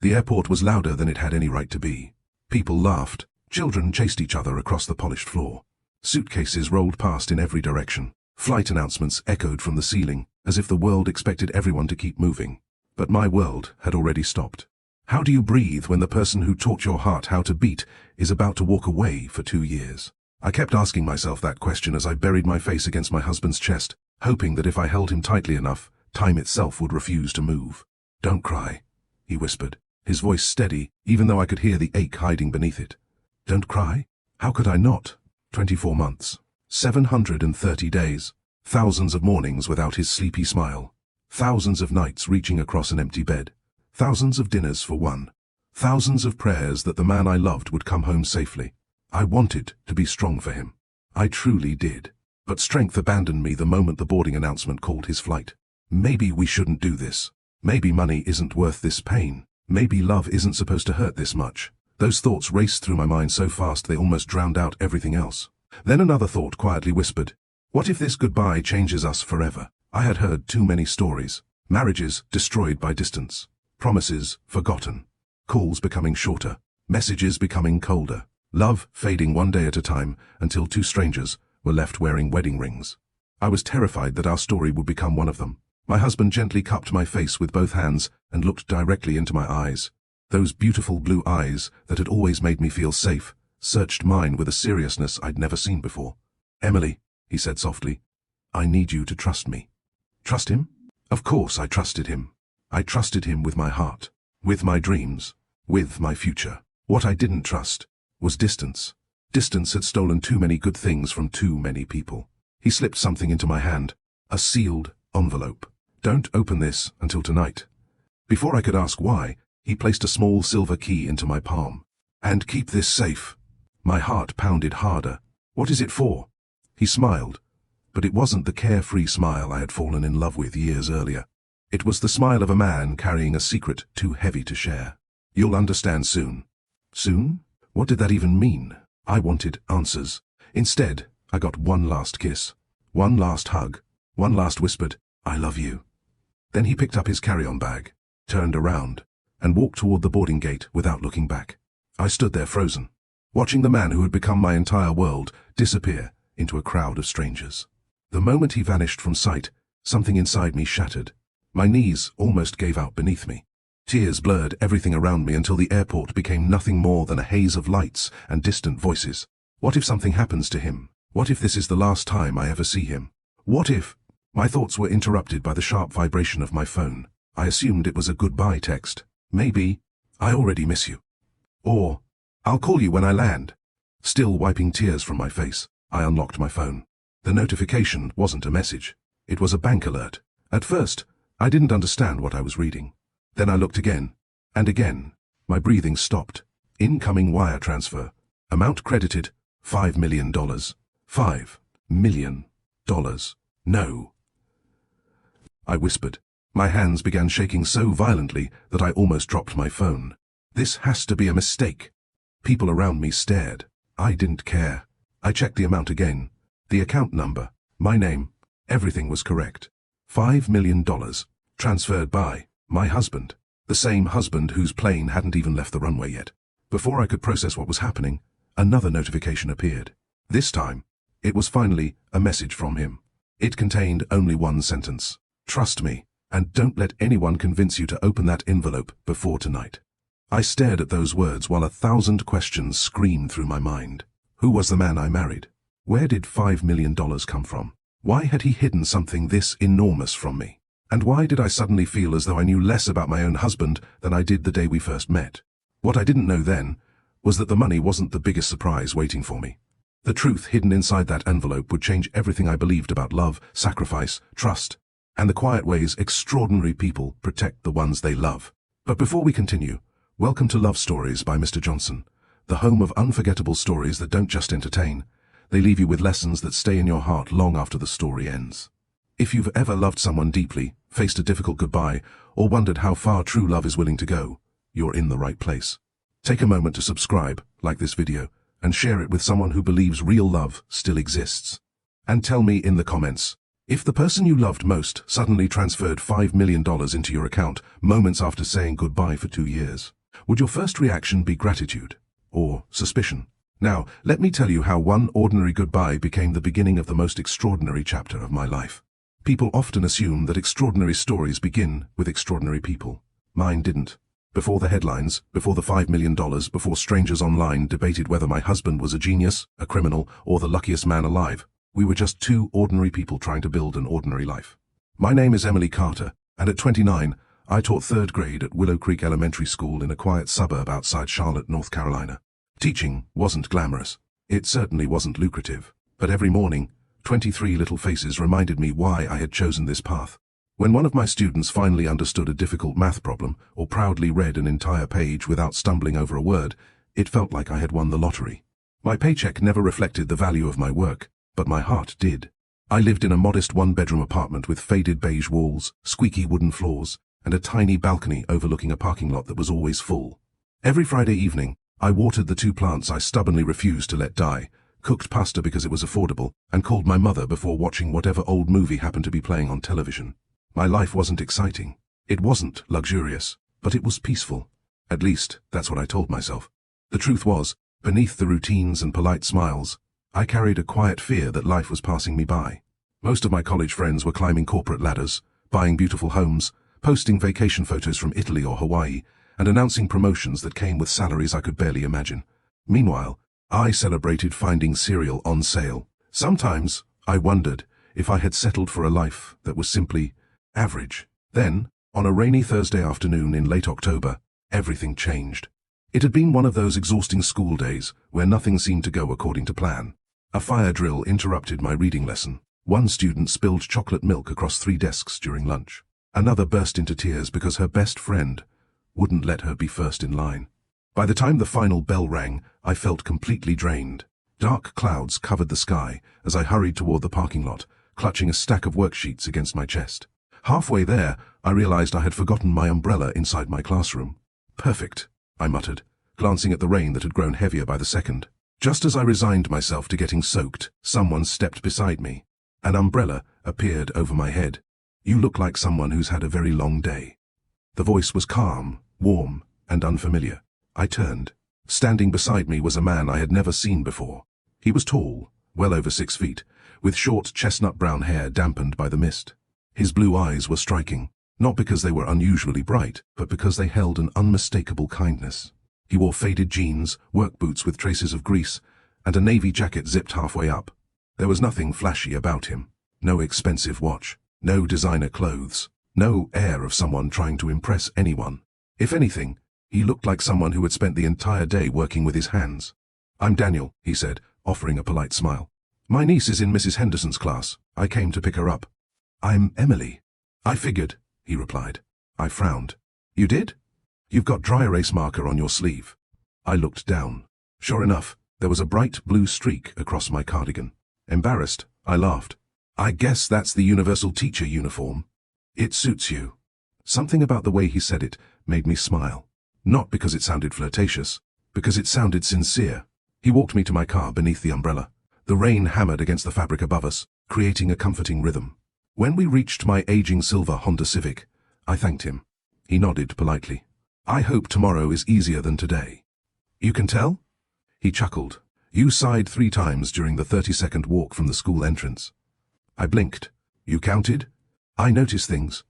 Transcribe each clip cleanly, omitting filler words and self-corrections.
The airport was louder than it had any right to be. People laughed. Children chased each other across the polished floor. Suitcases rolled past in every direction. Flight announcements echoed from the ceiling, as if the world expected everyone to keep moving. But my world had already stopped. How do you breathe when the person who taught your heart how to beat is about to walk away for 2 years? I kept asking myself that question as I buried my face against my husband's chest, hoping that if I held him tightly enough, time itself would refuse to move. "Don't cry," he whispered, his voice steady, even though I could hear the ache hiding beneath it. Don't cry? How could I not? 24 months, 730 days, thousands of mornings without his sleepy smile, thousands of nights reaching across an empty bed, thousands of dinners for one, thousands of prayers that the man I loved would come home safely. I wanted to be strong for him. I truly did. But strength abandoned me the moment the boarding announcement called his flight. Maybe we shouldn't do this. Maybe money isn't worth this pain. Maybe love isn't supposed to hurt this much. Those thoughts raced through my mind so fast they almost drowned out everything else. Then another thought quietly whispered, what if this goodbye changes us forever? I had heard too many stories. Marriages destroyed by distance. Promises forgotten. Calls becoming shorter. Messages becoming colder. Love fading one day at a time until two strangers were left wearing wedding rings. I was terrified that our story would become one of them. My husband gently cupped my face with both hands and looked directly into my eyes. Those beautiful blue eyes that had always made me feel safe searched mine with a seriousness I'd never seen before. "Emily," he said softly, "I need you to trust me." Trust him? Of course I trusted him. I trusted him with my heart, with my dreams, with my future. What I didn't trust was distance. Distance had stolen too many good things from too many people. He slipped something into my hand, a sealed envelope. "Don't open this until tonight." Before I could ask why, he placed a small silver key into my palm. "And keep this safe." My heart pounded harder. "What is it for?" He smiled, but it wasn't the carefree smile I had fallen in love with years earlier. It was the smile of a man carrying a secret too heavy to share. "You'll understand soon." Soon? What did that even mean? I wanted answers. Instead, I got one last kiss, one last hug, one last whispered, "I love you." Then he picked up his carry-on bag, turned around, and walked toward the boarding gate without looking back. I stood there frozen, watching the man who had become my entire world disappear into a crowd of strangers. The moment he vanished from sight, something inside me shattered. My knees almost gave out beneath me. Tears blurred everything around me until the airport became nothing more than a haze of lights and distant voices. What if something happens to him? What if this is the last time I ever see him? What if... My thoughts were interrupted by the sharp vibration of my phone. I assumed it was a goodbye text. Maybe, "I already miss you." Or, "I'll call you when I land." Still wiping tears from my face, I unlocked my phone. The notification wasn't a message. It was a bank alert. At first, I didn't understand what I was reading. Then I looked again, and again. My breathing stopped. Incoming wire transfer. Amount credited, $5 million. $5 million. No. I whispered. My hands began shaking so violently that I almost dropped my phone. This has to be a mistake. People around me stared. I didn't care. I checked the amount again. The account number, my name, everything was correct. $5 million. Transferred by my husband. The same husband whose plane hadn't even left the runway yet. Before I could process what was happening, another notification appeared. This time, it was finally a message from him. It contained only one sentence. "Trust me, and don't let anyone convince you to open that envelope before tonight." I stared at those words while 1,000 questions screamed through my mind. Who was the man I married? Where did $5 million come from? Why had he hidden something this enormous from me? And why did I suddenly feel as though I knew less about my own husband than I did the day we first met? What I didn't know then was that the money wasn't the biggest surprise waiting for me. The truth hidden inside that envelope would change everything I believed about love, sacrifice, trust, and the quiet ways extraordinary people protect the ones they love. But before we continue, welcome to Love Stories by Mr. Johnson, the home of unforgettable stories that don't just entertain, they leave you with lessons that stay in your heart long after the story ends. If you've ever loved someone deeply, faced a difficult goodbye, or wondered how far true love is willing to go, you're in the right place. Take a moment to subscribe, like this video, and share it with someone who believes real love still exists. And tell me in the comments, If the person you loved most suddenly transferred $5 million into your account moments after saying goodbye for 2 years, would your first reaction be gratitude or suspicion? Now, let me tell you how one ordinary goodbye became the beginning of the most extraordinary chapter of my life. People often assume that extraordinary stories begin with extraordinary people. Mine didn't. Before the headlines, before the $5 million, before strangers online debated whether my husband was a genius, a criminal, or the luckiest man alive, we were just two ordinary people trying to build an ordinary life. My name is Emily Carter, and at 29, I taught 3rd grade at Willow Creek Elementary School in a quiet suburb outside Charlotte, North Carolina. Teaching wasn't glamorous. It certainly wasn't lucrative. But every morning, 23 little faces reminded me why I had chosen this path. When one of my students finally understood a difficult math problem or proudly read an entire page without stumbling over a word, it felt like I had won the lottery. My paycheck never reflected the value of my work, but my heart did. I lived in a modest 1-bedroom apartment with faded beige walls, squeaky wooden floors, and a tiny balcony overlooking a parking lot that was always full. Every Friday evening, I watered the 2 plants I stubbornly refused to let die, cooked pasta because it was affordable, and called my mother before watching whatever old movie happened to be playing on television. My life wasn't exciting. It wasn't luxurious, but it was peaceful. At least, that's what I told myself. The truth was, beneath the routines and polite smiles, I carried a quiet fear that life was passing me by. Most of my college friends were climbing corporate ladders, buying beautiful homes, posting vacation photos from Italy or Hawaii, and announcing promotions that came with salaries I could barely imagine. Meanwhile, I celebrated finding cereal on sale. Sometimes, I wondered if I had settled for a life that was simply average. Then, on a rainy Thursday afternoon in late October, everything changed. It had been one of those exhausting school days where nothing seemed to go according to plan. A fire drill interrupted my reading lesson. One student spilled chocolate milk across 3 desks during lunch. Another burst into tears because her best friend wouldn't let her be first in line. By the time the final bell rang, I felt completely drained. Dark clouds covered the sky as I hurried toward the parking lot, clutching a stack of worksheets against my chest. Halfway there, I realized I had forgotten my umbrella inside my classroom. Perfect, I muttered, glancing at the rain that had grown heavier by the second. Just as I resigned myself to getting soaked, someone stepped beside me. An umbrella appeared over my head. "You look like someone who's had a very long day." The voice was calm, warm, and unfamiliar. I turned. Standing beside me was a man I had never seen before. He was tall, well over 6 feet, with short chestnut brown hair dampened by the mist. His blue eyes were striking, not because they were unusually bright, but because they held an unmistakable kindness. He wore faded jeans, work boots with traces of grease, and a navy jacket zipped halfway up. There was nothing flashy about him. No expensive watch, no designer clothes, no air of someone trying to impress anyone. If anything, he looked like someone who had spent the entire day working with his hands. "I'm Daniel," he said, offering a polite smile. "My niece is in Mrs. Henderson's class. I came to pick her up." "I'm Emily." "I figured," he replied. I frowned. "You did? You've got dry erase marker on your sleeve." I looked down. Sure enough, there was a bright blue streak across my cardigan. Embarrassed, I laughed. "I guess that's the universal teacher uniform. It suits you." Something about the way he said it made me smile. Not because it sounded flirtatious, because it sounded sincere. He walked me to my car beneath the umbrella. The rain hammered against the fabric above us, creating a comforting rhythm. When we reached my aging silver Honda Civic, I thanked him. He nodded politely. "I hope tomorrow is easier than today." "You can tell?" He chuckled. "You sighed 3 times during the 30-second walk from the school entrance." I blinked. "You counted?" "I notice things."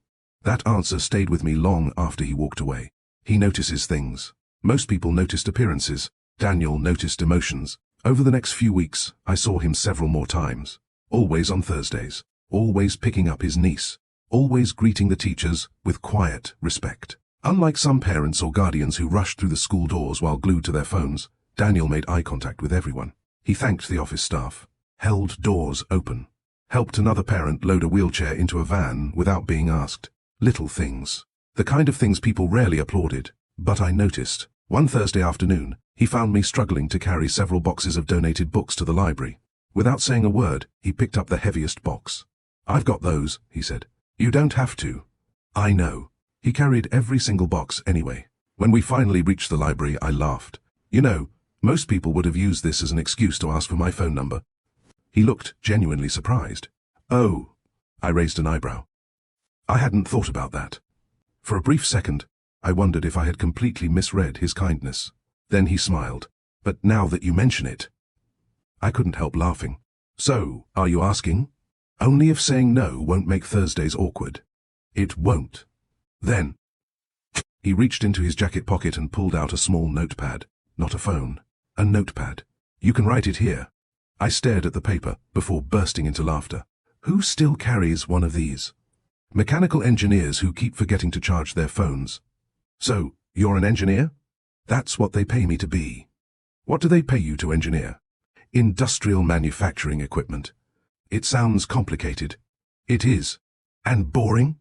That answer stayed with me long after he walked away. He notices things. Most people noticed appearances. Daniel noticed emotions. Over the next few weeks, I saw him several more times. Always on Thursdays. Always picking up his niece. Always greeting the teachers with quiet respect. Unlike some parents or guardians who rushed through the school doors while glued to their phones, Daniel made eye contact with everyone. He thanked the office staff. Held doors open. Helped another parent load a wheelchair into a van without being asked. Little things. The kind of things people rarely applauded, but I noticed. One Thursday afternoon, he found me struggling to carry several boxes of donated books to the library. Without saying a word, he picked up the heaviest box. "I've got those," he said. "You don't have to." "I know." He carried every single box anyway. When we finally reached the library, I laughed. "You know, most people would have used this as an excuse to ask for my phone number." He looked genuinely surprised. "Oh, I raised an eyebrow. I hadn't thought about that. For a brief second, I wondered if I had completely misread his kindness. Then he smiled. But now that you mention it, I couldn't help laughing. So, are you asking? Only if saying no won't make Thursdays awkward. It won't. Then, he reached into his jacket pocket and pulled out a small notepad. Not a phone. A notepad. You can write it here. I stared at the paper before bursting into laughter. Who still carries one of these? Mechanical engineers who keep forgetting to charge their phones. So, you're an engineer? That's what they pay me to be. What do they pay you to engineer? Industrial manufacturing equipment. It sounds complicated. It is. And boring?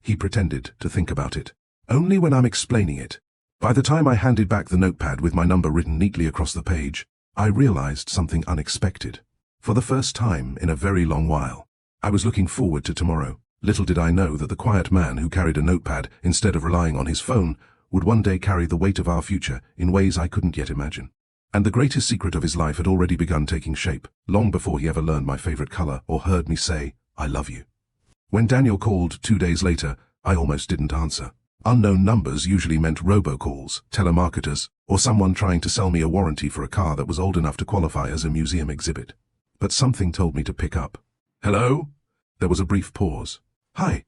He pretended to think about it. Only when I'm explaining it. By the time I handed back the notepad with my number written neatly across the page, I realized something unexpected. For the first time in a very long while, I was looking forward to tomorrow. Little did I know that the quiet man who carried a notepad instead of relying on his phone would one day carry the weight of our future in ways I couldn't yet imagine. And the greatest secret of his life had already begun taking shape, long before he ever learned my favorite color or heard me say, "I love you." When Daniel called 2 days later, I almost didn't answer. Unknown numbers usually meant robocalls, telemarketers, or someone trying to sell me a warranty for a car that was old enough to qualify as a museum exhibit. But something told me to pick up. Hello? There was a brief pause. Hi,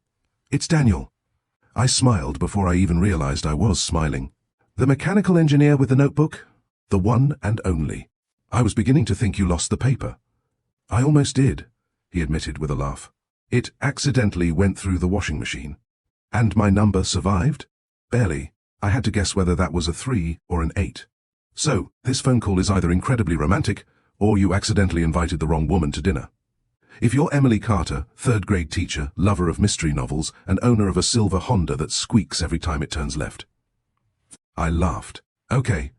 it's Daniel. I smiled before I even realized I was smiling. The mechanical engineer with the notebook? The one and only. I was beginning to think you lost the paper. I almost did, he admitted with a laugh. It accidentally went through the washing machine. And my number survived? Barely. I had to guess whether that was a 3 or an 8. So, this phone call is either incredibly romantic, or you accidentally invited the wrong woman to dinner. If you're Emily Carter, third-grade teacher, lover of mystery novels, and owner of a silver Honda that squeaks every time it turns left. I laughed. Okay.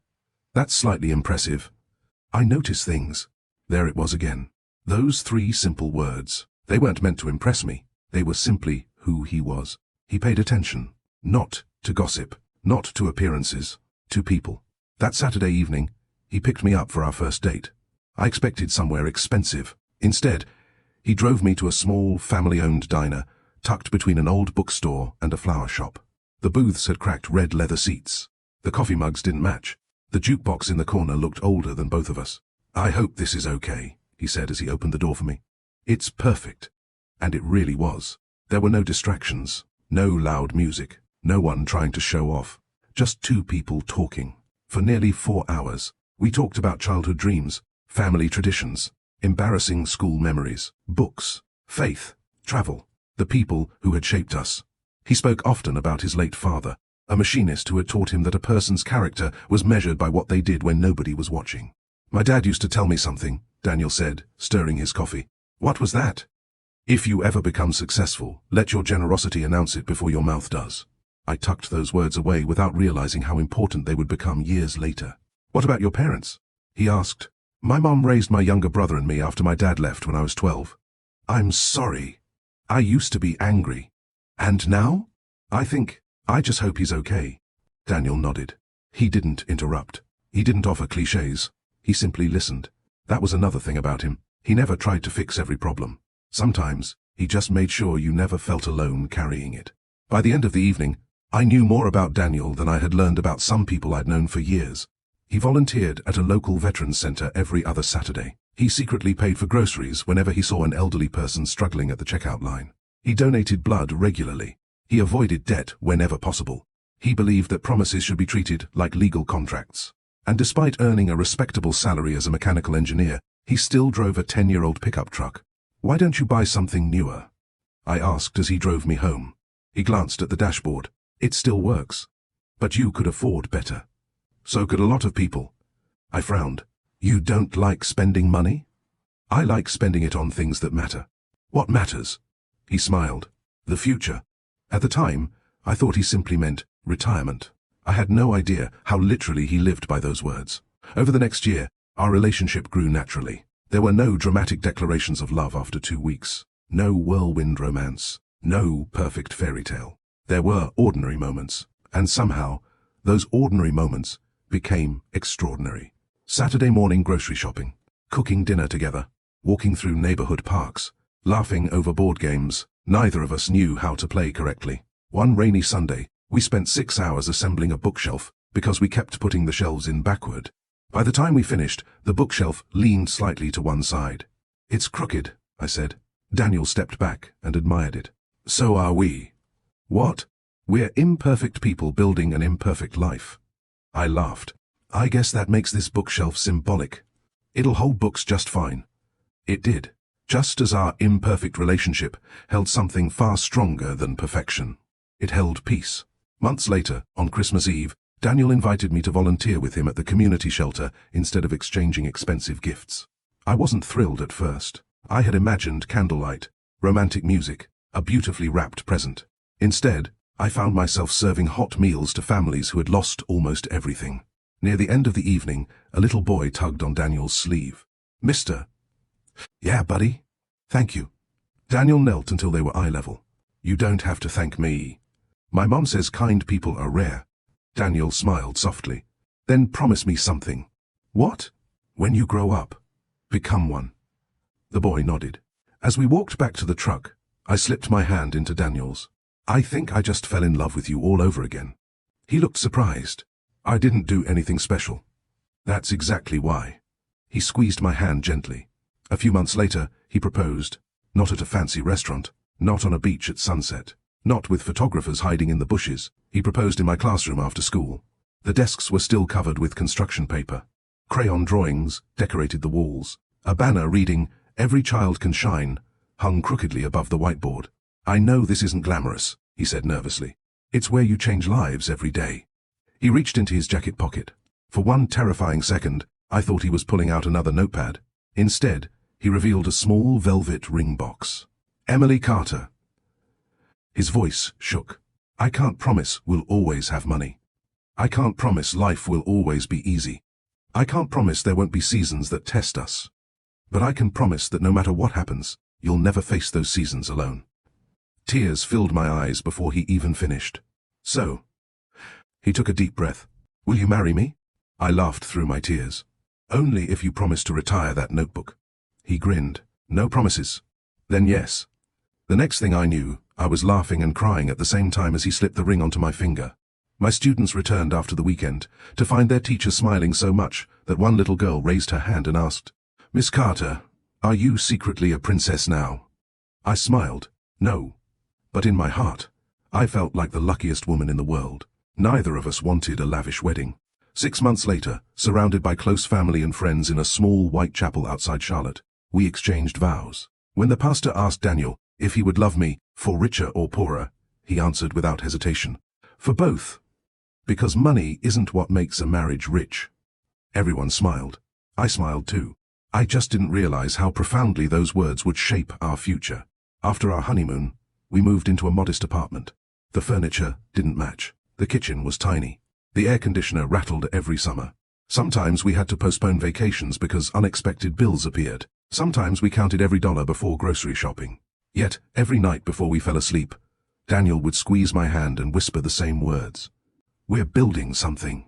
That's slightly impressive. I notice things. There it was again. Those 3 simple words. They weren't meant to impress me. They were simply who he was. He paid attention. Not to gossip. Not to appearances. To people. That Saturday evening, he picked me up for our first date. I expected somewhere expensive. Instead, he drove me to a small, family-owned diner, tucked between an old bookstore and a flower shop. The booths had cracked red leather seats. The coffee mugs didn't match. The jukebox in the corner looked older than both of us. I hope this is okay, he said as he opened the door for me. It's perfect. And it really was. There were no distractions, no loud music, no one trying to show off. Just 2 people talking. For nearly 4 hours, we talked about childhood dreams, family traditions, embarrassing school memories, books, faith, travel, the people who had shaped us. He spoke often about his late father, a machinist who had taught him that a person's character was measured by what they did when nobody was watching. My dad used to tell me something, Daniel said, stirring his coffee. What was that? If you ever become successful, let your generosity announce it before your mouth does. I tucked those words away without realizing how important they would become years later. What about your parents? He asked. My mom raised my younger brother and me after my dad left when I was 12. I'm sorry. I used to be angry. And now? I just hope he's okay. Daniel nodded. He didn't interrupt. He didn't offer cliches. He simply listened. That was another thing about him. He never tried to fix every problem. Sometimes, he just made sure you never felt alone carrying it. By the end of the evening, I knew more about Daniel than I had learned about some people I'd known for years. He volunteered at a local veterans center every other Saturday. He secretly paid for groceries whenever he saw an elderly person struggling at the checkout line. He donated blood regularly. He avoided debt whenever possible. He believed that promises should be treated like legal contracts. And despite earning a respectable salary as a mechanical engineer, he still drove a 10-year-old pickup truck. Why don't you buy something newer? I asked as he drove me home. He glanced at the dashboard. It still works. But you could afford better. So could a lot of people. I frowned. You don't like spending money? I like spending it on things that matter. What matters? He smiled. The future. At the time, I thought he simply meant retirement. I had no idea how literally he lived by those words. Over the next year, our relationship grew naturally. There were no dramatic declarations of love after 2 weeks. No whirlwind romance. No perfect fairy tale. There were ordinary moments. And somehow, those ordinary moments became extraordinary. Saturday morning grocery shopping. Cooking dinner together. Walking through neighborhood parks. Laughing over board games. Neither of us knew how to play correctly. One rainy Sunday, we spent 6 hours assembling a bookshelf because we kept putting the shelves in backward. By the time we finished, the bookshelf leaned slightly to one side. "It's crooked," I said. Daniel stepped back and admired it. "So are we." "What?" "We're imperfect people building an imperfect life." I laughed. "I guess that makes this bookshelf symbolic. It'll hold books just fine." It did, just as our imperfect relationship held something far stronger than perfection. It held peace. Months later, on Christmas Eve, Daniel invited me to volunteer with him at the community shelter instead of exchanging expensive gifts. I wasn't thrilled at first. I had imagined candlelight, romantic music, a beautifully wrapped present. Instead, I found myself serving hot meals to families who had lost almost everything. Near the end of the evening, a little boy tugged on Daniel's sleeve. "Mister." "Yeah, buddy." "Thank you." Daniel knelt until they were eye level. "You don't have to thank me. My mom says kind people are rare." Daniel smiled softly. "Then promise me something." "What?" "When you grow up, become one." The boy nodded. As we walked back to the truck, I slipped my hand into Daniel's. "I think I just fell in love with you all over again." He looked surprised. "I didn't do anything special." "That's exactly why." He squeezed my hand gently. A few months later, he proposed. Not at a fancy restaurant, not on a beach at sunset, not with photographers hiding in the bushes. He proposed in my classroom after school. The desks were still covered with construction paper. Crayon drawings decorated the walls. A banner reading, "Every child can shine," hung crookedly above the whiteboard. "I know this isn't glamorous," he said nervously. "It's where you change lives every day." He reached into his jacket pocket. For one terrifying second, I thought he was pulling out another notepad. Instead, he revealed a small velvet ring box. "Emily Carter." His voice shook. "I can't promise we'll always have money. I can't promise life will always be easy. I can't promise there won't be seasons that test us. But I can promise that no matter what happens, you'll never face those seasons alone." Tears filled my eyes before he even finished. "So." He took a deep breath. "Will you marry me?" I laughed through my tears. "Only if you promise to retire that notebook." He grinned. "No promises." "Then yes." The next thing I knew, I was laughing and crying at the same time as he slipped the ring onto my finger. My students returned after the weekend to find their teacher smiling so much that one little girl raised her hand and asked, "Miss Carter, are you secretly a princess now?" I smiled. No. But in my heart, I felt like the luckiest woman in the world. Neither of us wanted a lavish wedding. 6 months later, surrounded by close family and friends in a small white chapel outside Charlotte, we exchanged vows. When the pastor asked Daniel if he would love me for richer or poorer, he answered without hesitation, "For both. Because money isn't what makes a marriage rich." Everyone smiled. I smiled too. I just didn't realize how profoundly those words would shape our future. After our honeymoon, we moved into a modest apartment. The furniture didn't match. The kitchen was tiny. The air conditioner rattled every summer. Sometimes we had to postpone vacations because unexpected bills appeared. Sometimes we counted every dollar before grocery shopping. Yet, every night before we fell asleep, Daniel would squeeze my hand and whisper the same words. "We're building something."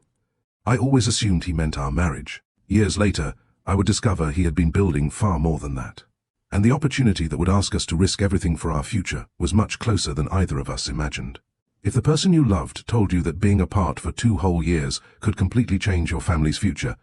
I always assumed he meant our marriage. Years later, I would discover he had been building far more than that. And the opportunity that would ask us to risk everything for our future was much closer than either of us imagined. If the person you loved told you that being apart for 2 whole years could completely change your family's future,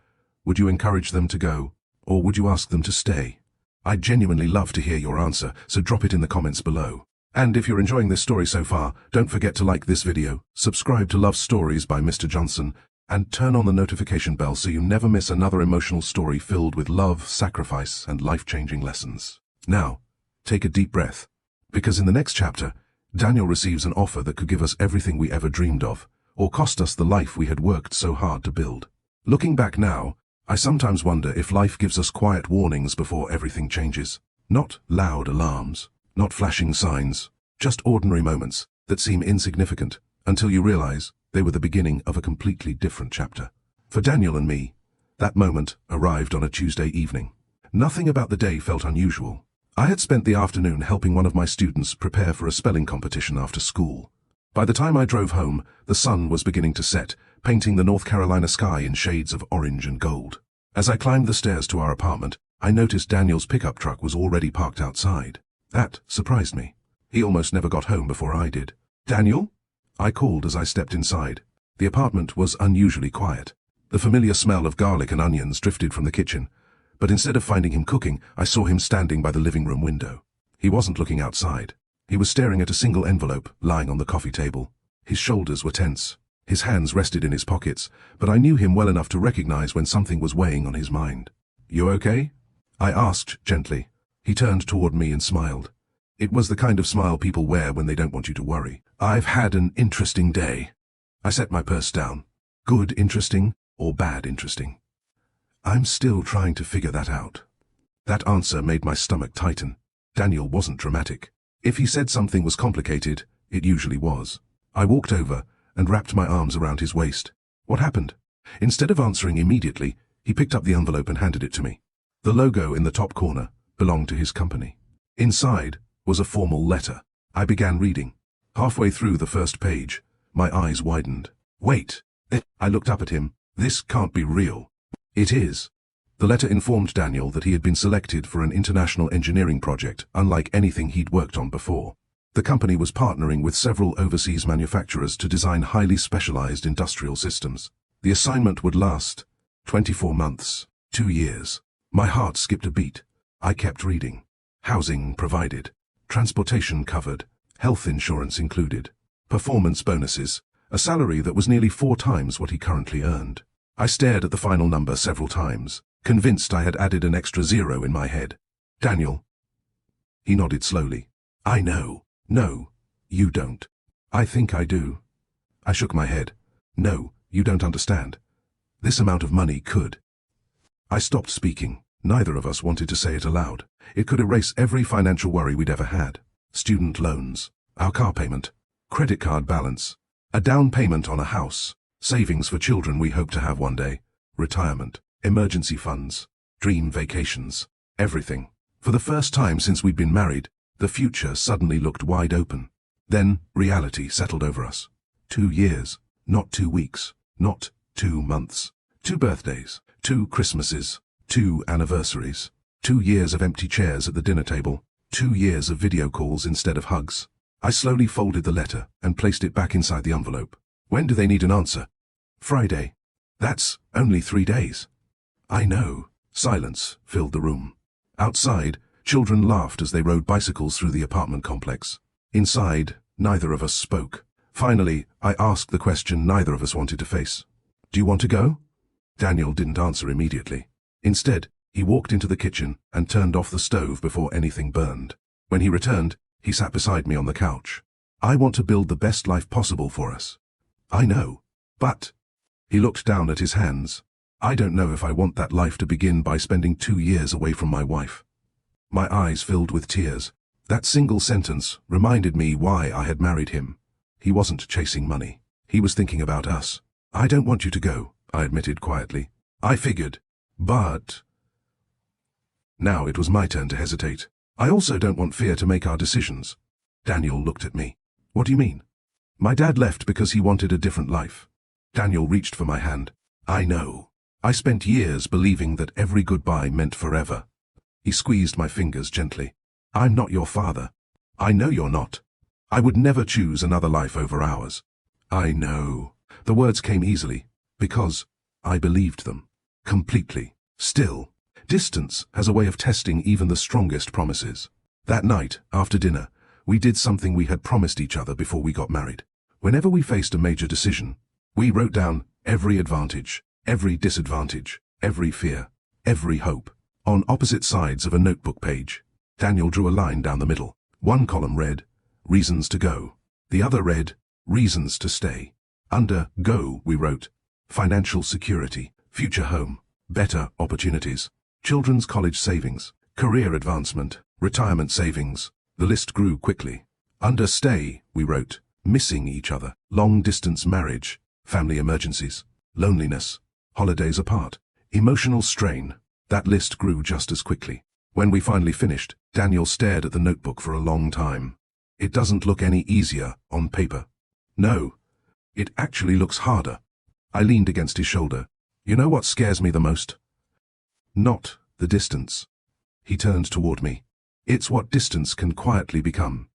would you encourage them to go, or would you ask them to stay? I'd genuinely love to hear your answer, so drop it in the comments below. And if you're enjoying this story so far, don't forget to like this video, subscribe to Love Stories by Mr. Johnson, and turn on the notification bell so you never miss another emotional story filled with love, sacrifice, and life-changing lessons. Now, take a deep breath, because in the next chapter, Daniel receives an offer that could give us everything we ever dreamed of, or cost us the life we had worked so hard to build. Looking back now, I sometimes wonder if life gives us quiet warnings before everything changes. Not loud alarms, not flashing signs, just ordinary moments that seem insignificant until you realize they were the beginning of a completely different chapter. For Daniel and me, that moment arrived on a Tuesday evening. Nothing about the day felt unusual. I had spent the afternoon helping one of my students prepare for a spelling competition after school. By the time I drove home, the sun was beginning to set, painting the North Carolina sky in shades of orange and gold. As I climbed the stairs to our apartment, I noticed Daniel's pickup truck was already parked outside. That surprised me. He almost never got home before I did. "Daniel?" I called as I stepped inside. The apartment was unusually quiet. The familiar smell of garlic and onions drifted from the kitchen, but instead of finding him cooking, I saw him standing by the living room window. He wasn't looking outside. He was staring at a single envelope lying on the coffee table. His shoulders were tense. His hands rested in his pockets, but I knew him well enough to recognize when something was weighing on his mind. "You okay?" I asked gently. He turned toward me and smiled. It was the kind of smile people wear when they don't want you to worry. "I've had an interesting day." I set my purse down. Good interesting or bad interesting? I'm still trying to figure that out. That answer made my stomach tighten. Daniel wasn't dramatic. If he said something was complicated, it usually was. I walked over and wrapped my arms around his waist. "What happened?" Instead of answering immediately, he picked up the envelope and handed it to me. The logo in the top corner belonged to his company. Inside was a formal letter. I began reading. Halfway through the first page, my eyes widened. "Wait." I looked up at him. "This can't be real." "It is." The letter informed Daniel that he had been selected for an international engineering project unlike anything he'd worked on before. The company was partnering with several overseas manufacturers to design highly specialized industrial systems. The assignment would last 24 months, 2 years. My heart skipped a beat. I kept reading. Housing provided. Transportation covered. Health insurance included. Performance bonuses. A salary that was nearly 4 times what he currently earned. I stared at the final number several times, convinced I had added an extra 0 in my head. "Daniel." He nodded slowly. "I know." "No, you don't." "I think I do." I shook my head. "No, you don't understand. This amount of money could." I stopped speaking. Neither of us wanted to say it aloud. It could erase every financial worry we'd ever had. Student loans, our car payment, credit card balance, a down payment on a house, savings for children we hope to have one day, retirement, emergency funds, dream vacations, everything. For the first time since we'd been married, the future suddenly looked wide open. Then reality settled over us. 2 years, not 2 weeks, not 2 months, 2 birthdays, 2 Christmases, 2 anniversaries, 2 years of empty chairs at the dinner table, 2 years of video calls instead of hugs. I slowly folded the letter and placed it back inside the envelope. "When do they need an answer?" "Friday." "That's only 3 days." "I know." Silence filled the room. Outside, children laughed as they rode bicycles through the apartment complex. Inside, neither of us spoke. Finally, I asked the question neither of us wanted to face. "Do you want to go?" Daniel didn't answer immediately. Instead, he walked into the kitchen and turned off the stove before anything burned. When he returned, he sat beside me on the couch. "I want to build the best life possible for us." "I know. But..." He looked down at his hands. "I don't know if I want that life to begin by spending 2 years away from my wife." My eyes filled with tears. That single sentence reminded me why I had married him. He wasn't chasing money. He was thinking about us. "I don't want you to go," I admitted quietly. "I figured. But..." Now it was my turn to hesitate. "I also don't want fear to make our decisions." Daniel looked at me. "What do you mean?" "My dad left because he wanted a different life." Daniel reached for my hand. "I know. I spent years believing that every goodbye meant forever." He squeezed my fingers gently. "I'm not your father. I know you're not. I would never choose another life over ours." "I know." The words came easily, because I believed them. Completely. Still, distance has a way of testing even the strongest promises. That night, after dinner, we did something we had promised each other before we got married. Whenever we faced a major decision, we wrote down every advantage, every disadvantage, every fear, every hope, on opposite sides of a notebook page. Daniel drew a line down the middle. One column read, "Reasons to go." The other read, "Reasons to stay." Under "Go" we wrote, "Financial security, future home, better opportunities, children's college savings, career advancement, retirement savings." The list grew quickly. Under "Stay" we wrote, "Missing each other, long-distance marriage, family emergencies, loneliness, holidays apart, emotional strain." That list grew just as quickly. When we finally finished, Daniel stared at the notebook for a long time. "It doesn't look any easier on paper." "No, it actually looks harder." I leaned against his shoulder. "You know what scares me the most?" "Not the distance." He turned toward me. "It's what distance can quietly become."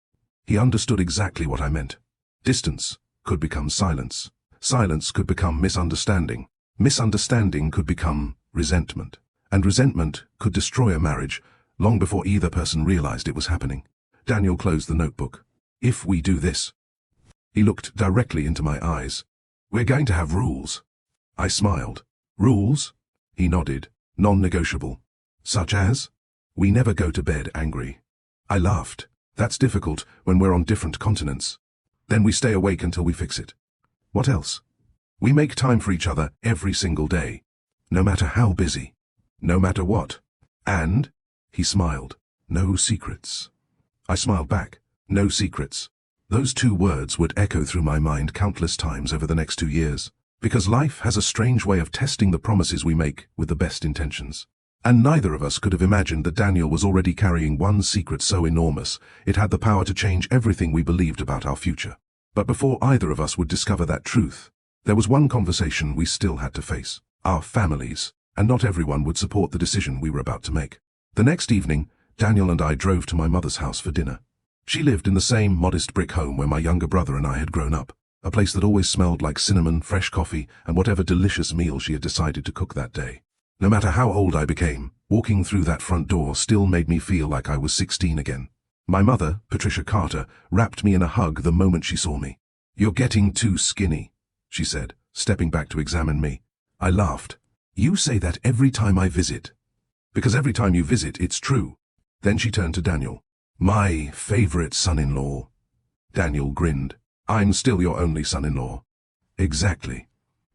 He understood exactly what I meant. Distance could become silence. Silence could become misunderstanding. Misunderstanding could become resentment. And resentment could destroy a marriage long before either person realized it was happening. Daniel closed the notebook. If we do this. He looked directly into my eyes. We're going to have rules. I smiled. Rules? He nodded. Non-negotiable. Such as? We never go to bed angry. I laughed. That's difficult when we're on different continents. Then we stay awake until we fix it. What else? We make time for each other every single day. No matter how busy. No matter what. And? He smiled. No secrets. I smiled back. No secrets. Those two words would echo through my mind countless times over the next 2 years. Because life has a strange way of testing the promises we make with the best intentions. And neither of us could have imagined that Daniel was already carrying one secret so enormous, it had the power to change everything we believed about our future. But before either of us would discover that truth, there was one conversation we still had to face. Our families, and not everyone would support the decision we were about to make. The next evening, Daniel and I drove to my mother's house for dinner. She lived in the same modest brick home where my younger brother and I had grown up, a place that always smelled like cinnamon, fresh coffee, and whatever delicious meal she had decided to cook that day. No matter how old I became, walking through that front door still made me feel like I was 16 again. My mother, Patricia Carter, wrapped me in a hug the moment she saw me. "You're getting too skinny," she said, stepping back to examine me. I laughed. "You say that every time I visit." "Because every time you visit, it's true." Then she turned to Daniel. "My favorite son-in-law." Daniel grinned. "I'm still your only son-in-law." "Exactly."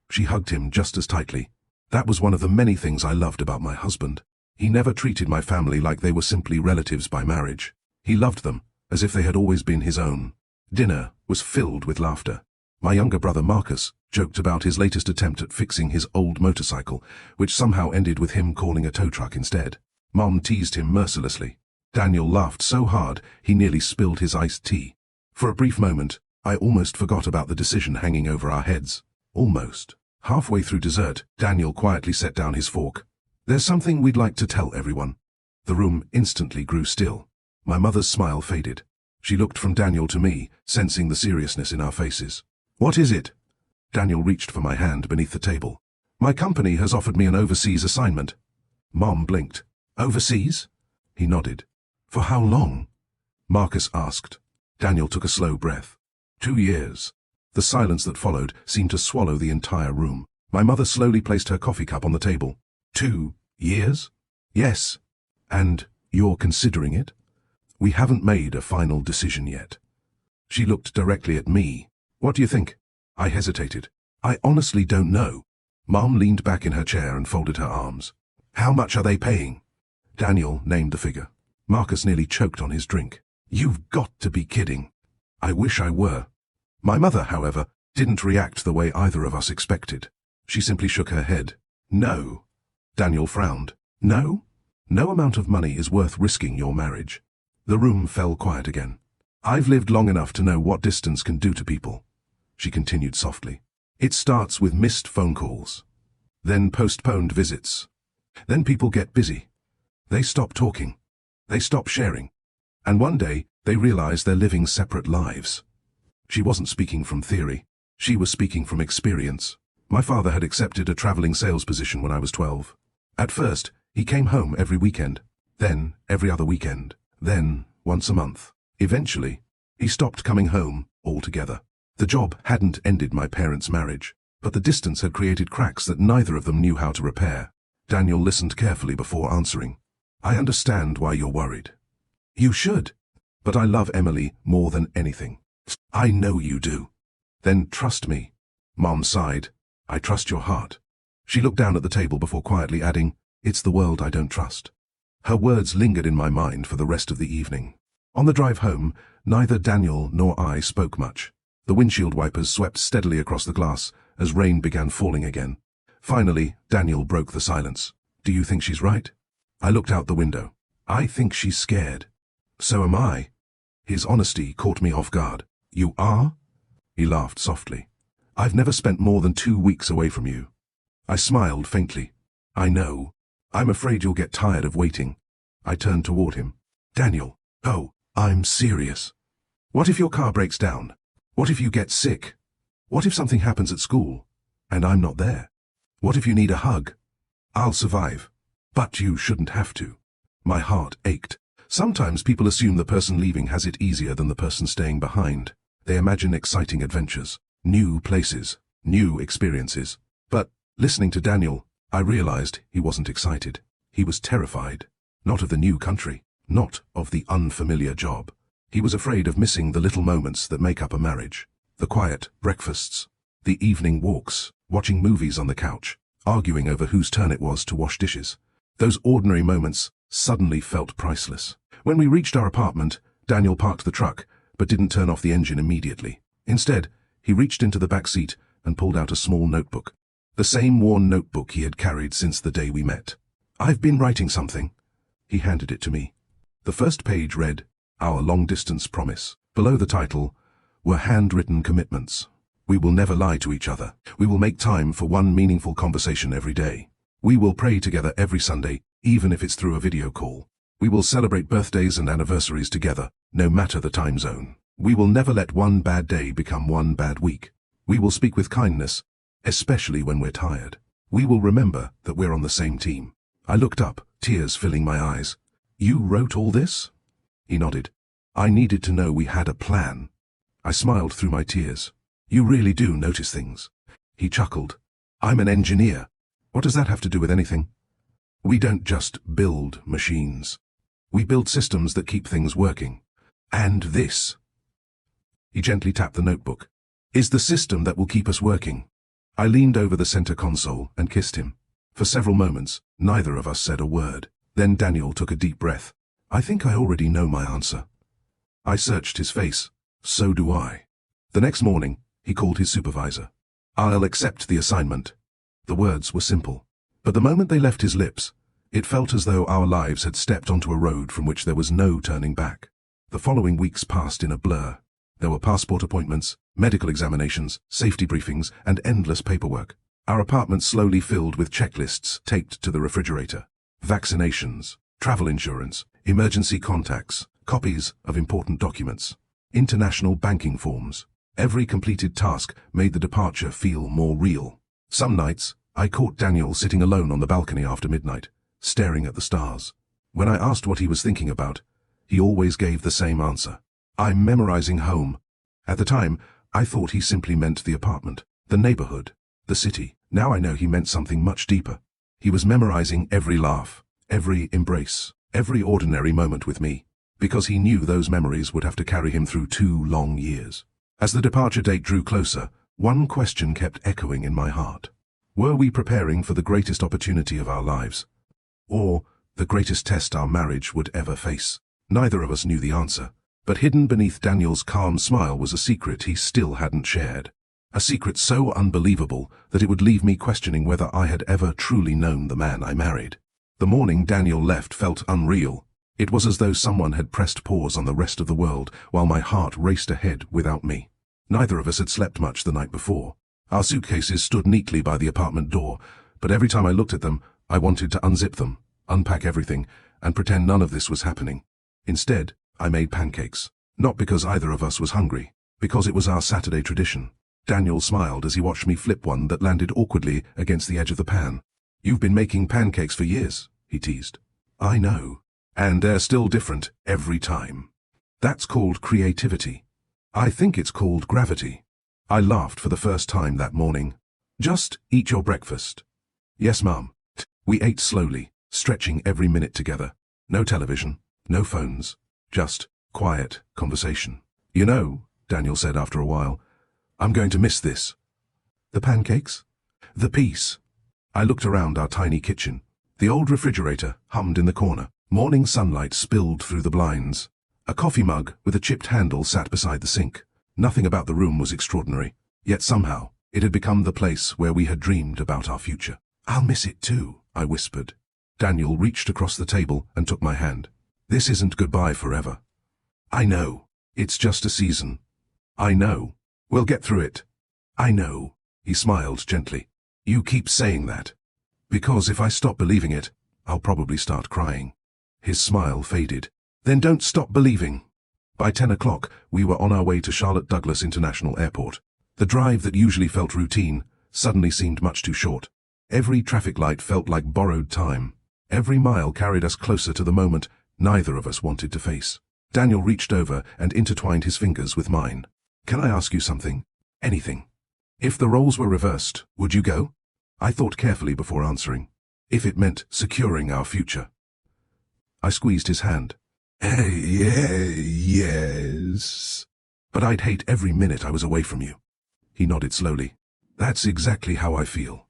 She hugged him just as tightly. That was one of the many things I loved about my husband. He never treated my family like they were simply relatives by marriage. He loved them, as if they had always been his own. Dinner was filled with laughter. My younger brother Marcus joked about his latest attempt at fixing his old motorcycle, which somehow ended with him calling a tow truck instead. Mom teased him mercilessly. Daniel laughed so hard he nearly spilled his iced tea. For a brief moment, I almost forgot about the decision hanging over our heads. Almost. Halfway through dessert, Daniel quietly set down his fork. "There's something we'd like to tell everyone." The room instantly grew still. My mother's smile faded. She looked from Daniel to me, sensing the seriousness in our faces. "What is it?" Daniel reached for my hand beneath the table. "My company has offered me an overseas assignment." Mom blinked. "Overseas?" He nodded. "For how long?" Marcus asked. Daniel took a slow breath. 2 years. The silence that followed seemed to swallow the entire room. My mother slowly placed her coffee cup on the table. 2 years? "Yes. And you're considering it?" "We haven't made a final decision yet." She looked directly at me. "What do you think?" I hesitated. "I honestly don't know." Mom leaned back in her chair and folded her arms. "How much are they paying?" Daniel named the figure. Marcus nearly choked on his drink. "You've got to be kidding." I wish I were. My mother, however, didn't react the way either of us expected. She simply shook her head. "No." Daniel frowned. "No? No amount of money is worth risking your marriage." The room fell quiet again. "I've lived long enough to know what distance can do to people," she continued softly. "It starts with missed phone calls. Then postponed visits. Then people get busy. They stop talking. They stop sharing. And one day, they realize they're living separate lives." She wasn't speaking from theory. She was speaking from experience. My father had accepted a traveling sales position when I was 12. At first, he came home every weekend. Then, every other weekend. Then, once a month. Eventually, he stopped coming home altogether. The job hadn't ended my parents' marriage, but the distance had created cracks that neither of them knew how to repair. Daniel listened carefully before answering. "I understand why you're worried." "You should. But I love Emily more than anything." "I know you do." "Then trust me." Mom sighed. "I trust your heart." She looked down at the table before quietly adding, "It's the world I don't trust." Her words lingered in my mind for the rest of the evening. On the drive home, neither Daniel nor I spoke much. The windshield wipers swept steadily across the glass as rain began falling again. Finally, Daniel broke the silence. "Do you think she's right?" I looked out the window. "I think she's scared." "So am I." His honesty caught me off guard. "You are?" He laughed softly. "I've never spent more than 2 weeks away from you." I smiled faintly. "I know. I'm afraid you'll get tired of waiting." I turned toward him. "Daniel." "Oh, I'm serious." What if your car breaks down? What if you get sick? What if something happens at school, and I'm not there? What if you need a hug? I'll survive. But you shouldn't have to. My heart ached. Sometimes people assume the person leaving has it easier than the person staying behind. They imagine exciting adventures, new places, new experiences. But, listening to Daniel, I realized he wasn't excited. He was terrified. Not of the new country, not of the unfamiliar job. He was afraid of missing the little moments that make up a marriage. The quiet breakfasts, the evening walks, watching movies on the couch, arguing over whose turn it was to wash dishes. Those ordinary moments suddenly felt priceless. When we reached our apartment, Daniel parked the truck, but didn't turn off the engine immediately. Instead, he reached into the back seat and pulled out a small notebook. The same worn notebook he had carried since the day we met. "I've been writing something." He handed it to me. The first page read, "Our long-distance promise." Below the title were handwritten commitments. We will never lie to each other. We will make time for one meaningful conversation every day. We will pray together every Sunday, even if it's through a video call. We will celebrate birthdays and anniversaries together, no matter the time zone. We will never let one bad day become one bad week. We will speak with kindness, especially when we're tired. We will remember that we're on the same team. I looked up, tears filling my eyes. "You wrote all this?" He nodded. "I needed to know we had a plan." I smiled through my tears. "You really do notice things." He chuckled. "I'm an engineer. What does that have to do with anything?" "We don't just build machines. We build systems that keep things working. And this," he gently tapped the notebook, "is the system that will keep us working." I leaned over the center console and kissed him. For several moments, neither of us said a word. Then Daniel took a deep breath. "I think I already know my answer." I searched his face. "So do I." The next morning, he called his supervisor. "I'll accept the assignment." The words were simple, but the moment they left his lips, it felt as though our lives had stepped onto a road from which there was no turning back. The following weeks passed in a blur. There were passport appointments, medical examinations, safety briefings, and endless paperwork. Our apartment slowly filled with checklists taped to the refrigerator. Vaccinations, travel insurance, emergency contacts, copies of important documents, international banking forms. Every completed task made the departure feel more real. Some nights, I caught Daniel sitting alone on the balcony after midnight, staring at the stars. When I asked what he was thinking about, he always gave the same answer. "I'm memorizing home." At the time, I thought he simply meant the apartment, the neighborhood, the city. Now I know he meant something much deeper. He was memorizing every laugh, every embrace, every ordinary moment with me, because he knew those memories would have to carry him through 2 long years. As the departure date drew closer, one question kept echoing in my heart. Were we preparing for the greatest opportunity of our lives? Or the greatest test our marriage would ever face? Neither of us knew the answer, but hidden beneath Daniel's calm smile was a secret he still hadn't shared. A secret so unbelievable that it would leave me questioning whether I had ever truly known the man I married. The morning Daniel left felt unreal. It was as though someone had pressed pause on the rest of the world while my heart raced ahead without me. Neither of us had slept much the night before. Our suitcases stood neatly by the apartment door, but every time I looked at them, I wanted to unzip them, unpack everything, and pretend none of this was happening. Instead, I made pancakes. Not because either of us was hungry, because it was our Saturday tradition. Daniel smiled as he watched me flip one that landed awkwardly against the edge of the pan. "You've been making pancakes for years," he teased. "I know. And they're still different every time. That's called creativity. I think it's called gravity." I laughed for the first time that morning. "Just eat your breakfast." "Yes, Mum." We ate slowly, stretching every minute together. No television, no phones, just quiet conversation. "You know," Daniel said after a while, "I'm going to miss this." "The pancakes?" "The peace." I looked around our tiny kitchen. The old refrigerator hummed in the corner. Morning sunlight spilled through the blinds. A coffee mug with a chipped handle sat beside the sink. Nothing about the room was extraordinary, yet somehow it had become the place where we had dreamed about our future. "I'll miss it too," I whispered. Daniel reached across the table and took my hand. "This isn't goodbye forever." "I know. It's just a season." "I know. We'll get through it." "I know." He smiled gently. "You keep saying that. Because if I stop believing it, I'll probably start crying." His smile faded. "Then don't stop believing." By 10 o'clock, we were on our way to Charlotte Douglas International Airport. The drive that usually felt routine suddenly seemed much too short. Every traffic light felt like borrowed time. Every mile carried us closer to the moment neither of us wanted to face. Daniel reached over and intertwined his fingers with mine. "Can I ask you something? Anything? If the roles were reversed, would you go?" I thought carefully before answering. If it meant securing our future. I squeezed his hand. Yes. But I'd hate every minute I was away from you. He nodded slowly. That's exactly how I feel.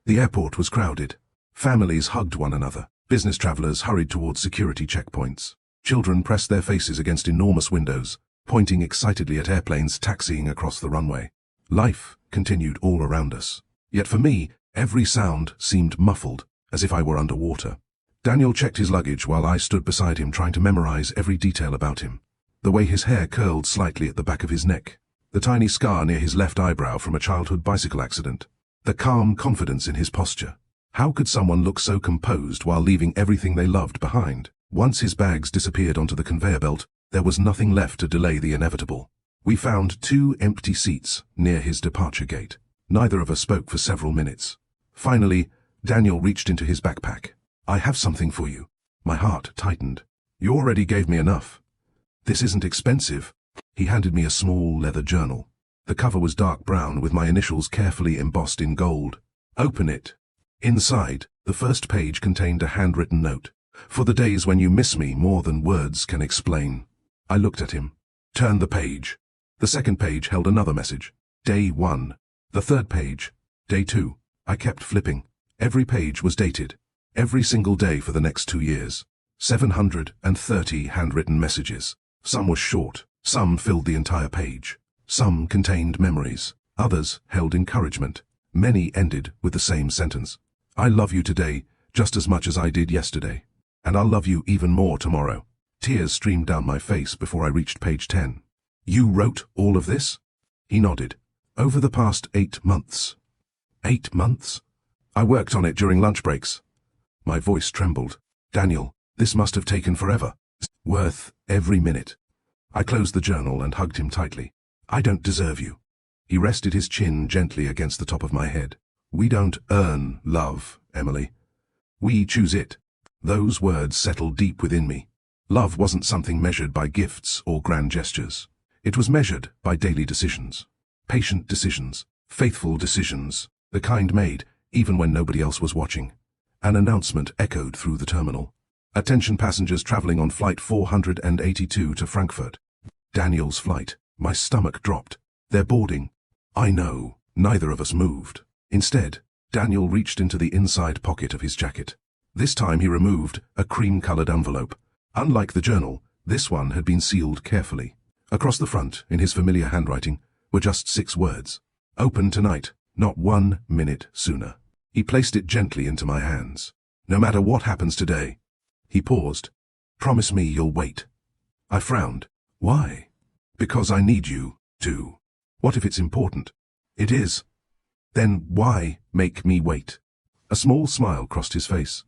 The airport was crowded. Families hugged one another. Business travelers hurried towards security checkpoints. Children pressed their faces against enormous windows, pointing excitedly at airplanes taxiing across the runway. Life continued all around us. Yet for me, every sound seemed muffled, as if I were underwater. Daniel checked his luggage while I stood beside him trying to memorize every detail about him. The way his hair curled slightly at the back of his neck. The tiny scar near his left eyebrow from a childhood bicycle accident. The calm confidence in his posture. How could someone look so composed while leaving everything they loved behind? Once his bags disappeared onto the conveyor belt, there was nothing left to delay the inevitable. We found 2 empty seats near his departure gate. Neither of us spoke for several minutes. Finally, Daniel reached into his backpack. "I have something for you." My heart tightened. "You already gave me enough." "This isn't expensive." He handed me a small leather journal. The cover was dark brown with my initials carefully embossed in gold. "Open it." Inside, the first page contained a handwritten note. "For the days when you miss me more than words can explain." I looked at him. "Turn the page." The second page held another message. Day 1. The third page. Day 2. I kept flipping. Every page was dated. Every single day for the next 2 years. 730 handwritten messages. Some were short. Some filled the entire page. Some contained memories. Others held encouragement. Many ended with the same sentence. "I love you today just as much as I did yesterday. And I'll love you even more tomorrow." Tears streamed down my face before I reached page 10. "You wrote all of this?" He nodded. "Over the past 8 months." 8 months? I worked on it during lunch breaks. My voice trembled. "Daniel, this must have taken forever." "Worth every minute." I closed the journal and hugged him tightly. "I don't deserve you." He rested his chin gently against the top of my head. "We don't earn love, Emily. We choose it." Those words settled deep within me. Love wasn't something measured by gifts or grand gestures. It was measured by daily decisions. Patient decisions. Faithful decisions. The kind made, even when nobody else was watching. An announcement echoed through the terminal. "Attention passengers traveling on flight 482 to Frankfurt." Daniel's flight. My stomach dropped. "They're boarding." I know. Neither of us moved. Instead, Daniel reached into the inside pocket of his jacket. This time he removed a cream-colored envelope. Unlike the journal, this one had been sealed carefully. Across the front, in his familiar handwriting, were just 6 words. "Open tonight, not 1 minute sooner." He placed it gently into my hands. "No matter what happens today." He paused. "Promise me you'll wait." I frowned. "Why?" "Because I need you to." "What if it's important?" "It is." "Then why make me wait?" A small smile crossed his face.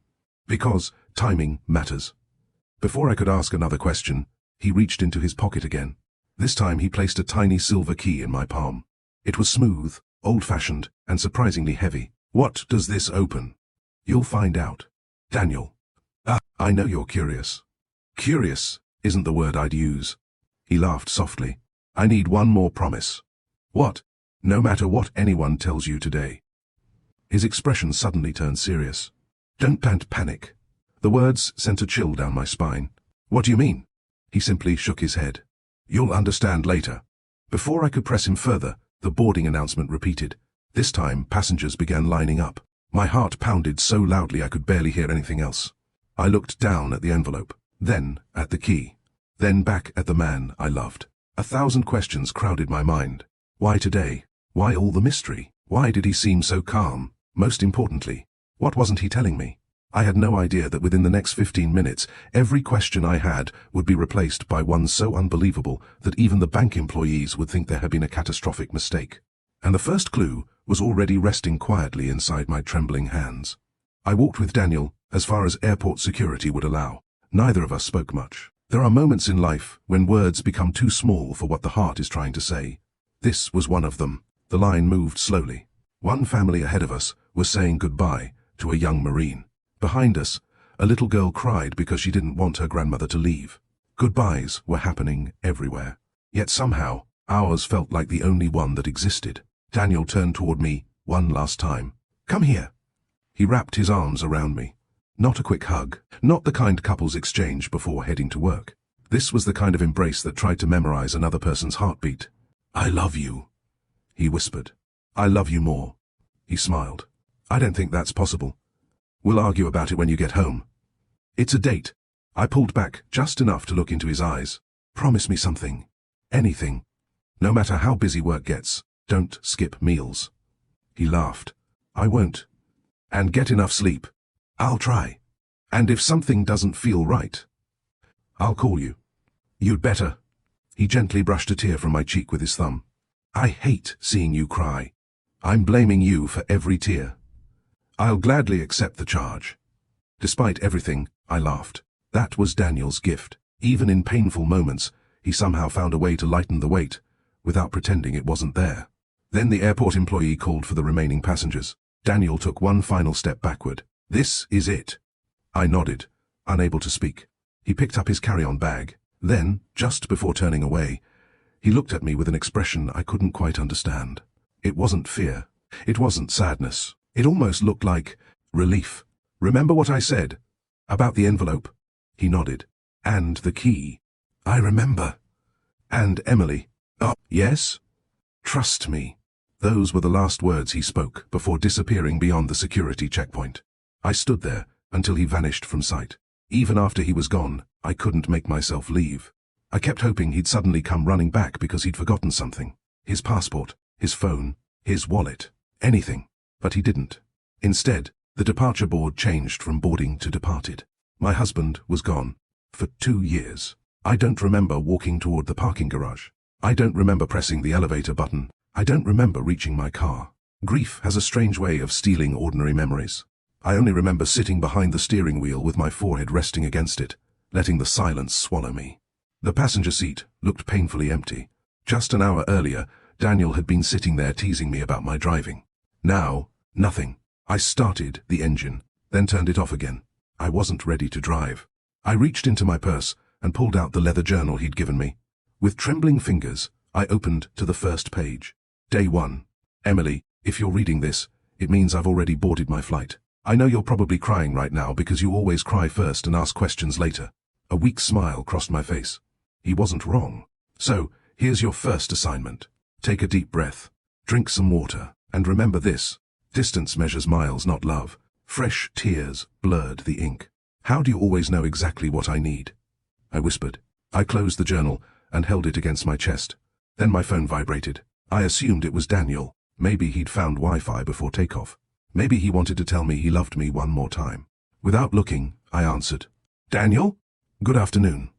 "Because timing matters." Before I could ask another question, he reached into his pocket again. This time he placed a tiny silver key in my palm. It was smooth, old-fashioned, and surprisingly heavy. "What does this open?" "You'll find out." "Daniel." I know you're curious." "Curious isn't the word I'd use." He laughed softly. "I need one more promise." "What?" "No matter what anyone tells you today." His expression suddenly turned serious. "Don't panic." The words sent a chill down my spine. "What do you mean?" He simply shook his head. "You'll understand later." Before I could press him further, the boarding announcement repeated. This time, passengers began lining up. My heart pounded so loudly I could barely hear anything else. I looked down at the envelope, then at the key, then back at the man I loved. 1,000 questions crowded my mind. Why today? Why all the mystery? Why did he seem so calm? Most importantly, what wasn't he telling me? I had no idea that within the next 15 minutes, every question I had would be replaced by one so unbelievable that even the bank employees would think there had been a catastrophic mistake. And the first clue was already resting quietly inside my trembling hands. I walked with Daniel as far as airport security would allow. Neither of us spoke much. There are moments in life when words become too small for what the heart is trying to say. This was one of them. The line moved slowly. One family ahead of us was saying goodbye to a young Marine. Behind us, a little girl cried because she didn't want her grandmother to leave. Goodbyes were happening everywhere. Yet somehow, ours felt like the only one that existed. Daniel turned toward me one last time. "Come here." He wrapped his arms around me. Not a quick hug, not the kind couples exchange before heading to work. This was the kind of embrace that tried to memorize another person's heartbeat. "I love you," he whispered. "I love you more." He smiled. "I don't think that's possible. We'll argue about it when you get home." "It's a date." I pulled back just enough to look into his eyes. "Promise me something. Anything. No matter how busy work gets, don't skip meals." He laughed. "I won't. And get enough sleep." "I'll try. And if something doesn't feel right, I'll call you." "You'd better." He gently brushed a tear from my cheek with his thumb. "I hate seeing you cry. I'm blaming you for every tear. I'll gladly accept the charge." Despite everything, I laughed. That was Daniel's gift. Even in painful moments, he somehow found a way to lighten the weight, without pretending it wasn't there. Then the airport employee called for the remaining passengers. Daniel took one final step backward. "This is it." I nodded, unable to speak. He picked up his carry-on bag. Then, just before turning away, he looked at me with an expression I couldn't quite understand. It wasn't fear. It wasn't sadness. It almost looked like relief. "Remember what I said? About the envelope?" He nodded. "And the key." "I remember." "And Emily." "Oh, yes?" "Trust me." Those were the last words he spoke before disappearing beyond the security checkpoint. I stood there until he vanished from sight. Even after he was gone, I couldn't make myself leave. I kept hoping he'd suddenly come running back because he'd forgotten something. His passport, his phone, his wallet, anything. But he didn't. Instead, the departure board changed from boarding to departed. My husband was gone. For 2 years. I don't remember walking toward the parking garage. I don't remember pressing the elevator button. I don't remember reaching my car. Grief has a strange way of stealing ordinary memories. I only remember sitting behind the steering wheel with my forehead resting against it, letting the silence swallow me. The passenger seat looked painfully empty. Just an hour earlier, Daniel had been sitting there teasing me about my driving. Now, nothing. I started the engine, then turned it off again. I wasn't ready to drive. I reached into my purse and pulled out the leather journal he'd given me. With trembling fingers, I opened to the first page. Day 1. "Emily, if you're reading this, it means I've already boarded my flight. I know you're probably crying right now because you always cry first and ask questions later." A weak smile crossed my face. He wasn't wrong. "So, here's your first assignment. Take a deep breath, drink some water, and remember this. Distance measures miles, not love." Fresh tears blurred the ink. "How do you always know exactly what I need?" I whispered. I closed the journal and held it against my chest. Then my phone vibrated. I assumed it was Daniel. Maybe he'd found Wi-Fi before takeoff. Maybe he wanted to tell me he loved me one more time. Without looking, I answered. "Daniel? Good afternoon.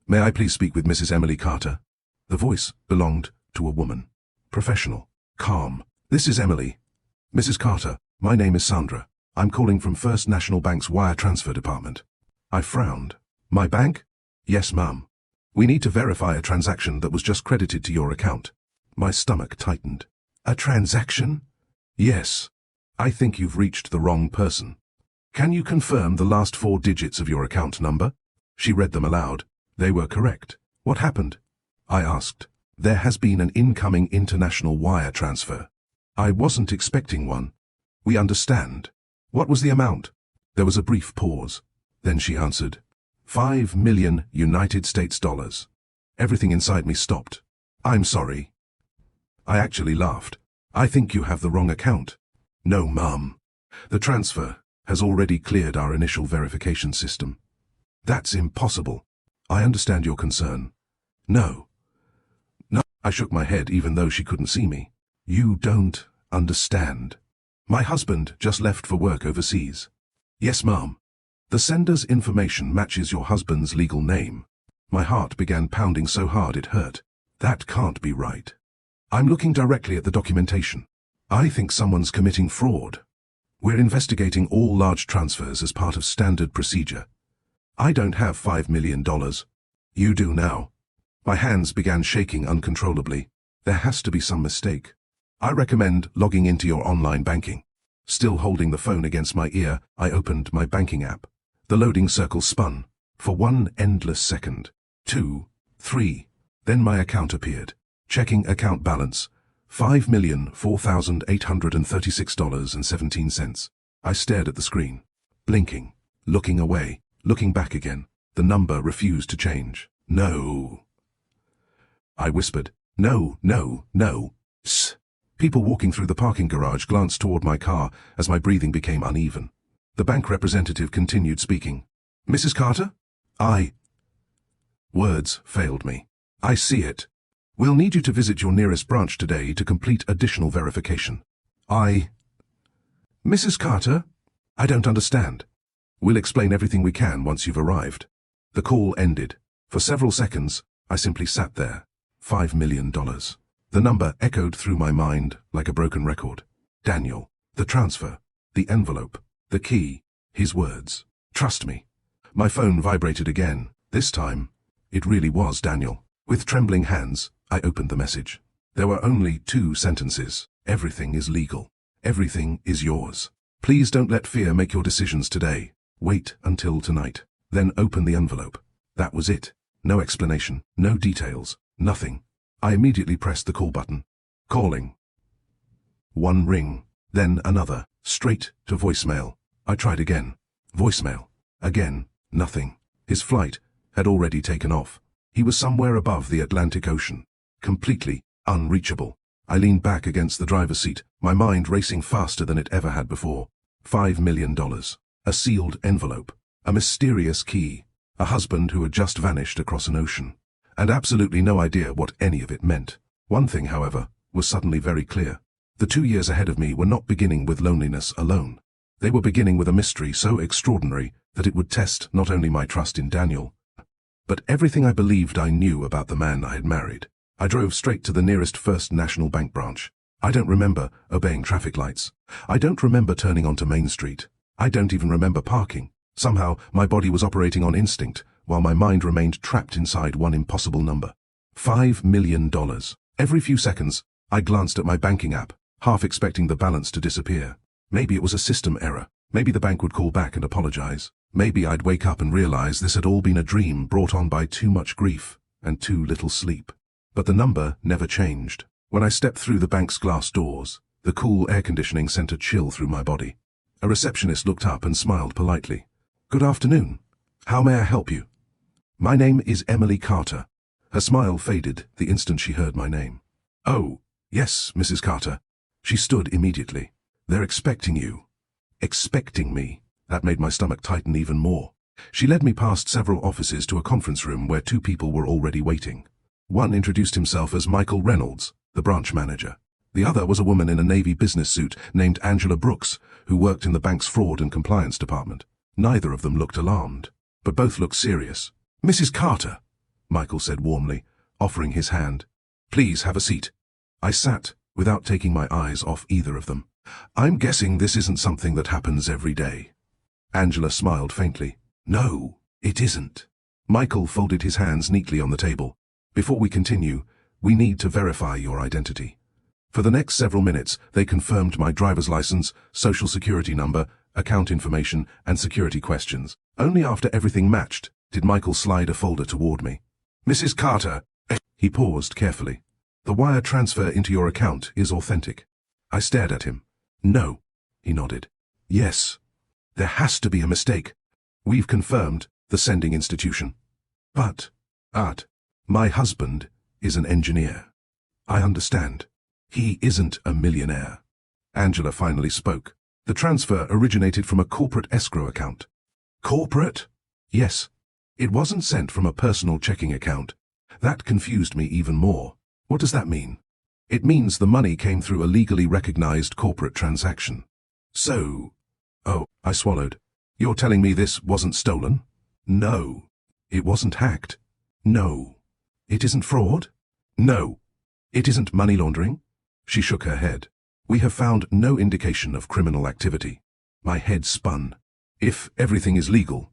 May I please speak with Mrs. Emily Carter?" The voice belonged to a woman. Professional. Calm. "This is Emily. Mrs. Carter, my name is Sandra. I'm calling from First National Bank's wire transfer department." I frowned. "My bank?" "Yes, ma'am. We need to verify a transaction that was just credited to your account." My stomach tightened. "A transaction?" "Yes. I think you've reached the wrong person. Can you confirm the last 4 digits of your account number?" She read them aloud. They were correct. "What happened?" I asked. "There has been an incoming international wire transfer." "I wasn't expecting one." "We understand. What was the amount?" There was a brief pause. Then she answered, $5 million United States dollars. Everything inside me stopped. "I'm sorry." I actually laughed. "I think you have the wrong account." "No, ma'am. The transfer has already cleared our initial verification system." "That's impossible." "I understand your concern." "No. No." I shook my head even though she couldn't see me. "You don't understand. My husband just left for work overseas." "Yes, ma'am. The sender's information matches your husband's legal name." My heart began pounding so hard it hurt. That can't be right. "I'm looking directly at the documentation. I think someone's committing fraud. We're investigating all large transfers as part of standard procedure. I don't have $5 million. You do now. My hands began shaking uncontrollably. There has to be some mistake. I recommend logging into your online banking. Still holding the phone against my ear, I opened my banking app. The loading circle spun. For one endless second. 2, 3. Then my account appeared. Checking account balance. $5,004,836.17. I stared at the screen. Blinking. Looking away. Looking back again. The number refused to change. No. I whispered. No, no, no. Sss. People walking through the parking garage glanced toward my car as my breathing became uneven. The bank representative continued speaking. Mrs. Carter? Words failed me. I see it. We'll need you to visit your nearest branch today to complete additional verification. Mrs. Carter? I don't understand. We'll explain everything we can once you've arrived. The call ended. For several seconds, I simply sat there. $5 million. The number echoed through my mind like a broken record. Daniel. The transfer. The envelope. The key. His words. Trust me. My phone vibrated again. This time, it really was Daniel. With trembling hands, I opened the message. There were only 2 sentences. Everything is legal. Everything is yours. Please don't let fear make your decisions today. Wait until tonight. Then open the envelope. That was it. No explanation, no details, nothing. I immediately pressed the call button. Calling. One ring, then another, straight to voicemail. I tried again. Voicemail. Again, nothing. His flight had already taken off. He was somewhere above the Atlantic Ocean. Completely unreachable. I leaned back against the driver's seat, my mind racing faster than it ever had before. $5 million. A sealed envelope. A mysterious key. A husband who had just vanished across an ocean. And absolutely no idea what any of it meant. One thing, however, was suddenly very clear. The 2 years ahead of me were not beginning with loneliness alone. They were beginning with a mystery so extraordinary that it would test not only my trust in Daniel, but everything I believed I knew about the man I had married. I drove straight to the nearest First National Bank branch. I don't remember obeying traffic lights. I don't remember turning onto Main Street. I don't even remember parking. Somehow, my body was operating on instinct, while my mind remained trapped inside one impossible number. $5 million. Every few seconds, I glanced at my banking app, half expecting the balance to disappear. Maybe it was a system error. Maybe the bank would call back and apologize. Maybe I'd wake up and realize this had all been a dream brought on by too much grief and too little sleep. But the number never changed. When I stepped through the bank's glass doors, the cool air conditioning sent a chill through my body. A receptionist looked up and smiled politely. Good afternoon. How may I help you? My name is Emily Carter. Her smile faded the instant she heard my name. Oh, yes, Mrs. Carter. She stood immediately. They're expecting you. Expecting me. That made my stomach tighten even more. She led me past several offices to a conference room where 2 people were already waiting. One introduced himself as Michael Reynolds, the branch manager. The other was a woman in a Navy business suit named Angela Brooks, who worked in the bank's fraud and compliance department. Neither of them looked alarmed, but both looked serious. Mrs. Carter, Michael said warmly, offering his hand. Please have a seat. I sat, without taking my eyes off either of them. I'm guessing this isn't something that happens every day. Angela smiled faintly. No, it isn't. Michael folded his hands neatly on the table. Before we continue, we need to verify your identity. For the next several minutes, they confirmed my driver's license, social security number, account information, and security questions. Only after everything matched did Michael slide a folder toward me. Mrs. Carter. He paused carefully. The wire transfer into your account is authentic. I stared at him. No, he nodded. Yes. There has to be a mistake. We've confirmed the sending institution. But, my husband is an engineer. I understand. He isn't a millionaire. Angela finally spoke. The transfer originated from a corporate escrow account. Corporate? Yes. It wasn't sent from a personal checking account. That confused me even more. What does that mean? It means the money came through a legally recognized corporate transaction. So... Oh, I swallowed. You're telling me this wasn't stolen? No. It wasn't hacked? No. It isn't fraud? No. It isn't money laundering? She shook her head. We have found no indication of criminal activity. My head spun. If everything is legal...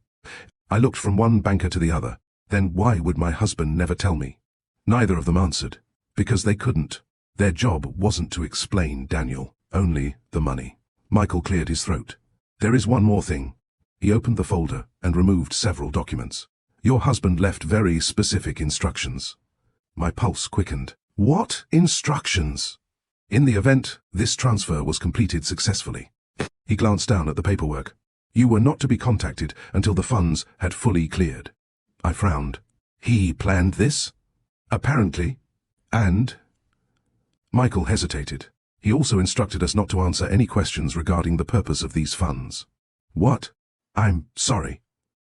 I looked from one banker to the other. Then why would my husband never tell me? Neither of them answered. Because they couldn't. Their job wasn't to explain Daniel, only the money. Michael cleared his throat. There is one more thing. He opened the folder and removed several documents. Your husband left very specific instructions. My pulse quickened. What instructions? In the event this transfer was completed successfully. He glanced down at the paperwork. You were not to be contacted until the funds had fully cleared. I frowned. He planned this? Apparently. And? Michael hesitated. He also instructed us not to answer any questions regarding the purpose of these funds. What? I'm sorry.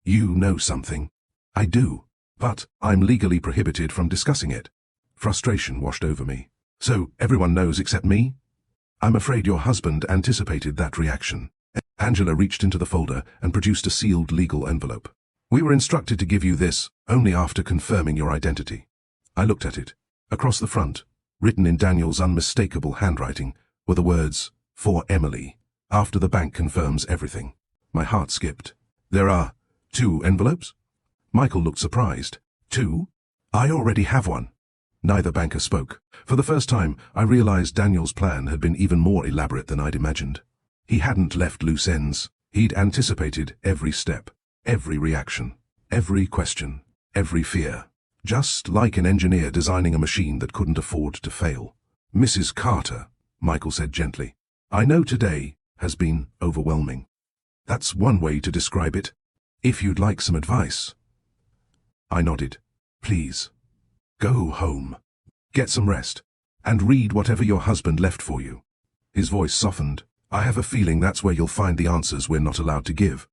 You know something. I do, but I'm legally prohibited from discussing it. Frustration washed over me. So everyone knows except me? I'm afraid your husband anticipated that reaction. Angela reached into the folder and produced a sealed legal envelope. We were instructed to give you this only after confirming your identity. I looked at it. Across the front, written in Daniel's unmistakable handwriting, were the words, "For Emily, after the bank confirms everything." My heart skipped. There are 2 envelopes? Michael looked surprised. 2? I already have one. Neither banker spoke. For the first time, I realized Daniel's plan had been even more elaborate than I'd imagined. He hadn't left loose ends. He'd anticipated every step, every reaction, every question, every fear. Just like an engineer designing a machine that couldn't afford to fail. Mrs. Carter, Michael said gently, I know today has been overwhelming. That's one way to describe it. If you'd like some advice. I nodded. Please. Go home. Get some rest. And read whatever your husband left for you. His voice softened. I have a feeling that's where you'll find the answers we're not allowed to give.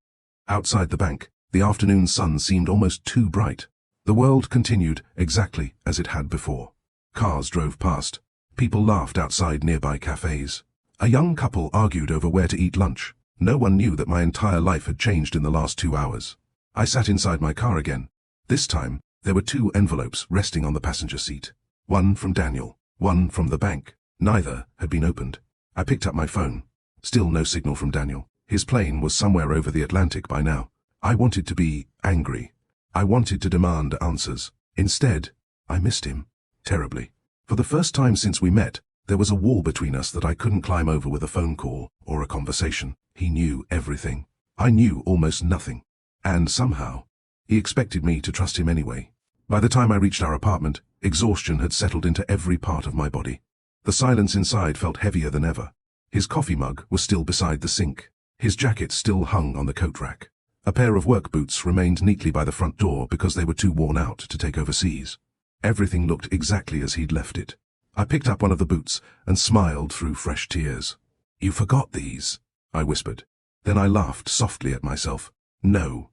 Outside the bank, the afternoon sun seemed almost too bright. The world continued exactly as it had before. Cars drove past. People laughed outside nearby cafes. A young couple argued over where to eat lunch. No one knew that my entire life had changed in the last 2 hours. I sat inside my car again. This time, there were 2 envelopes resting on the passenger seat. One from Daniel, one from the bank. Neither had been opened. I picked up my phone. Still no signal from Daniel. His plane was somewhere over the Atlantic by now. I wanted to be angry. I wanted to demand answers. Instead, I missed him. Terribly. For the first time since we met, there was a wall between us that I couldn't climb over with a phone call or a conversation. He knew everything. I knew almost nothing. And somehow, he expected me to trust him anyway. By the time I reached our apartment, exhaustion had settled into every part of my body. The silence inside felt heavier than ever. His coffee mug was still beside the sink. His jacket still hung on the coat rack. A pair of work boots remained neatly by the front door because they were too worn out to take overseas. Everything looked exactly as he'd left it. I picked up one of the boots and smiled through fresh tears. You forgot these, I whispered. Then I laughed softly at myself. No.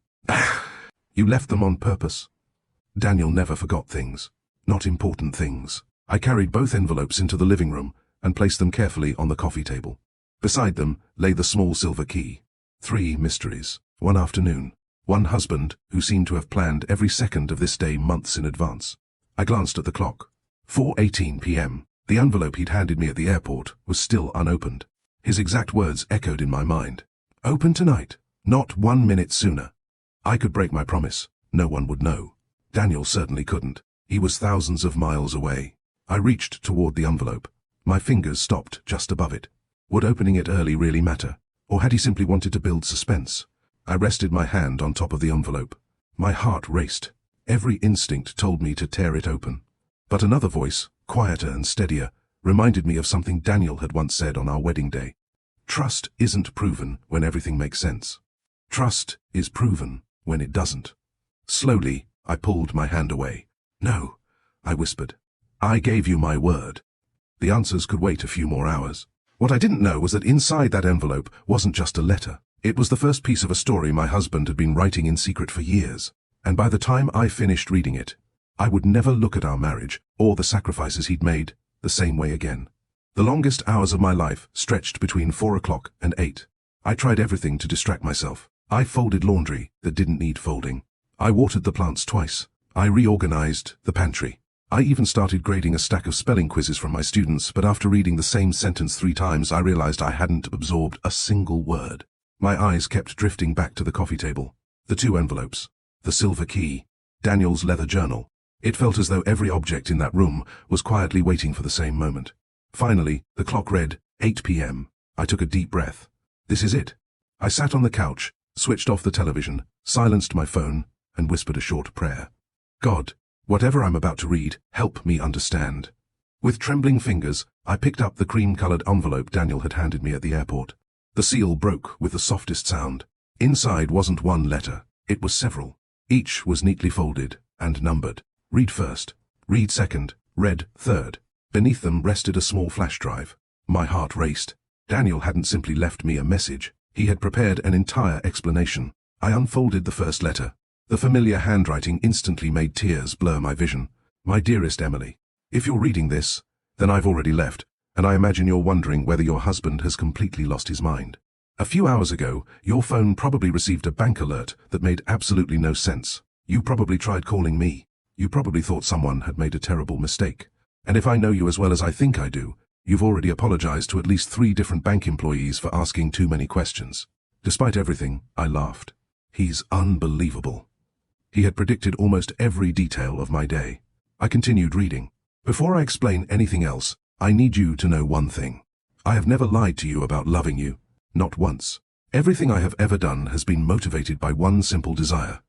You left them on purpose. Daniel never forgot things. Not important things. I carried both envelopes into the living room and placed them carefully on the coffee table. Beside them lay the small silver key. 3 mysteries. One afternoon. One husband who seemed to have planned every second of this day months in advance. I glanced at the clock. 4:18 p.m. The envelope he'd handed me at the airport was still unopened. His exact words echoed in my mind. Open tonight, not 1 minute sooner. I could break my promise. No one would know. Daniel certainly couldn't. He was thousands of miles away. I reached toward the envelope. My fingers stopped just above it. Would opening it early really matter? Or had he simply wanted to build suspense? I rested my hand on top of the envelope. My heart raced. Every instinct told me to tear it open. But another voice, quieter and steadier, reminded me of something Daniel had once said on our wedding day. Trust isn't proven when everything makes sense. Trust is proven when it doesn't. Slowly, I pulled my hand away. No, I whispered. I gave you my word. The answers could wait a few more hours. What I didn't know was that inside that envelope wasn't just a letter. It was the first piece of a story my husband had been writing in secret for years. And by the time I finished reading it, I would never look at our marriage, or the sacrifices he'd made, the same way again. The longest hours of my life stretched between 4 o'clock and 8. I tried everything to distract myself. I folded laundry that didn't need folding. I watered the plants twice. I reorganized the pantry. I even started grading a stack of spelling quizzes from my students, but after reading the same sentence 3 times, I realized I hadn't absorbed a single word. My eyes kept drifting back to the coffee table, the 2 envelopes, the silver key. Daniel's leather journal. It felt as though every object in that room was quietly waiting for the same moment. Finally, the clock read 8 p.m. I took a deep breath. This is it. I sat on the couch, switched off the television, silenced my phone, and whispered a short prayer. God, whatever I'm about to read, help me understand. With trembling fingers, I picked up the cream-colored envelope Daniel had handed me at the airport. The seal broke with the softest sound. Inside wasn't one letter, it was several. Each was neatly folded and numbered. Read first, read second, read third. Beneath them rested a small flash drive. My heart raced. Daniel hadn't simply left me a message. He had prepared an entire explanation. I unfolded the first letter. The familiar handwriting instantly made tears blur my vision. My dearest Emily, if you're reading this, then I've already left, and I imagine you're wondering whether your husband has completely lost his mind. A few hours ago, your phone probably received a bank alert that made absolutely no sense. You probably tried calling me. You probably thought someone had made a terrible mistake. And if I know you as well as I think I do, you've already apologized to at least 3 different bank employees for asking too many questions. Despite everything, I laughed. He's unbelievable. He had predicted almost every detail of my day. I continued reading. Before I explain anything else, I need you to know one thing. I have never lied to you about loving you. Not once. Everything I have ever done has been motivated by one simple desire.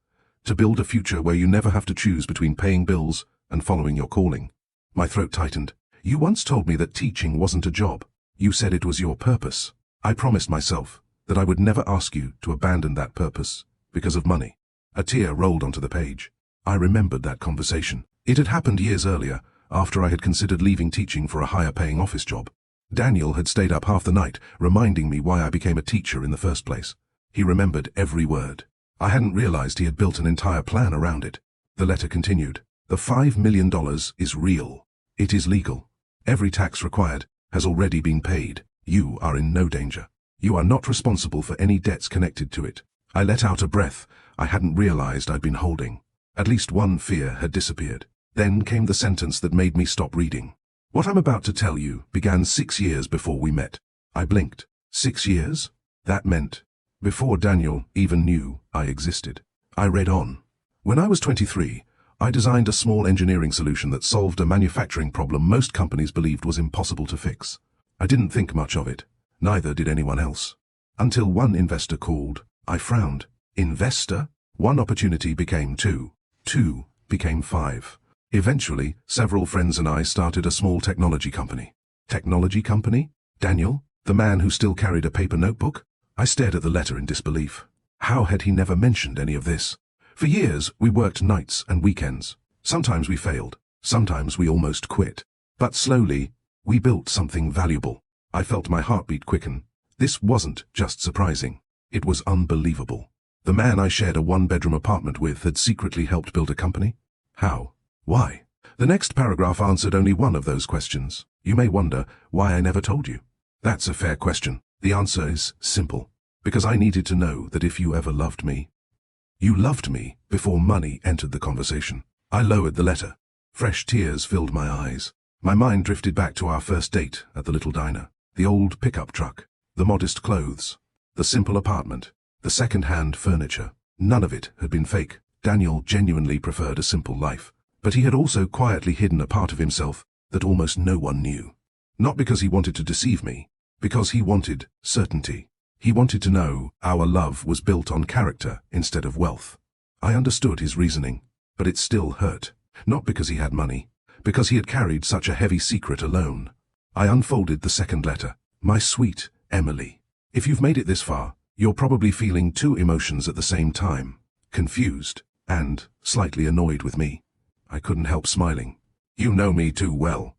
To build a future where you never have to choose between paying bills and following your calling. My throat tightened. You once told me that teaching wasn't a job. You said it was your purpose. I promised myself that I would never ask you to abandon that purpose because of money. A tear rolled onto the page. I remembered that conversation. It had happened years earlier, after I had considered leaving teaching for a higher-paying office job. Daniel had stayed up half the night, reminding me why I became a teacher in the first place. He remembered every word. I hadn't realized he had built an entire plan around it. The letter continued. The $5 million is real. It is legal. Every tax required has already been paid. You are in no danger. You are not responsible for any debts connected to it. I let out a breath I hadn't realized I'd been holding. At least one fear had disappeared. Then came the sentence that made me stop reading. What I'm about to tell you began 6 years before we met. I blinked. 6 years? That meant before Daniel even knew I existed. I read on. When I was 23, I designed a small engineering solution that solved a manufacturing problem most companies believed was impossible to fix. I didn't think much of it. Neither did anyone else. Until one investor called. I frowned. Investor? One opportunity became 2. 2 became 5. Eventually, several friends and I started a small technology company. Technology company? Daniel? The man who still carried a paper notebook? I stared at the letter in disbelief. How had he never mentioned any of this? For years, we worked nights and weekends. Sometimes we failed. Sometimes we almost quit. But slowly, we built something valuable. I felt my heartbeat quicken. This wasn't just surprising. It was unbelievable. The man I shared a 1-bedroom apartment with had secretly helped build a company? How? Why? The next paragraph answered only one of those questions. You may wonder why I never told you. That's a fair question. The answer is simple. Because I needed to know that if you ever loved me, you loved me before money entered the conversation. I lowered the letter. Fresh tears filled my eyes. My mind drifted back to our first date at the little diner. The old pickup truck. The modest clothes. The simple apartment. The second-hand furniture. None of it had been fake. Daniel genuinely preferred a simple life. But he had also quietly hidden a part of himself that almost no one knew. Not because he wanted to deceive me. Because he wanted certainty. He wanted to know our love was built on character instead of wealth. I understood his reasoning, but it still hurt. Not because he had money, because he had carried such a heavy secret alone. I unfolded the second letter. My sweet Emily. If you've made it this far, you're probably feeling 2 emotions at the same time. Confused and slightly annoyed with me. I couldn't help smiling. You know me too well.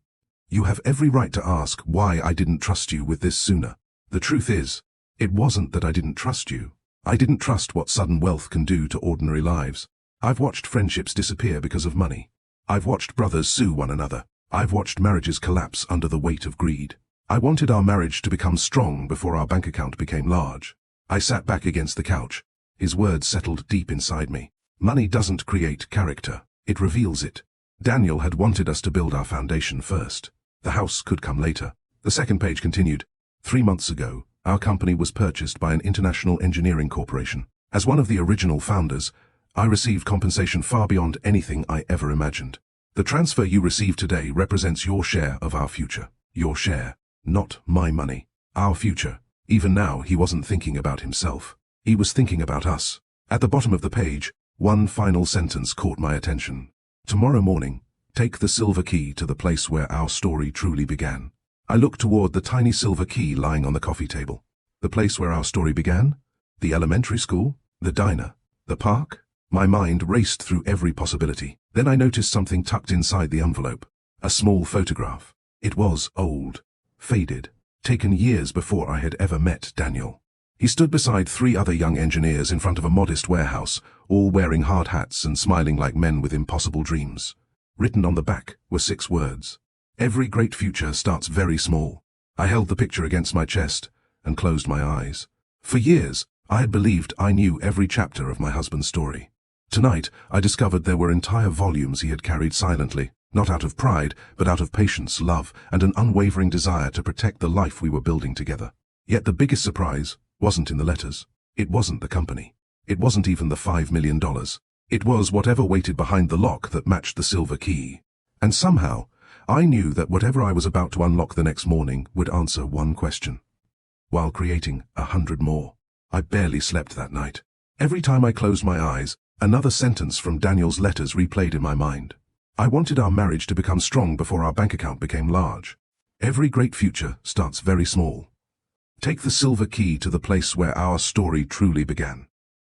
You have every right to ask why I didn't trust you with this sooner. The truth is, it wasn't that I didn't trust you. I didn't trust what sudden wealth can do to ordinary lives. I've watched friendships disappear because of money. I've watched brothers sue one another. I've watched marriages collapse under the weight of greed. I wanted our marriage to become strong before our bank account became large. I sat back against the couch. His words settled deep inside me. Money doesn't create character. It reveals it. Daniel had wanted us to build our foundation first. The house could come later. The second page continued. 3 months ago, our company was purchased by an international engineering corporation. As one of the original founders, I received compensation far beyond anything I ever imagined. The transfer you receive today represents your share of our future. Your share, not my money. Our future. Even now, he wasn't thinking about himself. He was thinking about us. At the bottom of the page, one final sentence caught my attention. Tomorrow morning, take the silver key to the place where our story truly began. I looked toward the tiny silver key lying on the coffee table. The place where our story began? The elementary school? The diner? The park? My mind raced through every possibility. Then I noticed something tucked inside the envelope. A small photograph. It was old, faded, taken years before I had ever met Daniel. He stood beside 3 other young engineers in front of a modest warehouse, all wearing hard hats and smiling like men with impossible dreams. Written on the back were 6 words. Every great future starts very small. I held the picture against my chest and closed my eyes. For years, I had believed I knew every chapter of my husband's story. Tonight, I discovered there were entire volumes he had carried silently, not out of pride, but out of patience, love, and an unwavering desire to protect the life we were building together. Yet the biggest surprise wasn't in the letters. It wasn't the company. It wasn't even the $5 million. It was whatever waited behind the lock that matched the silver key. And somehow, I knew that whatever I was about to unlock the next morning would answer one question, while creating 100 more. I barely slept that night. Every time I closed my eyes, another sentence from Daniel's letters replayed in my mind. I wanted our marriage to become strong before our bank account became large. Every great future starts very small. Take the silver key to the place where our story truly began.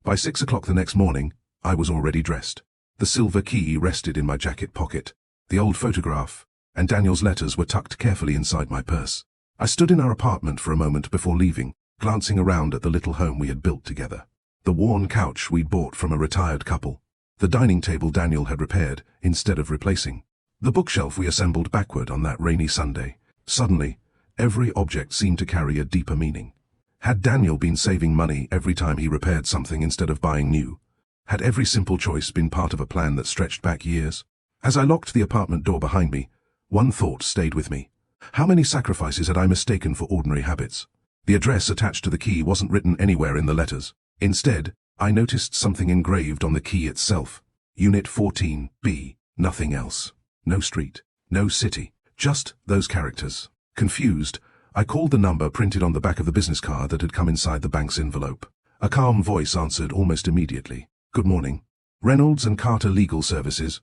By 6 o'clock the next morning, I was already dressed. The silver key rested in my jacket pocket. The old photograph and Daniel's letters were tucked carefully inside my purse. I stood in our apartment for a moment before leaving, glancing around at the little home we had built together. The worn couch we'd bought from a retired couple. The dining table Daniel had repaired instead of replacing. The bookshelf we assembled backward on that rainy Sunday. Suddenly, every object seemed to carry a deeper meaning. Had Daniel been saving money every time he repaired something instead of buying new? Had every simple choice been part of a plan that stretched back years? As I locked the apartment door behind me, one thought stayed with me. How many sacrifices had I mistaken for ordinary habits? The address attached to the key wasn't written anywhere in the letters. Instead, I noticed something engraved on the key itself. Unit 14B, nothing else. No street, no city, just those characters. Confused, I called the number printed on the back of the business card that had come inside the bank's envelope. A calm voice answered almost immediately. Good morning. Reynolds and Carter Legal Services.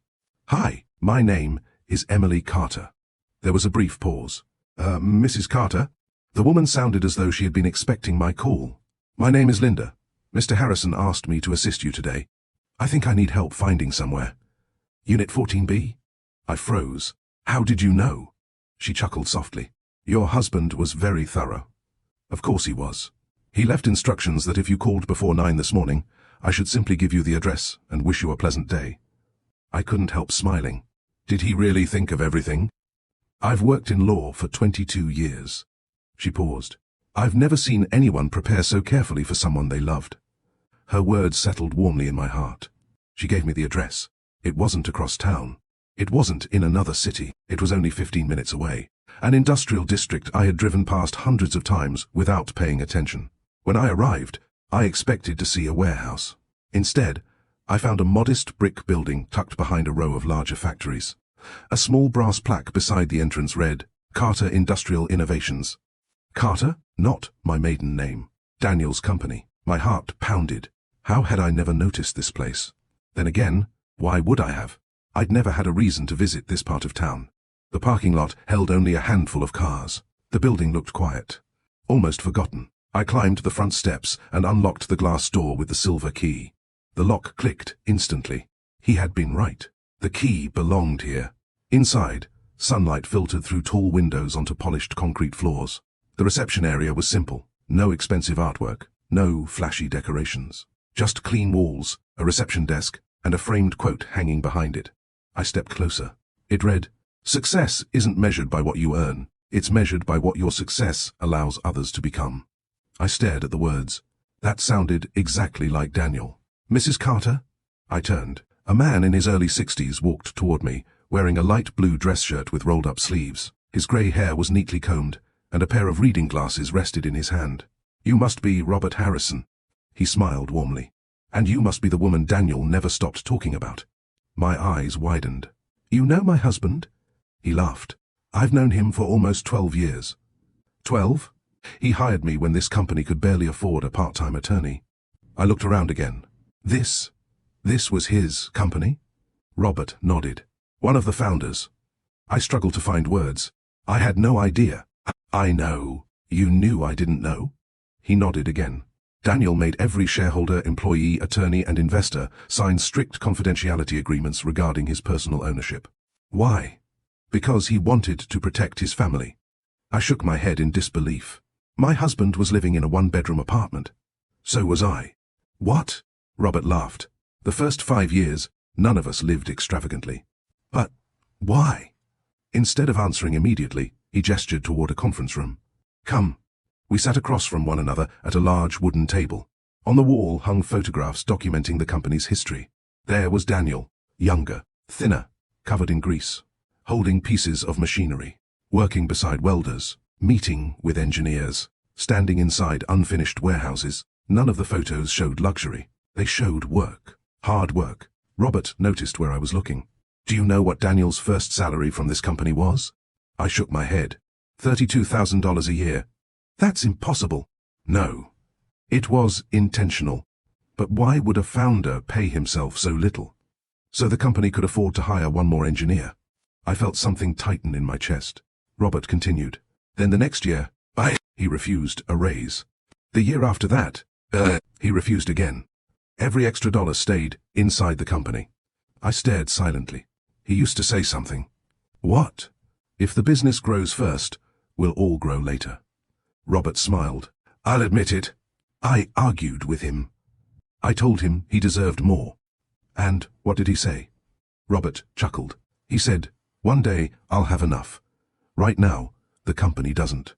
Hi, my name is Emily Carter. There was a brief pause. Mrs. Carter? The woman sounded as though she had been expecting my call. My name is Linda. Mr. Harrison asked me to assist you today. I think I need help finding somewhere. Unit 14B? I froze. How did you know? She chuckled softly. Your husband was very thorough. Of course he was. He left instructions that if you called before 9 this morning, I should simply give you the address and wish you a pleasant day. I couldn't help smiling. Did he really think of everything? I've worked in law for 22 years. She paused. I've never seen anyone prepare so carefully for someone they loved. Her words settled warmly in my heart. She gave me the address. It wasn't across town. It wasn't in another city. It was only 15 minutes away. An industrial district I had driven past hundreds of times without paying attention. When I arrived, I expected to see a warehouse. Instead, I found a modest brick building tucked behind a row of larger factories. A small brass plaque beside the entrance read, Carter Industrial Innovations. Carter? Not my maiden name. Daniel's company. My heart pounded. How had I never noticed this place? Then again, why would I have? I'd never had a reason to visit this part of town. The parking lot held only a handful of cars. The building looked quiet, almost forgotten. I climbed the front steps and unlocked the glass door with the silver key. The lock clicked instantly. He had been right. The key belonged here. Inside, sunlight filtered through tall windows onto polished concrete floors. The reception area was simple. No expensive artwork, no flashy decorations. Just clean walls, a reception desk, and a framed quote hanging behind it. I stepped closer. It read, Success isn't measured by what you earn. It's measured by what your success allows others to become. I stared at the words. That sounded exactly like Daniel. Mrs. Carter? I turned. A man in his early 60s walked toward me, wearing a light blue dress shirt with rolled-up sleeves. His grey hair was neatly combed, and a pair of reading glasses rested in his hand. You must be Robert Harrison. He smiled warmly. And you must be the woman Daniel never stopped talking about. My eyes widened. You know my husband? He laughed. I've known him for almost 12 years. 12? He hired me when this company could barely afford a part-time attorney. I looked around again. This was his company? Robert nodded. One of the founders. I struggled to find words. I had no idea. I know. You knew I didn't know? He nodded again. Daniel made every shareholder, employee, attorney, and investor sign strict confidentiality agreements regarding his personal ownership. Why? Because he wanted to protect his family. I shook my head in disbelief. My husband was living in a one-bedroom apartment. So was I. What? Robert laughed. The first 5 years, none of us lived extravagantly. But why? Instead of answering immediately, he gestured toward a conference room. Come. We sat across from one another at a large wooden table. On the wall hung photographs documenting the company's history. There was Daniel, younger, thinner, covered in grease, holding pieces of machinery, working beside welders, meeting with engineers, standing inside unfinished warehouses. None of the photos showed luxury. They showed work. Hard work. Robert noticed where I was looking. Do you know what Daniel's first salary from this company was? I shook my head. $32,000 a year. That's impossible. No. It was intentional. But why would a founder pay himself so little? So the company could afford to hire one more engineer. I felt something tighten in my chest. Robert continued. Then the next year, he refused a raise. The year after that, he refused again. Every extra dollar stayed inside the company. I stared silently. He used to say something. What? If the business grows first, we'll all grow later. Robert smiled. I'll admit it. I argued with him. I told him he deserved more. And what did he say? Robert chuckled. He said, one day I'll have enough. Right now, the company doesn't.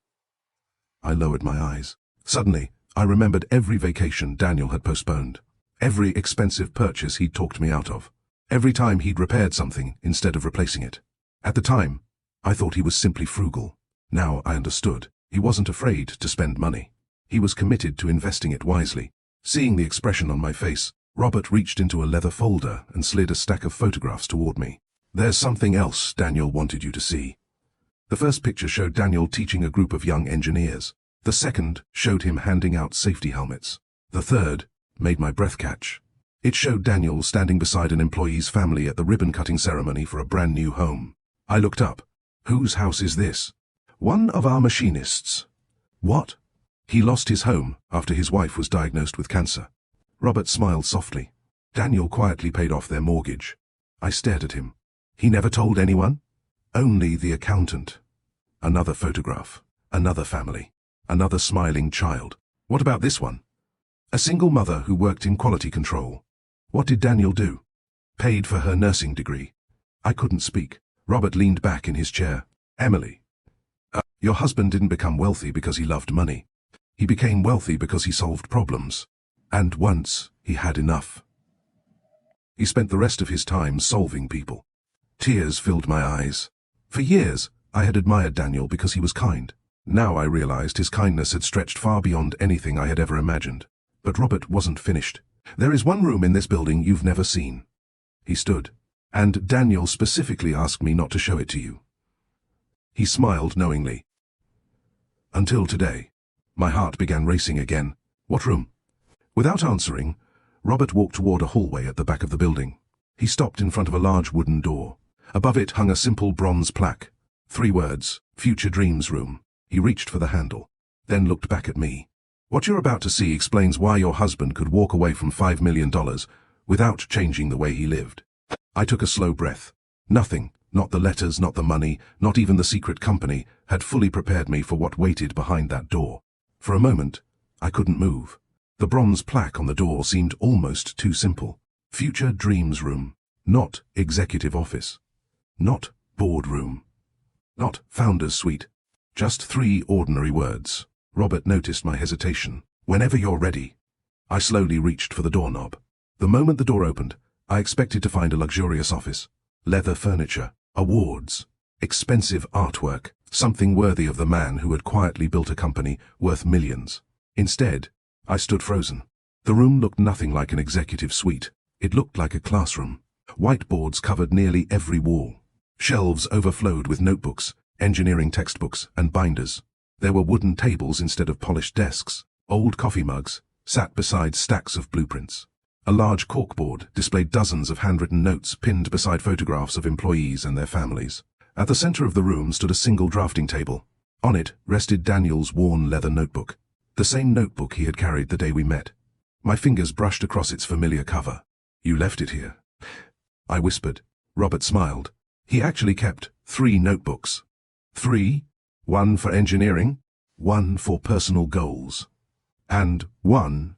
I lowered my eyes. Suddenly, I remembered every vacation Daniel had postponed. Every expensive purchase he'd talked me out of. Every time he'd repaired something instead of replacing it. At the time, I thought he was simply frugal. Now I understood. He wasn't afraid to spend money. He was committed to investing it wisely. Seeing the expression on my face, Robert reached into a leather folder and slid a stack of photographs toward me. There's something else Daniel wanted you to see. The first picture showed Daniel teaching a group of young engineers. The second showed him handing out safety helmets. The third made my breath catch. It showed Daniel standing beside an employee's family at the ribbon-cutting ceremony for a brand new home. I looked up. Whose house is this? One of our machinists. What? He lost his home after his wife was diagnosed with cancer. Robert smiled softly. Daniel quietly paid off their mortgage. I stared at him. He never told anyone? Only the accountant. Another photograph. Another family. Another smiling child. What about this one? A single mother who worked in quality control. What did Daniel do? Paid for her nursing degree. I couldn't speak. Robert leaned back in his chair. Emily. Your husband didn't become wealthy because he loved money. He became wealthy because he solved problems. And once he had enough. He spent the rest of his time solving people. Tears filled my eyes. For years, I had admired Daniel because he was kind. Now I realized his kindness had stretched far beyond anything I had ever imagined. But Robert wasn't finished. There is one room in this building you've never seen. He stood. And Daniel specifically asked me not to show it to you. He smiled knowingly. Until today. My heart began racing again. What room? Without answering, Robert walked toward a hallway at the back of the building. He stopped in front of a large wooden door. Above it hung a simple bronze plaque. 3 words, Future Dreams Room. He reached for the handle, then looked back at me. What you're about to see explains why your husband could walk away from $5 million without changing the way he lived. I took a slow breath. Nothing, not the letters, not the money, not even the secret company, had fully prepared me for what waited behind that door. For a moment, I couldn't move. The bronze plaque on the door seemed almost too simple. Future Dreams Room. Not executive office. Not boardroom. Not founder's suite. Just 3 ordinary words. Robert noticed my hesitation. Whenever you're ready. I slowly reached for the doorknob. The moment the door opened, I expected to find a luxurious office. Leather furniture. Awards. Expensive artwork. Something worthy of the man who had quietly built a company worth millions. Instead, I stood frozen. The room looked nothing like an executive suite. It looked like a classroom. Whiteboards covered nearly every wall. Shelves overflowed with notebooks, engineering textbooks, and binders. There were wooden tables instead of polished desks. Old coffee mugs sat beside stacks of blueprints. A large corkboard displayed dozens of handwritten notes pinned beside photographs of employees and their families. At the center of the room stood a single drafting table. On it rested Daniel's worn leather notebook, the same notebook he had carried the day we met. My fingers brushed across its familiar cover. "You left it here," I whispered. Robert smiled. He actually kept 3 notebooks. 3? 1 for engineering, 1 for personal goals, and 1...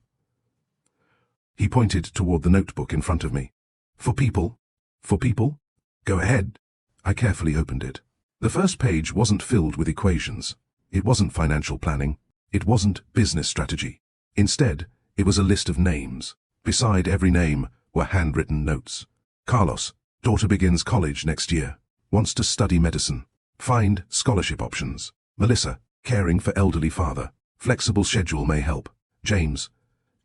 He pointed toward the notebook in front of me. "For people? For people? Go ahead." I carefully opened it. The first page wasn't filled with equations. It wasn't financial planning. It wasn't business strategy. Instead, it was a list of names. Beside every name were handwritten notes. Carlos, daughter begins college next year. Wants to study medicine. Find scholarship options. Melissa, caring for elderly father. Flexible schedule may help. James,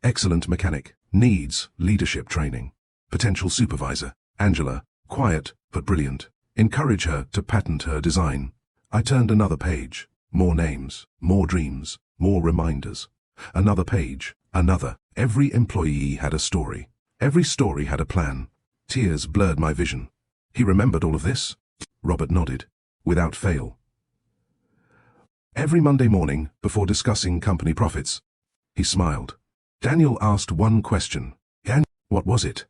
excellent mechanic. Needs leadership training. Potential supervisor. Angela, quiet but brilliant. Encourage her to patent her design. I turned another page. More names, more dreams, more reminders. Another page, another. Every employee had a story. Every story had a plan. Tears blurred my vision. "He remembered all of this?" Robert nodded, without fail. Every Monday morning, before discussing company profits, he smiled. Daniel asked one question. "And what was it?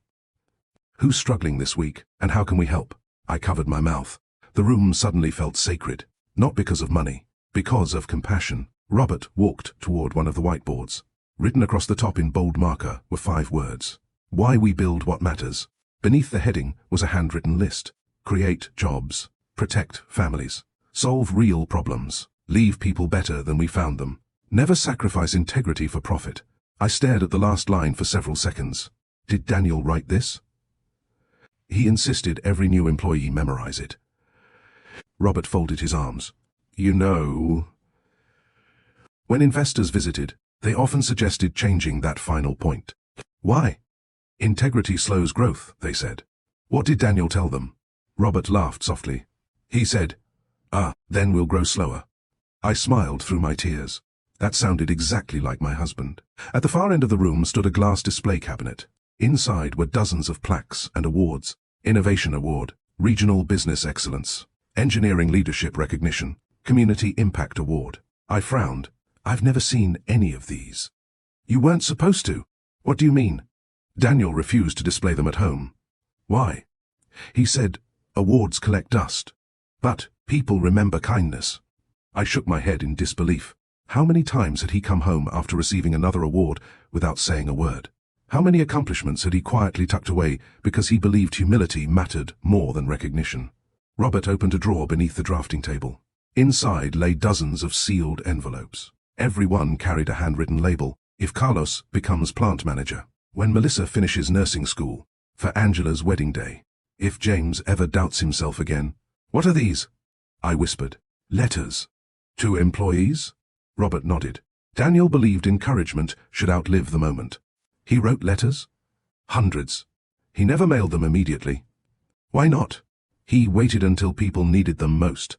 Who's struggling this week, and how can we help?" I covered my mouth. The room suddenly felt sacred, not because of money, because of compassion. Robert walked toward one of the whiteboards. Written across the top in bold marker were 5 words. "Why we build what matters." Beneath the heading was a handwritten list. Create jobs. Protect families. Solve real problems. Leave people better than we found them. Never sacrifice integrity for profit. I stared at the last line for several seconds. Did Daniel write this? He insisted every new employee memorize it. Robert folded his arms. "You know..." When investors visited, they often suggested changing that final point. "Why?" "Integrity slows growth," they said. What did Daniel tell them? Robert laughed softly. He said, then we'll grow slower." I smiled through my tears. That sounded exactly like my husband. At the far end of the room stood a glass display cabinet. Inside were dozens of plaques and awards. Innovation Award, Regional Business Excellence, Engineering Leadership Recognition, Community Impact Award. I frowned. I've never seen any of these. "You weren't supposed to." "What do you mean?" Daniel refused to display them at home. "Why?" He said, "Awards collect dust. But people remember kindness." I shook my head in disbelief. How many times had he come home after receiving another award without saying a word? How many accomplishments had he quietly tucked away because he believed humility mattered more than recognition? Robert opened a drawer beneath the drafting table. Inside lay dozens of sealed envelopes. Every one carried a handwritten label. "If Carlos becomes plant manager. When Melissa finishes nursing school. For Angela's wedding day. If James ever doubts himself again." "What are these?" I whispered. "Letters." "To employees?" Robert nodded. Daniel believed encouragement should outlive the moment. He wrote letters? Hundreds. He never mailed them immediately. Why not? He waited until people needed them most.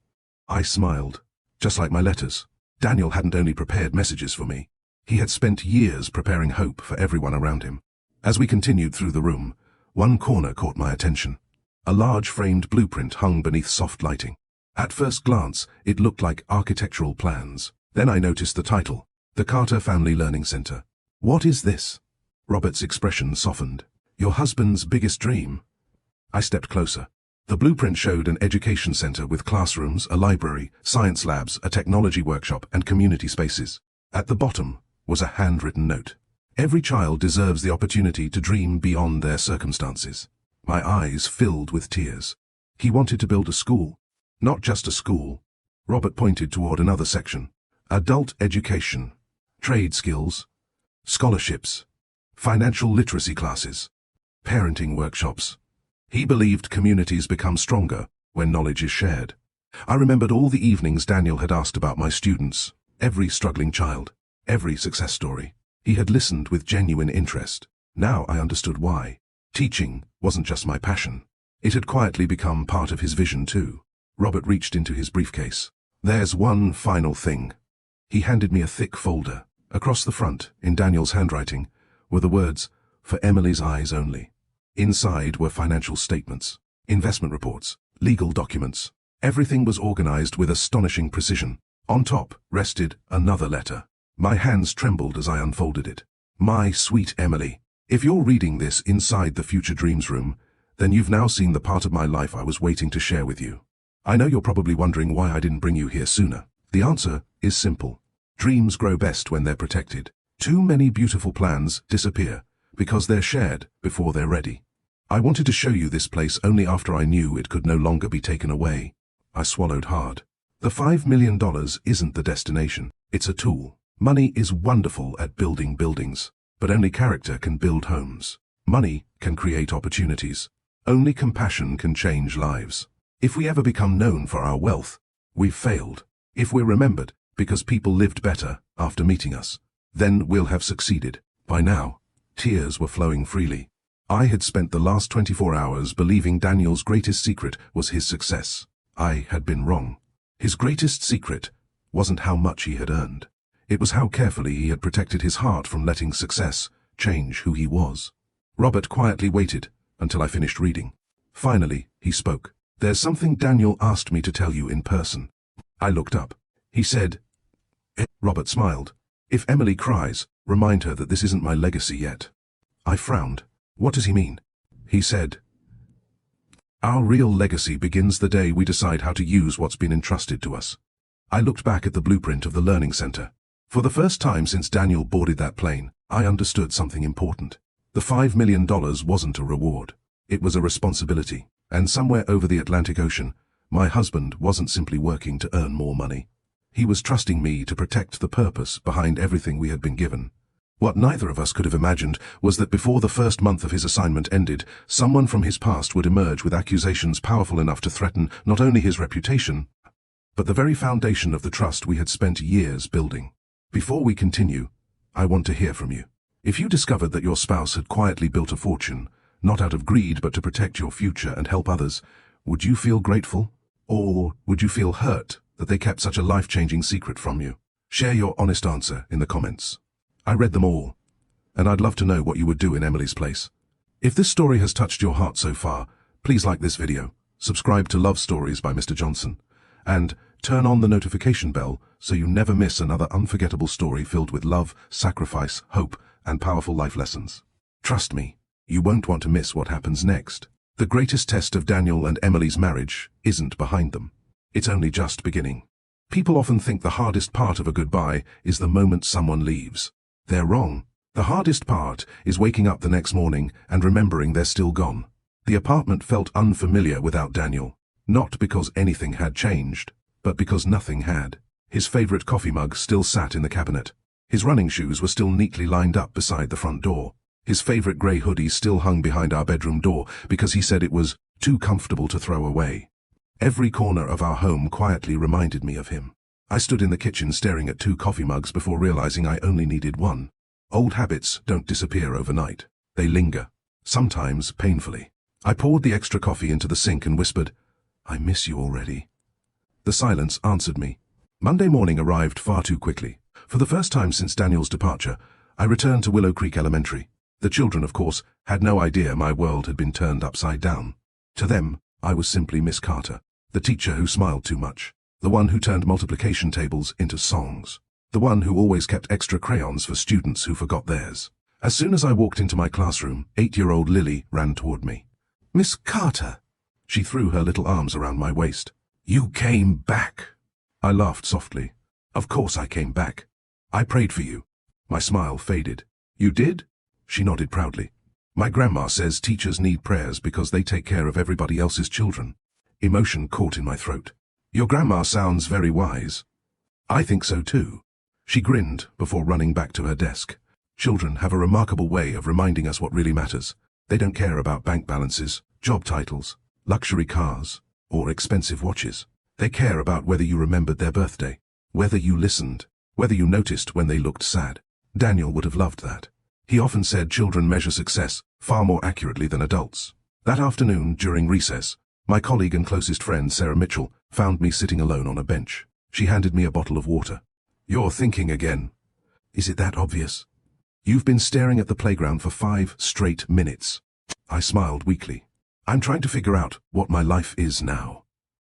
I smiled. Just like my letters. Daniel hadn't only prepared messages for me. He had spent years preparing hope for everyone around him. As we continued through the room, one corner caught my attention. A large framed blueprint hung beneath soft lighting. At first glance, it looked like architectural plans. Then I noticed the title, The Carter Family Learning Center. "What is this?" Robert's expression softened. "Your husband's biggest dream?" I stepped closer. The blueprint showed an education center with classrooms, a library, science labs, a technology workshop, and community spaces. At the bottom was a handwritten note. "Every child deserves the opportunity to dream beyond their circumstances." My eyes filled with tears. He wanted to build a school. Not just a school. Robert pointed toward another section. Adult education, trade skills, scholarships, financial literacy classes, parenting workshops. He believed communities become stronger when knowledge is shared. I remembered all the evenings Daniel had asked about my students, every struggling child, every success story. He had listened with genuine interest. Now I understood why. Teaching wasn't just my passion. It had quietly become part of his vision too. Robert reached into his briefcase. "There's one final thing." He handed me a thick folder. Across the front, in Daniel's handwriting, were the words, "For Emily's eyes only." Inside were financial statements, investment reports, legal documents. Everything was organized with astonishing precision. On top rested another letter. My hands trembled as I unfolded it. "My sweet Emily, if you're reading this inside the Future Dreams room, then you've now seen the part of my life I was waiting to share with you. I know you're probably wondering why I didn't bring you here sooner. The answer is simple. Dreams grow best when they're protected. Too many beautiful plans disappear because they're shared before they're ready. I wanted to show you this place only after I knew it could no longer be taken away." I swallowed hard. The $5 million isn't the destination, it's a tool. Money is wonderful at building buildings, but only character can build homes. Money can create opportunities. Only compassion can change lives. If we ever become known for our wealth, we've failed. If we're remembered because people lived better after meeting us, then we'll have succeeded. By now, tears were flowing freely. I had spent the last 24 hours believing Daniel's greatest secret was his success. I had been wrong. His greatest secret wasn't how much he had earned. It was how carefully he had protected his heart from letting success change who he was. Robert quietly waited until I finished reading. Finally, he spoke. "There's something Daniel asked me to tell you in person." I looked up. He said, Robert smiled. "If Emily cries, remind her that this isn't my legacy yet." I frowned. "What does he mean?" He said, "Our real legacy begins the day we decide how to use what's been entrusted to us." I looked back at the blueprint of the Learning Center. For the first time since Daniel boarded that plane, I understood something important. The $5 million wasn't a reward. It was a responsibility. And somewhere over the Atlantic Ocean, my husband wasn't simply working to earn more money. He was trusting me to protect the purpose behind everything we had been given. What neither of us could have imagined was that before the first month of his assignment ended, someone from his past would emerge with accusations powerful enough to threaten not only his reputation, but the very foundation of the trust we had spent years building. Before we continue, I want to hear from you. If you discovered that your spouse had quietly built a fortune, not out of greed but to protect your future and help others, would you feel grateful? Or would you feel hurt that they kept such a life-changing secret from you? Share your honest answer in the comments. I read them all, and I'd love to know what you would do in Emily's place. If this story has touched your heart so far, please like this video, subscribe to Love Stories by Mr. Johnson, and turn on the notification bell so you never miss another unforgettable story filled with love, sacrifice, hope, and powerful life lessons. Trust me, you won't want to miss what happens next. The greatest test of Daniel and Emily's marriage isn't behind them. It's only just beginning. People often think the hardest part of a goodbye is the moment someone leaves. They're wrong. The hardest part is waking up the next morning and remembering they're still gone. The apartment felt unfamiliar without Daniel, not because anything had changed, but because nothing had. His favorite coffee mug still sat in the cabinet. His running shoes were still neatly lined up beside the front door. His favorite grey hoodie still hung behind our bedroom door because he said it was too comfortable to throw away. Every corner of our home quietly reminded me of him. I stood in the kitchen staring at 2 coffee mugs before realizing I only needed one. Old habits don't disappear overnight. They linger, sometimes painfully. I poured the extra coffee into the sink and whispered, "I miss you already." The silence answered me. Monday morning arrived far too quickly. For the first time since Daniel's departure, I returned to Willow Creek Elementary. The children, of course, had no idea my world had been turned upside down. To them, I was simply Miss Carter, the teacher who smiled too much, the one who turned multiplication tables into songs, the one who always kept extra crayons for students who forgot theirs. As soon as I walked into my classroom, 8-year-old Lily ran toward me. "Miss Carter!" She threw her little arms around my waist. "You came back!" I laughed softly. "Of course I came back. I prayed for you." My smile faded. "You did?" She nodded proudly. "My grandma says teachers need prayers because they take care of everybody else's children." Emotion caught in my throat. "Your grandma sounds very wise." "I think so too." She grinned before running back to her desk. Children have a remarkable way of reminding us what really matters. They don't care about bank balances, job titles, luxury cars, or expensive watches. They care about whether you remembered their birthday, whether you listened, whether you noticed when they looked sad. Daniel would have loved that. He often said children measure success far more accurately than adults. That afternoon, during recess, my colleague and closest friend, Sarah Mitchell, found me sitting alone on a bench. She handed me a bottle of water. "You're thinking again. Is it that obvious? You've been staring at the playground for 5 straight minutes." I smiled weakly. "I'm trying to figure out what my life is now."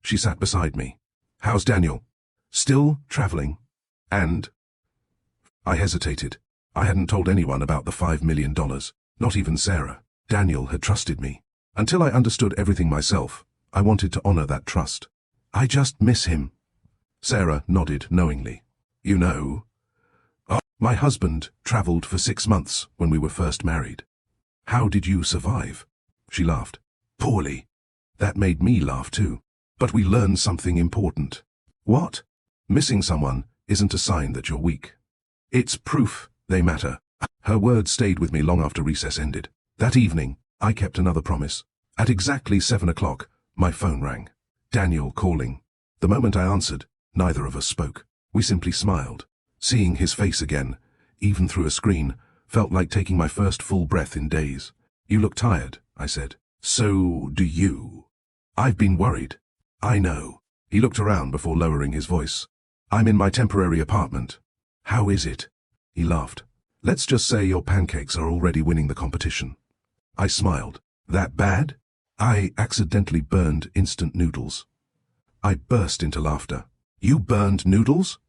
She sat beside me. "How's Daniel? Still traveling? And?" I hesitated. I hadn't told anyone about the $5 million, not even Sarah. Daniel had trusted me. Until I understood everything myself, I wanted to honor that trust. "I just miss him." Sarah nodded knowingly. "You know, my husband traveled for 6 months when we were first married. How did you survive?" She laughed. "Poorly." That made me laugh too. "But we learned something important." "What?" "Missing someone isn't a sign that you're weak. It's proof they matter." Her words stayed with me long after recess ended. That evening, I kept another promise. At exactly 7 o'clock, my phone rang. Daniel calling. The moment I answered, neither of us spoke. We simply smiled. Seeing his face again, even through a screen, felt like taking my first full breath in days. "You look tired," I said. "So do you." "I've been worried." "I know." He looked around before lowering his voice. "I'm in my temporary apartment. How is it?" He laughed. "Let's just say your pancakes are already winning the competition." I smiled. "That bad?" "I accidentally burned instant noodles." I burst into laughter. "You burned noodles?"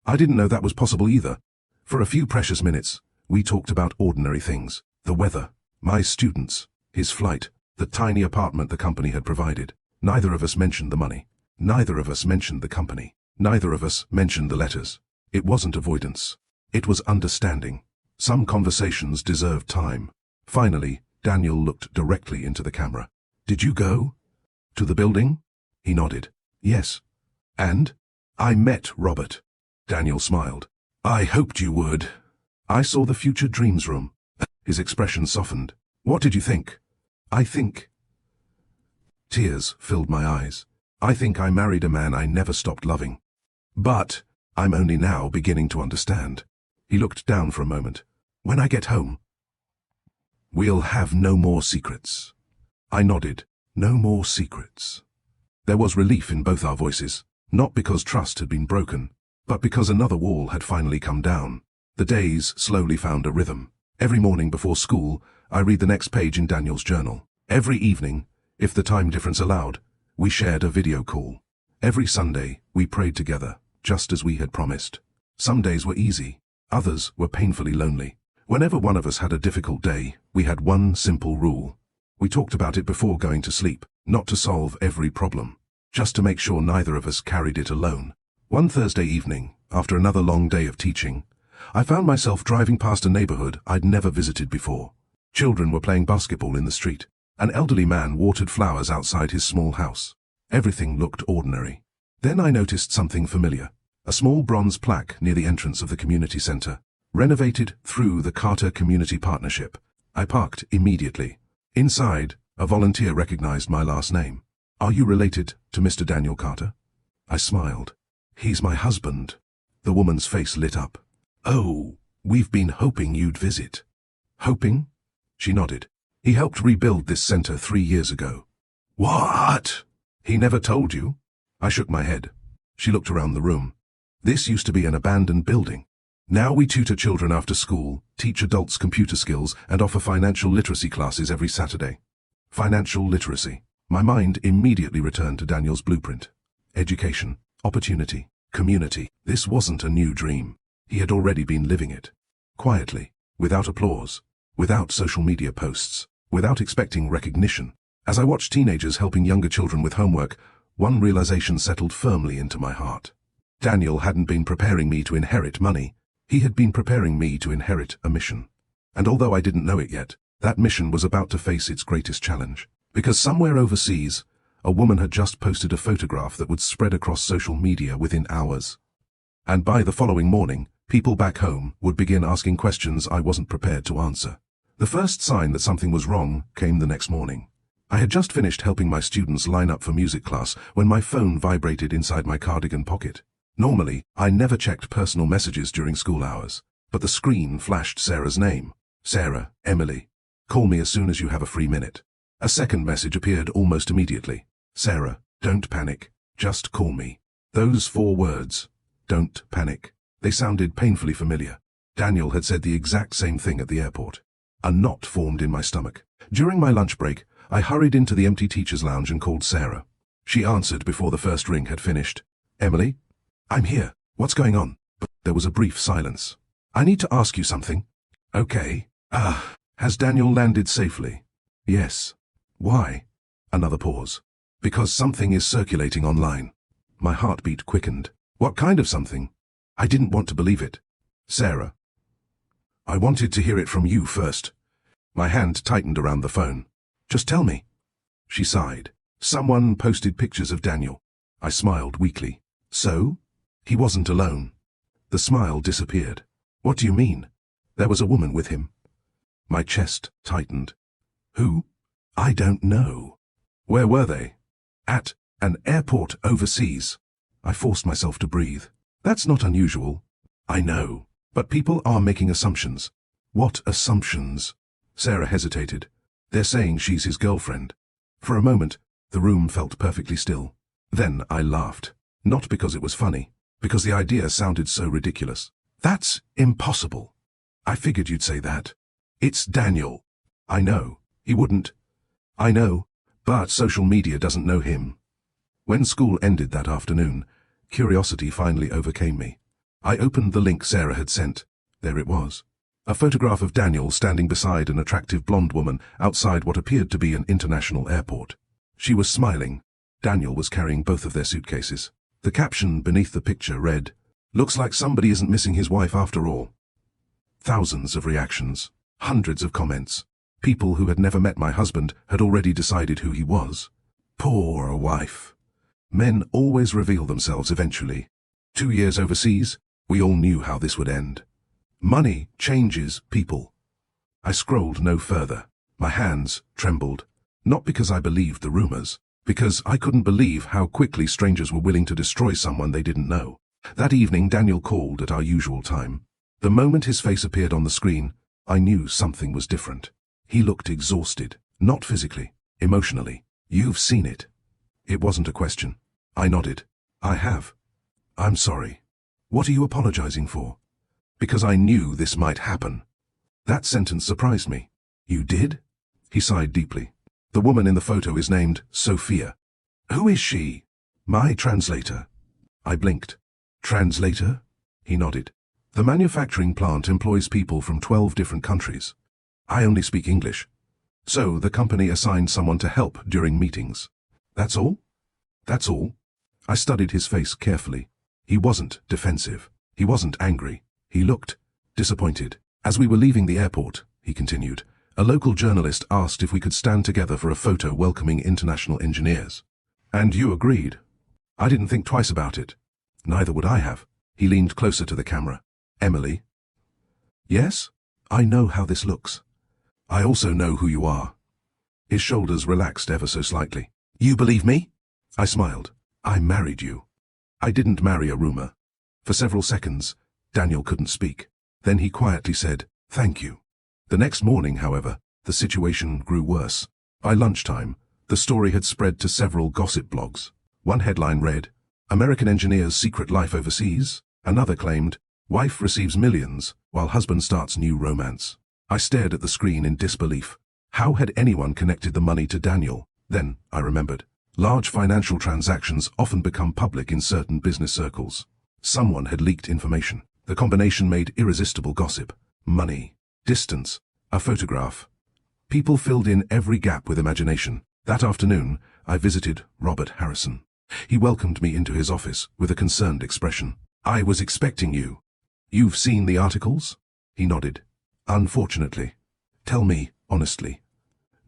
I didn't know that was possible either. For a few precious minutes, we talked about ordinary things. The weather, my students, his flight, the tiny apartment the company had provided. Neither of us mentioned the money. Neither of us mentioned the company. Neither of us mentioned the letters. It wasn't avoidance. It was understanding. Some conversations deserved time. Finally, Daniel looked directly into the camera. "Did you go to the building?" He nodded. "Yes." "And?" "I met Robert." Daniel smiled. "I hoped you would." "I saw the future dreams room." His expression softened. "What did you think?" "I think..." Tears filled my eyes. "I think I married a man I never stopped loving. But I'm only now beginning to understand." He looked down for a moment. "When I get home, we'll have no more secrets." I nodded. No more secrets. There was relief in both our voices, not because trust had been broken, but because another wall had finally come down. The days slowly found a rhythm. Every morning before school, I read the next page in Daniel's journal. Every evening, if the time difference allowed, we shared a video call. Every Sunday, we prayed together, just as we had promised. Some days were easy, others were painfully lonely. Whenever one of us had a difficult day, we had one simple rule. We talked about it before going to sleep, not to solve every problem, just to make sure neither of us carried it alone. One Thursday evening, after another long day of teaching, I found myself driving past a neighborhood I'd never visited before. Children were playing basketball in the street. An elderly man watered flowers outside his small house. Everything looked ordinary. Then I noticed something familiar. A small bronze plaque near the entrance of the community center. Renovated through the Carter Community Partnership. I parked immediately. Inside, a volunteer recognized my last name. "Are you related to Mr. Daniel Carter?" I smiled. "He's my husband." The woman's face lit up. "Oh, we've been hoping you'd visit." "Hoping?" She nodded. "He helped rebuild this center 3 years ago." "What? He never told you?" I shook my head. She looked around the room. "This used to be an abandoned building. Now we tutor children after school, teach adults computer skills, and offer financial literacy classes every Saturday." Financial literacy. My mind immediately returned to Daniel's blueprint. Education, opportunity, community. This wasn't a new dream. He had already been living it. Quietly, without applause, without social media posts, without expecting recognition. As I watched teenagers helping younger children with homework, one realization settled firmly into my heart. Daniel hadn't been preparing me to inherit money. He had been preparing me to inherit a mission. And although I didn't know it yet, that mission was about to face its greatest challenge. Because somewhere overseas, a woman had just posted a photograph that would spread across social media within hours. And by the following morning, people back home would begin asking questions I wasn't prepared to answer. The first sign that something was wrong came the next morning. I had just finished helping my students line up for music class when my phone vibrated inside my cardigan pocket. Normally, I never checked personal messages during school hours. but the screen flashed Sarah's name. Sarah, Emily. Call me as soon as you have a free minute. A second message appeared almost immediately. Sarah, don't panic. Just call me. Those 4 words. Don't panic. They sounded painfully familiar. Daniel had said the exact same thing at the airport. A knot formed in my stomach. During my lunch break, I hurried into the empty teacher's lounge and called Sarah. She answered before the first ring had finished. Emily? I'm here. What's going on? But there was a brief silence. I need to ask you something. Okay. Has Daniel landed safely? Yes. Why? Another pause. Because something is circulating online. My heartbeat quickened. What kind of something? I didn't want to believe it. Sarah. I wanted to hear it from you first. My hand tightened around the phone. Just tell me. She sighed. Someone posted pictures of Daniel. I smiled weakly. So? He wasn't alone. The smile disappeared. What do you mean? There was a woman with him. My chest tightened. Who? I don't know. Where were they? At an airport overseas. I forced myself to breathe. That's not unusual. I know. But people are making assumptions. What assumptions? Sarah hesitated. They're saying she's his girlfriend. For a moment, the room felt perfectly still. Then I laughed. Not because it was funny, because the idea sounded so ridiculous. That's impossible. I figured you'd say that. It's Daniel. I know. He wouldn't. I know. But social media doesn't know him. When school ended that afternoon, curiosity finally overcame me. I opened the link Sarah had sent. There it was. A photograph of Daniel standing beside an attractive blonde woman outside what appeared to be an international airport. She was smiling. Daniel was carrying both of their suitcases. The caption beneath the picture read, "Looks like somebody isn't missing his wife after all." Thousands of reactions. Hundreds of comments. People who had never met my husband had already decided who he was. Poor wife. Men always reveal themselves eventually. 2 years overseas, we all knew how this would end. Money changes people. I scrolled no further. My hands trembled. Not because I believed the rumors, because I couldn't believe how quickly strangers were willing to destroy someone they didn't know. That evening, Daniel called at our usual time. The moment his face appeared on the screen, I knew something was different. He looked exhausted, not physically, emotionally. You've seen it. It wasn't a question. I nodded. I have. I'm sorry. What are you apologizing for? Because I knew this might happen. That sentence surprised me. You did? He sighed deeply. The woman in the photo is named Sophia. Who is she? My translator. I blinked. Translator? He nodded. The manufacturing plant employs people from 12 different countries. I only speak English. So the company assigned someone to help during meetings. That's all? That's all. I studied his face carefully. He wasn't defensive. He wasn't angry. He looked disappointed. As we were leaving the airport, he continued, a local journalist asked if we could stand together for a photo welcoming international engineers. And you agreed. I didn't think twice about it. Neither would I have. He leaned closer to the camera. Emily? Yes? I know how this looks. I also know who you are. His shoulders relaxed ever so slightly. You believe me? I smiled. I married you. I didn't marry a rumor. For several seconds, Daniel couldn't speak. Then he quietly said, thank you. The next morning, however, the situation grew worse. By lunchtime, the story had spread to several gossip blogs. One headline read, American engineer's secret life overseas. Another claimed, wife receives millions while husband starts new romance. I stared at the screen in disbelief. How had anyone connected the money to Daniel? Then I remembered. Large financial transactions often become public in certain business circles. Someone had leaked information. The combination made irresistible gossip. Money, distance, a photograph. People filled in every gap with imagination. That afternoon, I visited Robert Harrison. He welcomed me into his office with a concerned expression. I was expecting you. You've seen the articles? He nodded. Unfortunately. Tell me, honestly.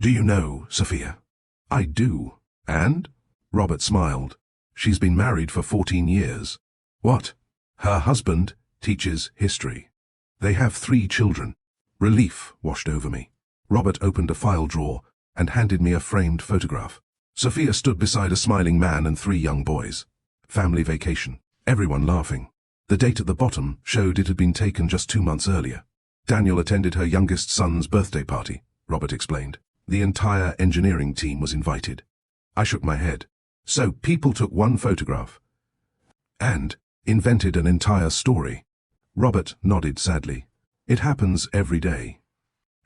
Do you know Sophia? I do. And? Robert smiled. She's been married for 14 years. What? Her husband teaches history. They have 3 children. Relief washed over me. Robert opened a file drawer and handed me a framed photograph. Sophia stood beside a smiling man and 3 young boys. Family vacation. Everyone laughing. The date at the bottom showed it had been taken just 2 months earlier. Daniel attended her youngest son's birthday party, Robert explained. The entire engineering team was invited. I shook my head. So people took one photograph and invented an entire story. Robert nodded sadly. It happens every day.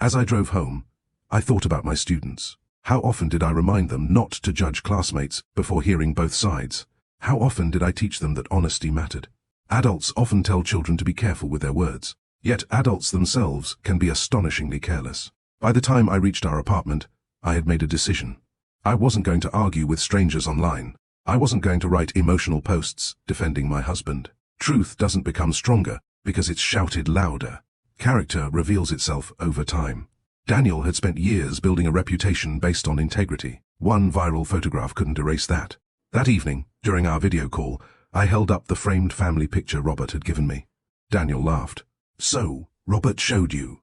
As I drove home, I thought about my students. How often did I remind them not to judge classmates before hearing both sides? How often did I teach them that honesty mattered? Adults often tell children to be careful with their words, yet adults themselves can be astonishingly careless. By the time I reached our apartment, I had made a decision. I wasn't going to argue with strangers online. I wasn't going to write emotional posts defending my husband. Truth doesn't become stronger because it's shouted louder. Character reveals itself over time. Daniel had spent years building a reputation based on integrity. One viral photograph couldn't erase that. That evening, during our video call, I held up the framed family picture Robert had given me. Daniel laughed. So, Robert showed you.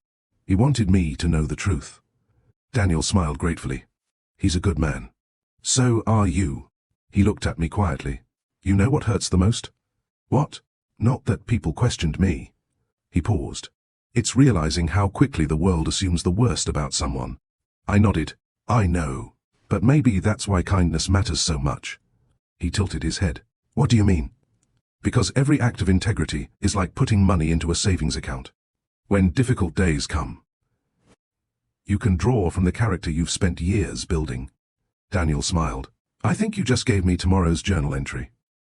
He wanted me to know the truth. Daniel smiled gratefully. He's a good man. So are you. He looked at me quietly. You know what hurts the most? What? Not that people questioned me. He paused. It's realizing how quickly the world assumes the worst about someone. I nodded. I know. But maybe that's why kindness matters so much. He tilted his head. What do you mean? Because every act of integrity is like putting money into a savings account. When difficult days come, you can draw from the character you've spent years building. Daniel smiled. I think you just gave me tomorrow's journal entry.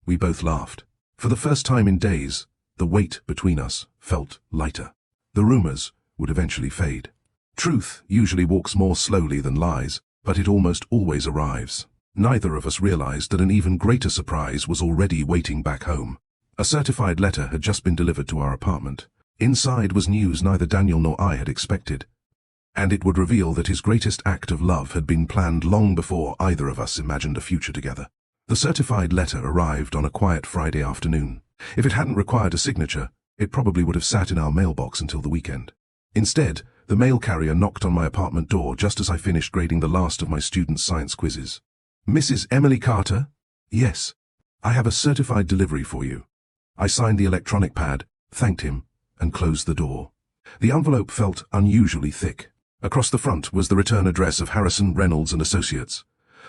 We both laughed. For the first time in days, the weight between us felt lighter. The rumors would eventually fade. Truth usually walks more slowly than lies, but it almost always arrives. Neither of us realized that an even greater surprise was already waiting back home. A certified letter had just been delivered to our apartment. Inside was news neither Daniel nor I had expected, and it would reveal that his greatest act of love had been planned long before either of us imagined a future together. The certified letter arrived on a quiet Friday afternoon. If it hadn't required a signature, it probably would have sat in our mailbox until the weekend. Instead, the mail carrier knocked on my apartment door just as I finished grading the last of my students' science quizzes. Mrs. Emily Carter? Yes. I have a certified delivery for you. I signed the electronic pad, thanked him, and closed the door. The envelope felt unusually thick. Across the front was the return address of Harrison, Reynolds and Associates,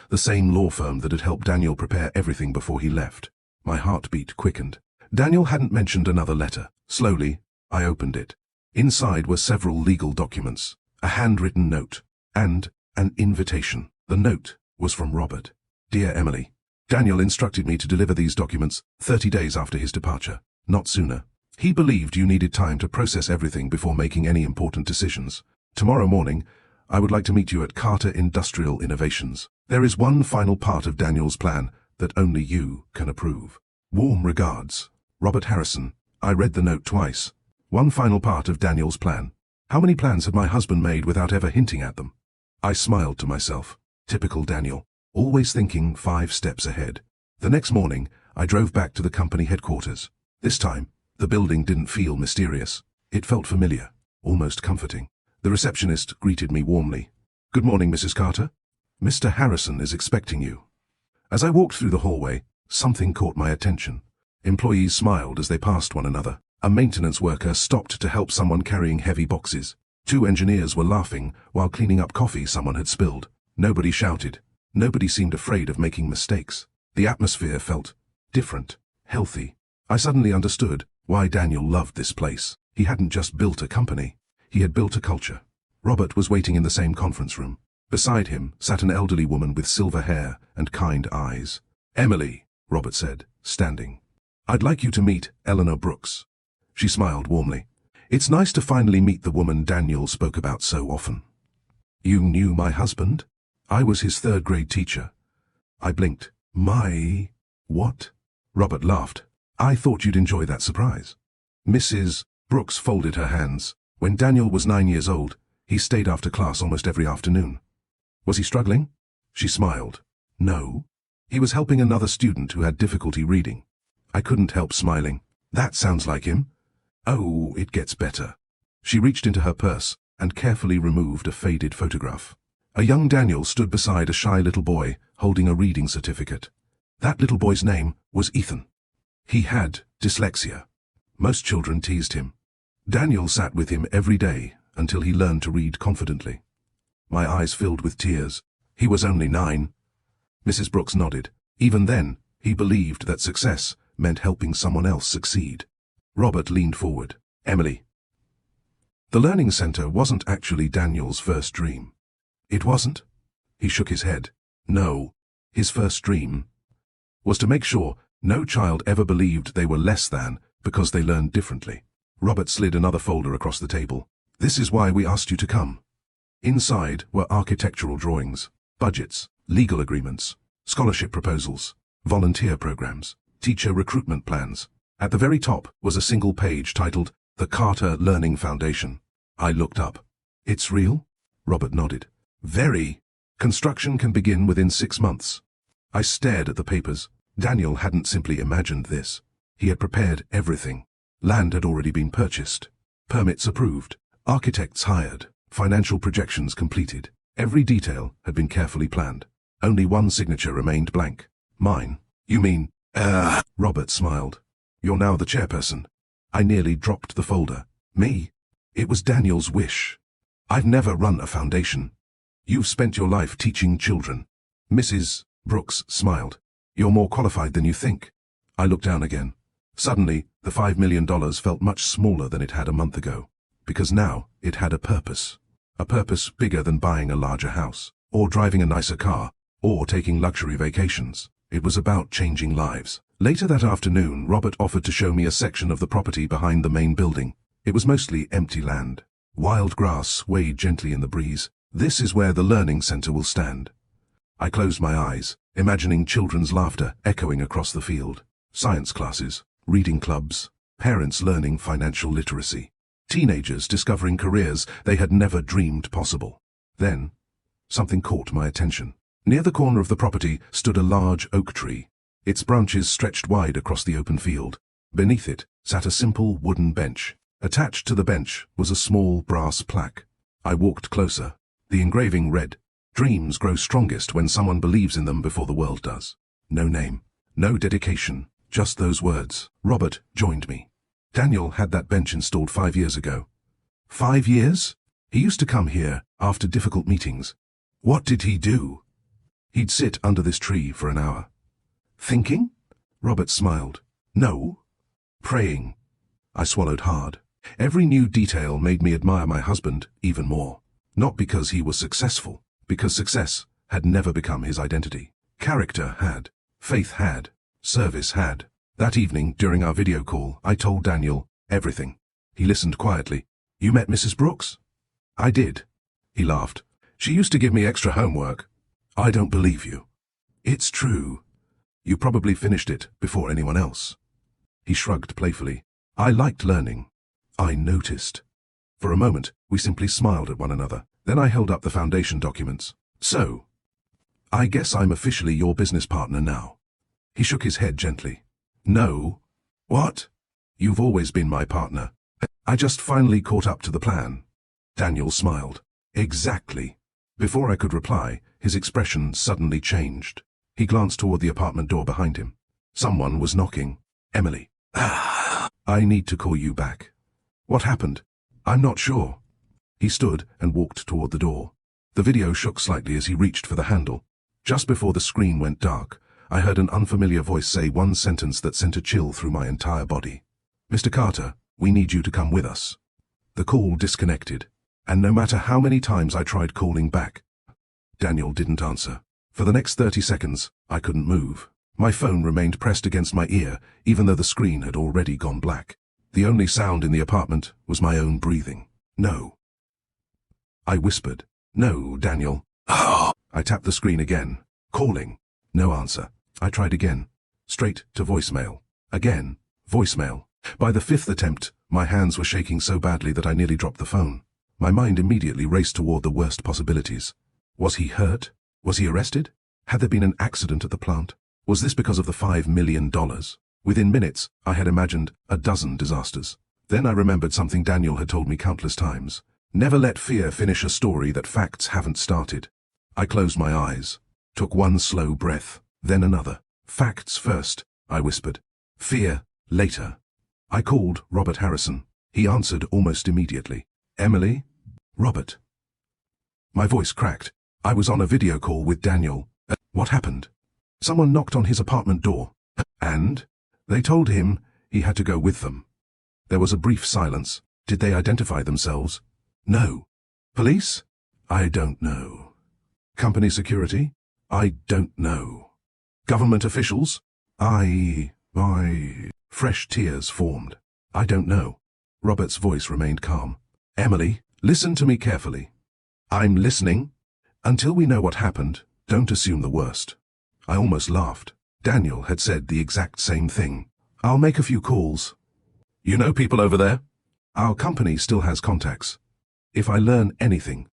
the same law firm that had helped Daniel prepare everything before he left. My heartbeat quickened. Daniel hadn't mentioned another letter. Slowly, I opened it. Inside were several legal documents, a handwritten note, and an invitation. The note was from Robert. Dear Emily, Daniel instructed me to deliver these documents 30 days after his departure, not sooner. He believed you needed time to process everything before making any important decisions. Tomorrow morning, I would like to meet you at Carter Industrial Innovations. There is one final part of Daniel's plan that only you can approve. Warm regards, Robert Harrison. I read the note twice. One final part of Daniel's plan. How many plans had my husband made without ever hinting at them? I smiled to myself. Typical Daniel, always thinking 5 steps ahead. The next morning, I drove back to the company headquarters. This time, the building didn't feel mysterious. It felt familiar, almost comforting. The receptionist greeted me warmly. Good morning, Mrs. Carter. Mr. Harrison is expecting you. As I walked through the hallway, something caught my attention. Employees smiled as they passed one another. A maintenance worker stopped to help someone carrying heavy boxes. 2 engineers were laughing while cleaning up coffee someone had spilled. Nobody shouted. Nobody seemed afraid of making mistakes. The atmosphere felt different, healthy. I suddenly understood why Daniel loved this place. He hadn't just built a company. He had built a culture. Robert was waiting in the same conference room. Beside him sat an elderly woman with silver hair and kind eyes. Emily, Robert said, standing. I'd like you to meet Eleanor Brooks. She smiled warmly. It's nice to finally meet the woman Daniel spoke about so often. You knew my husband? I was his 3rd grade teacher. I blinked. My... what? Robert laughed. I thought you'd enjoy that surprise. Mrs. Brooks folded her hands. When Daniel was 9 years old, he stayed after class almost every afternoon. Was he struggling? She smiled. No. He was helping another student who had difficulty reading. I couldn't help smiling. That sounds like him. Oh, it gets better. She reached into her purse and carefully removed a faded photograph. A young Daniel stood beside a shy little boy holding a reading certificate. That little boy's name was Ethan. He had dyslexia. Most children teased him. Daniel sat with him every day until he learned to read confidently. My eyes filled with tears. He was only 9. Mrs. Brooks nodded. Even then, he believed that success meant helping someone else succeed. Robert leaned forward. Emily. The learning center wasn't actually Daniel's first dream. It wasn't? He shook his head. No. His first dream was to make sure no child ever believed they were less than because they learned differently. Robert slid another folder across the table. This is why we asked you to come. Inside were architectural drawings, budgets, legal agreements, scholarship proposals, volunteer programs, teacher recruitment plans. At the very top was a single page titled The Carter Learning Foundation. I looked up. It's real? Robert nodded. Very. Construction can begin within 6 months. I stared at the papers. Daniel hadn't simply imagined this. He had prepared everything. Land had already been purchased. Permits approved. Architects hired. Financial projections completed. Every detail had been carefully planned. Only one signature remained blank. Mine. You mean, Robert smiled. You're now the chairperson. I nearly dropped the folder. Me? It was Daniel's wish. I've never run a foundation. You've spent your life teaching children. Mrs. Brooks smiled. You're more qualified than you think. I looked down again. Suddenly, the $5 million felt much smaller than it had a month ago. Because now, it had a purpose. A purpose bigger than buying a larger house, or driving a nicer car, or taking luxury vacations. It was about changing lives. Later that afternoon, Robert offered to show me a section of the property behind the main building. It was mostly empty land. Wild grass swayed gently in the breeze. This is where the learning center will stand. I closed my eyes, imagining children's laughter echoing across the field. Science classes, reading clubs, parents learning financial literacy, teenagers discovering careers they had never dreamed possible. Then, something caught my attention. Near the corner of the property stood a large oak tree. Its branches stretched wide across the open field. Beneath it sat a simple wooden bench. Attached to the bench was a small brass plaque. I walked closer. The engraving read, "Dreams grow strongest when someone believes in them before the world does." No name, no dedication, just those words. Robert joined me. Daniel had that bench installed 5 years ago. 5 years? He used to come here after difficult meetings. What did he do? He'd sit under this tree for an hour. Thinking? Robert smiled. No. Praying. I swallowed hard. Every new detail made me admire my husband even more. Not because he was successful, because success had never become his identity. Character had. Faith had. Service had. That evening, during our video call, I told Daniel everything. He listened quietly. You met Mrs. Brooks? I did. He laughed. She used to give me extra homework. I don't believe you. It's true. You probably finished it before anyone else. He shrugged playfully. I liked learning. I noticed. For a moment, we simply smiled at one another. Then I held up the foundation documents. So, I guess I'm officially your business partner now. He shook his head gently. No. What? You've always been my partner. I just finally caught up to the plan. Daniel smiled. Exactly. Before I could reply, his expression suddenly changed. He glanced toward the apartment door behind him. Someone was knocking. Emily. I need to call you back. What happened? I'm not sure. He stood and walked toward the door. The video shook slightly as he reached for the handle. Just before the screen went dark, I heard an unfamiliar voice say one sentence that sent a chill through my entire body. Mr. Carter, we need you to come with us. The call disconnected, and no matter how many times I tried calling back, Daniel didn't answer. For the next 30 seconds, I couldn't move. My phone remained pressed against my ear, even though the screen had already gone black. The only sound in the apartment was my own breathing. No. I whispered. No, Daniel. I tapped the screen again. Calling. No answer. I tried again. Straight to voicemail. Again. Voicemail. By the 5th attempt, my hands were shaking so badly that I nearly dropped the phone. My mind immediately raced toward the worst possibilities. Was he hurt? Was he arrested? Had there been an accident at the plant? Was this because of the $5 million? Within minutes, I had imagined a dozen disasters. Then I remembered something Daniel had told me countless times. Never let fear finish a story that facts haven't started. I closed my eyes, took one slow breath, then another. Facts first, I whispered. Fear later. I called Robert Harrison. He answered almost immediately. Emily? Robert. My voice cracked. I was on a video call with Daniel. What happened? Someone knocked on his apartment door. And? They told him he had to go with them. There was a brief silence. Did they identify themselves? No. Police? I don't know. Company security? I don't know. Government officials? Fresh tears formed. I don't know. Robert's voice remained calm. Emily, listen to me carefully. I'm listening. Until we know what happened, don't assume the worst. I almost laughed. Daniel had said the exact same thing. I'll make a few calls. You know people over there? Our company still has contacts. If I learn anything,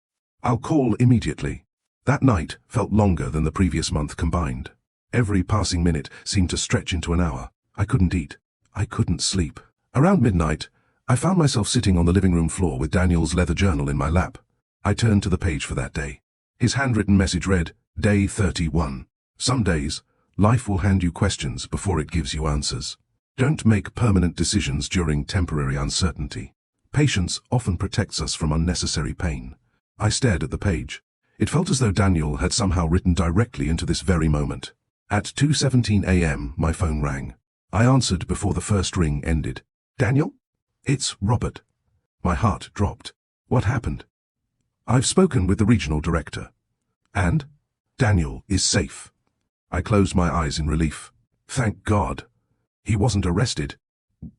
I'll call immediately. That night felt longer than the previous month combined. Every passing minute seemed to stretch into an hour. I couldn't eat. I couldn't sleep. Around midnight, I found myself sitting on the living room floor with Daniel's leather journal in my lap. I turned to the page for that day. His handwritten message read, Day 31. Some days, life will hand you questions before it gives you answers. Don't make permanent decisions during temporary uncertainty. Patience often protects us from unnecessary pain. I stared at the page. It felt as though Daniel had somehow written directly into this very moment. At 2:17 a.m., my phone rang. I answered before the first ring ended. Daniel? It's Robert. My heart dropped. What happened? I've spoken with the regional director. And? Daniel is safe. I closed my eyes in relief. Thank God. He wasn't arrested.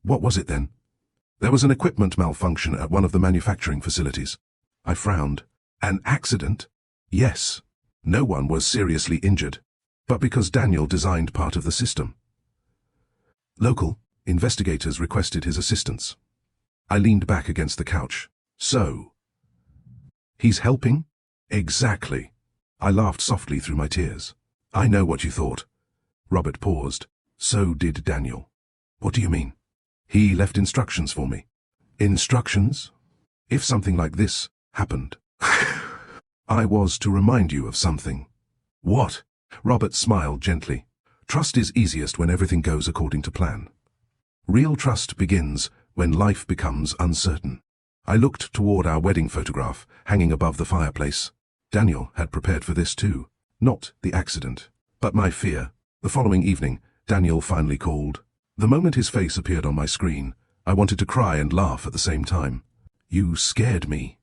What was it then? There was an equipment malfunction at one of the manufacturing facilities. I frowned. An accident? Yes. No one was seriously injured. But because Daniel designed part of the system. Local investigators requested his assistance. I leaned back against the couch. So? He's helping? Exactly. I laughed softly through my tears. I know what you thought. Robert paused. So did Daniel. What do you mean? He left instructions for me. Instructions? If something like this happened. I was to remind you of something. What? Robert smiled gently. Trust is easiest when everything goes according to plan. Real trust begins when life becomes uncertain. I looked toward our wedding photograph hanging above the fireplace. Daniel had prepared for this too. Not the accident, but my fear. The following evening, Daniel finally called. The moment his face appeared on my screen, I wanted to cry and laugh at the same time. You scared me.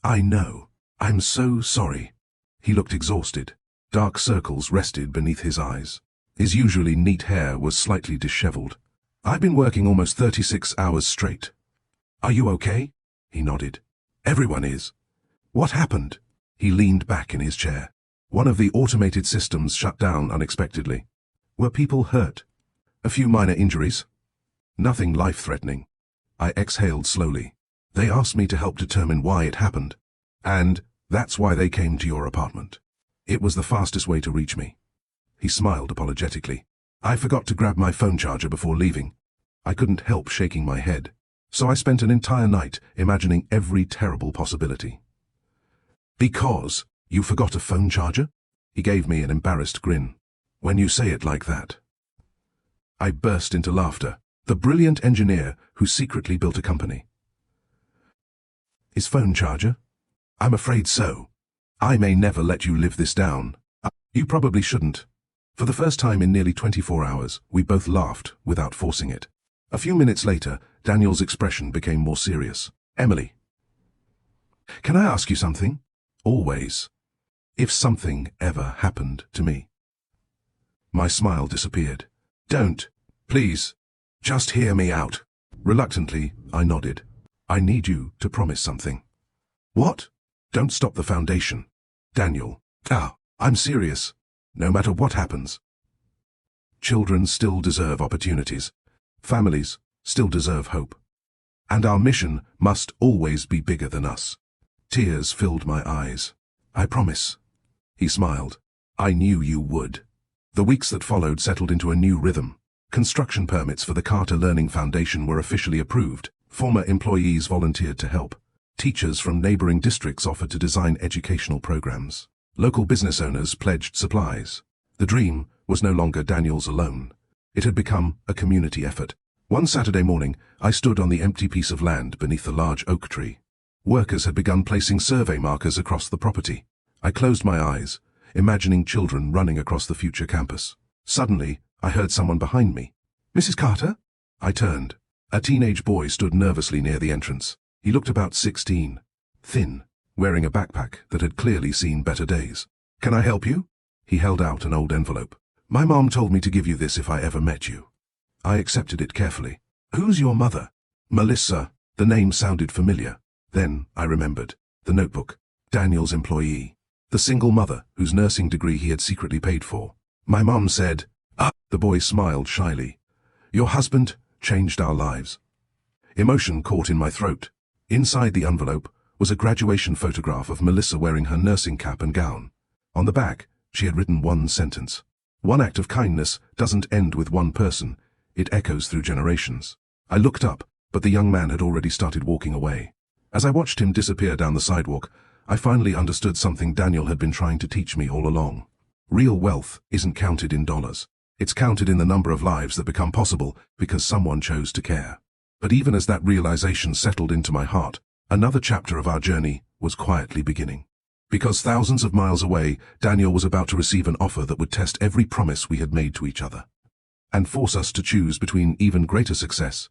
I know. I'm so sorry. He looked exhausted. Dark circles rested beneath his eyes. His usually neat hair was slightly disheveled. I've been working almost 36 hours straight. Are you okay? He nodded. Everyone is. What happened? He leaned back in his chair. One of the automated systems shut down unexpectedly. Were people hurt? A few minor injuries? Nothing life-threatening. I exhaled slowly. They asked me to help determine why it happened. And that's why they came to your apartment. It was the fastest way to reach me. He smiled apologetically. I forgot to grab my phone charger before leaving. I couldn't help shaking my head. So I spent an entire night imagining every terrible possibility. Because you forgot a phone charger? He gave me an embarrassed grin. When you say it like that. I burst into laughter. The brilliant engineer who secretly built a company. His phone charger? I'm afraid so. I may never let you live this down. You probably shouldn't. For the first time in nearly 24 hours, we both laughed without forcing it. A few minutes later, Daniel's expression became more serious. Emily. Can I ask you something? Always. If something ever happened to me. My smile disappeared. Don't. Please. Just hear me out. Reluctantly, I nodded. I need you to promise something. What? Don't stop the foundation. Daniel. I'm serious. No matter what happens. Children still deserve opportunities. Families still deserve hope. And our mission must always be bigger than us. Tears filled my eyes. I promise. He smiled. I knew you would. The weeks that followed settled into a new rhythm. Construction permits for the Carter Learning Foundation were officially approved. Former employees volunteered to help. Teachers from neighboring districts offered to design educational programs. Local business owners pledged supplies. The dream was no longer Daniel's alone. It had become a community effort. One Saturday morning, I stood on the empty piece of land beneath a large oak tree. Workers had begun placing survey markers across the property. I closed my eyes, imagining children running across the future campus. Suddenly, I heard someone behind me. "Mrs. Carter?" I turned. A teenage boy stood nervously near the entrance. He looked about 16, thin, wearing a backpack that had clearly seen better days. "Can I help you?" He held out an old envelope. "My mom told me to give you this if I ever met you." I accepted it carefully. "Who's your mother?" "Melissa." The name sounded familiar. Then I remembered. The notebook. Daniel's employee. The single mother whose nursing degree he had secretly paid for. My mom said, "Ah." The boy smiled shyly. "Your husband changed our lives." Emotion caught in my throat. Inside the envelope was a graduation photograph of Melissa wearing her nursing cap and gown. On the back, she had written one sentence. "One act of kindness doesn't end with one person. It echoes through generations." I looked up, but the young man had already started walking away. As I watched him disappear down the sidewalk, I finally understood something Daniel had been trying to teach me all along. Real wealth isn't counted in dollars. It's counted in the number of lives that become possible because someone chose to care. But even as that realization settled into my heart, another chapter of our journey was quietly beginning. Because thousands of miles away, Daniel was about to receive an offer that would test every promise we had made to each other, and force us to choose between even greater success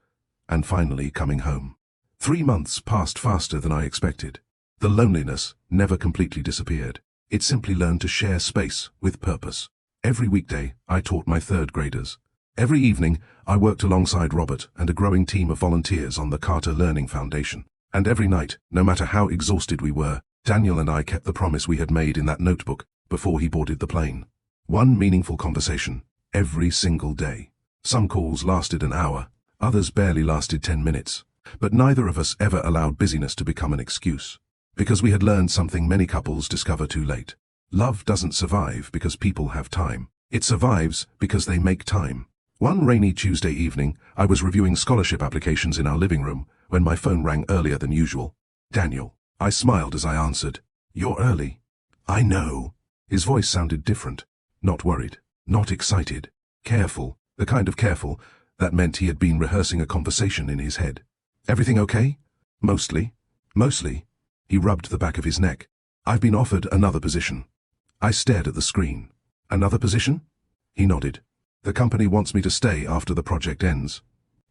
and finally coming home. 3 months passed faster than I expected. The loneliness never completely disappeared. It simply learned to share space with purpose. Every weekday, I taught my third graders. Every evening, I worked alongside Robert and a growing team of volunteers on the Carter Learning Foundation. And every night, no matter how exhausted we were, Daniel and I kept the promise we had made in that notebook before he boarded the plane. One meaningful conversation, every single day. Some calls lasted an hour, others barely lasted 10 minutes. But neither of us ever allowed busyness to become an excuse. Because we had learned something many couples discover too late. Love doesn't survive because people have time. It survives because they make time. One rainy Tuesday evening, I was reviewing scholarship applications in our living room when my phone rang earlier than usual. "Daniel." I smiled as I answered. "You're early." "I know." His voice sounded different. Not worried. Not excited. Careful. The kind of careful that meant he had been rehearsing a conversation in his head. "Everything okay?" "Mostly." "Mostly." He rubbed the back of his neck. "I've been offered another position." I stared at the screen. "Another position?" He nodded. "The company wants me to stay after the project ends."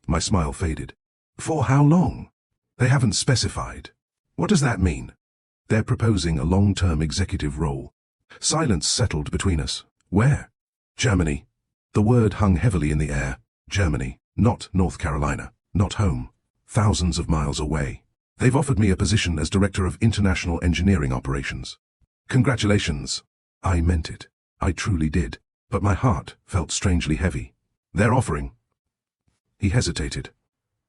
My smile faded. "For how long?" "They haven't specified." "What does that mean?" "They're proposing a long-term executive role." Silence settled between us. "Where?" "Germany." The word hung heavily in the air. Germany, not North Carolina, not home. Thousands of miles away. "They've offered me a position as Director of International Engineering Operations." "Congratulations." I meant it. I truly did. But my heart felt strangely heavy. "They're offering." He hesitated.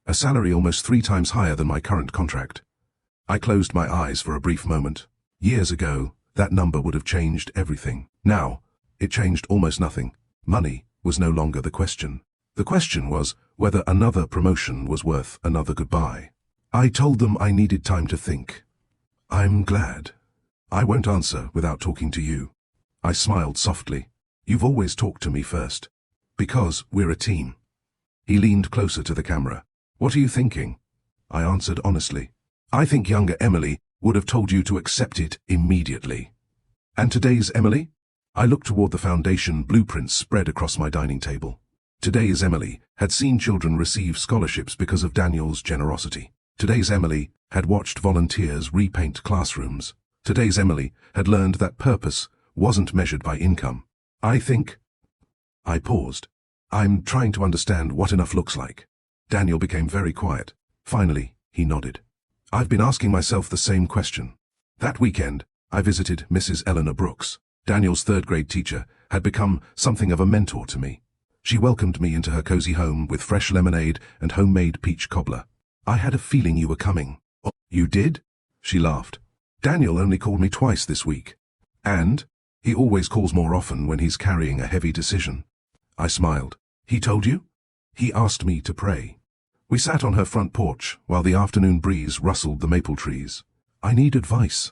"A salary almost 3 times higher than my current contract." I closed my eyes for a brief moment. Years ago, that number would have changed everything. Now, it changed almost nothing. Money was no longer the question. The question was whether another promotion was worth another goodbye. I told them I needed time to think. "I'm glad. I won't answer without talking to you." I smiled softly. "You've always talked to me first." "Because we're a team." He leaned closer to the camera. "What are you thinking?" I answered honestly. "I think younger Emily would have told you to accept it immediately." "And today's Emily?" I looked toward the foundation blueprints spread across my dining table. Today's Emily had seen children receive scholarships because of Daniel's generosity. Today's Emily had watched volunteers repaint classrooms. Today's Emily had learned that purpose wasn't measured by income. I think... I paused. "I'm trying to understand what enough looks like." Daniel became very quiet. Finally, he nodded. "I've been asking myself the same question." That weekend, I visited Mrs. Eleanor Brooks. Daniel's third-grade teacher had become something of a mentor to me. She welcomed me into her cozy home with fresh lemonade and homemade peach cobbler. "I had a feeling you were coming." "Oh, you did?" She laughed. "Daniel only called me twice this week." "And? He always calls more often when he's carrying a heavy decision." I smiled. "He told you?" "He asked me to pray." We sat on her front porch while the afternoon breeze rustled the maple trees. "I need advice."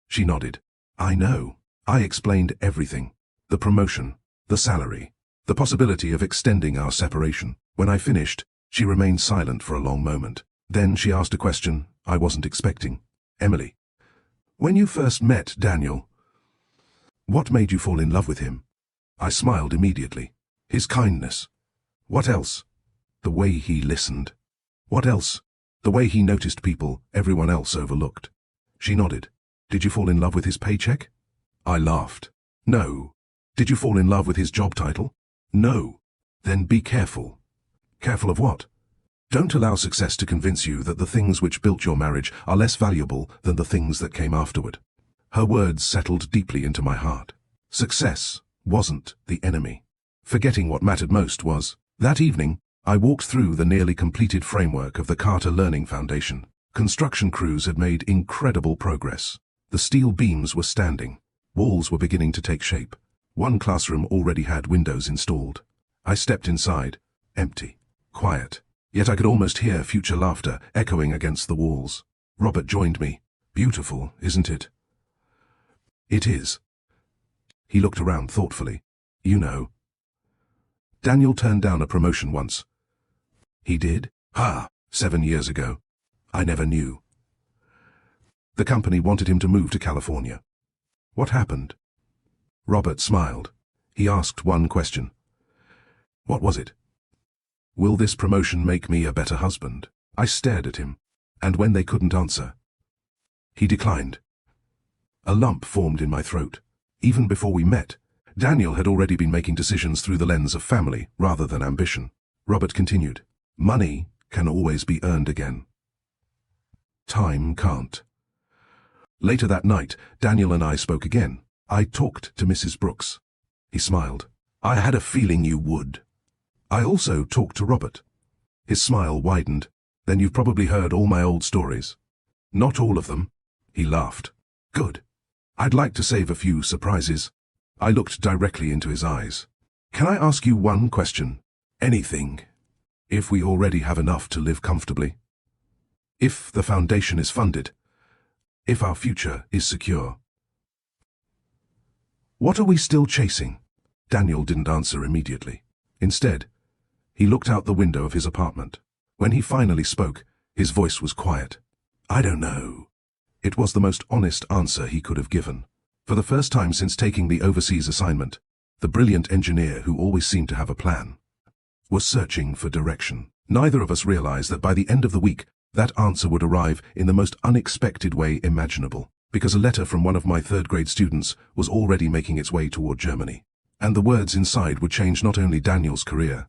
She nodded. "I know." I explained everything. The promotion, the salary, the possibility of extending our separation. When I finished, She remained silent for a long moment. Then she asked a question I wasn't expecting. Emily, when you first met Daniel, what made you fall in love with him? I smiled immediately. His kindness. What else? The way he listened. What else? The way he noticed people everyone else overlooked. She nodded. Did you fall in love with his paycheck? I laughed. No. Did you fall in love with his job title? No. Then be careful. Careful of what? Don't allow success to convince you that the things which built your marriage are less valuable than the things that came afterward. Her words settled deeply into my heart. Success wasn't the enemy. Forgetting what mattered most was, that evening, I walked through the nearly completed framework of the Carter Learning Foundation. Construction crews had made incredible progress. The steel beams were standing. Walls were beginning to take shape. One classroom already had windows installed. I stepped inside. Empty. Quiet. Yet I could almost hear future laughter echoing against the walls. Robert joined me. Beautiful, isn't it? It is. He looked around thoughtfully. You know. Daniel turned down a promotion once. He did? 7 years ago. I never knew. The company wanted him to move to California. What happened? Robert smiled. He asked one question. What was it? Will this promotion make me a better husband? I stared at him, and when they couldn't answer, he declined. A lump formed in my throat. Even before we met, Daniel had already been making decisions through the lens of family rather than ambition. Robert continued. Money can always be earned again. Time can't. Later that night, Daniel and I spoke again. I talked to Mrs. Brooks. He smiled. I had a feeling you would. I also talked to Robert. His smile widened. Then you've probably heard all my old stories. Not all of them. He laughed. Good. I'd like to save a few surprises. I looked directly into his eyes. Can I ask you one question? Anything. If we already have enough to live comfortably. If the foundation is funded. If our future is secure. What are we still chasing? Daniel didn't answer immediately. Instead, he looked out the window of his apartment. When he finally spoke, his voice was quiet. I don't know. It was the most honest answer he could have given. For the first time since taking the overseas assignment, the brilliant engineer who always seemed to have a plan was searching for direction. Neither of us realized that by the end of the week, that answer would arrive in the most unexpected way imaginable, because a letter from one of my third-grade students was already making its way toward Germany. And the words inside would change not only Daniel's career,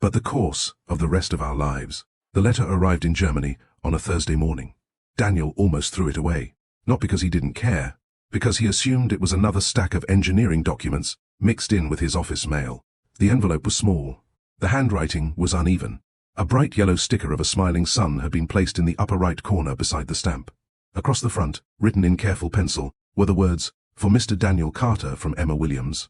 but the course of the rest of our lives. The letter arrived in Germany on a Thursday morning. Daniel almost threw it away, not because he didn't care, because he assumed it was another stack of engineering documents mixed in with his office mail. The envelope was small. The handwriting was uneven. A bright yellow sticker of a smiling sun had been placed in the upper right corner beside the stamp. Across the front, written in careful pencil, were the words, "For Mr. Daniel Carter from Emma Williams."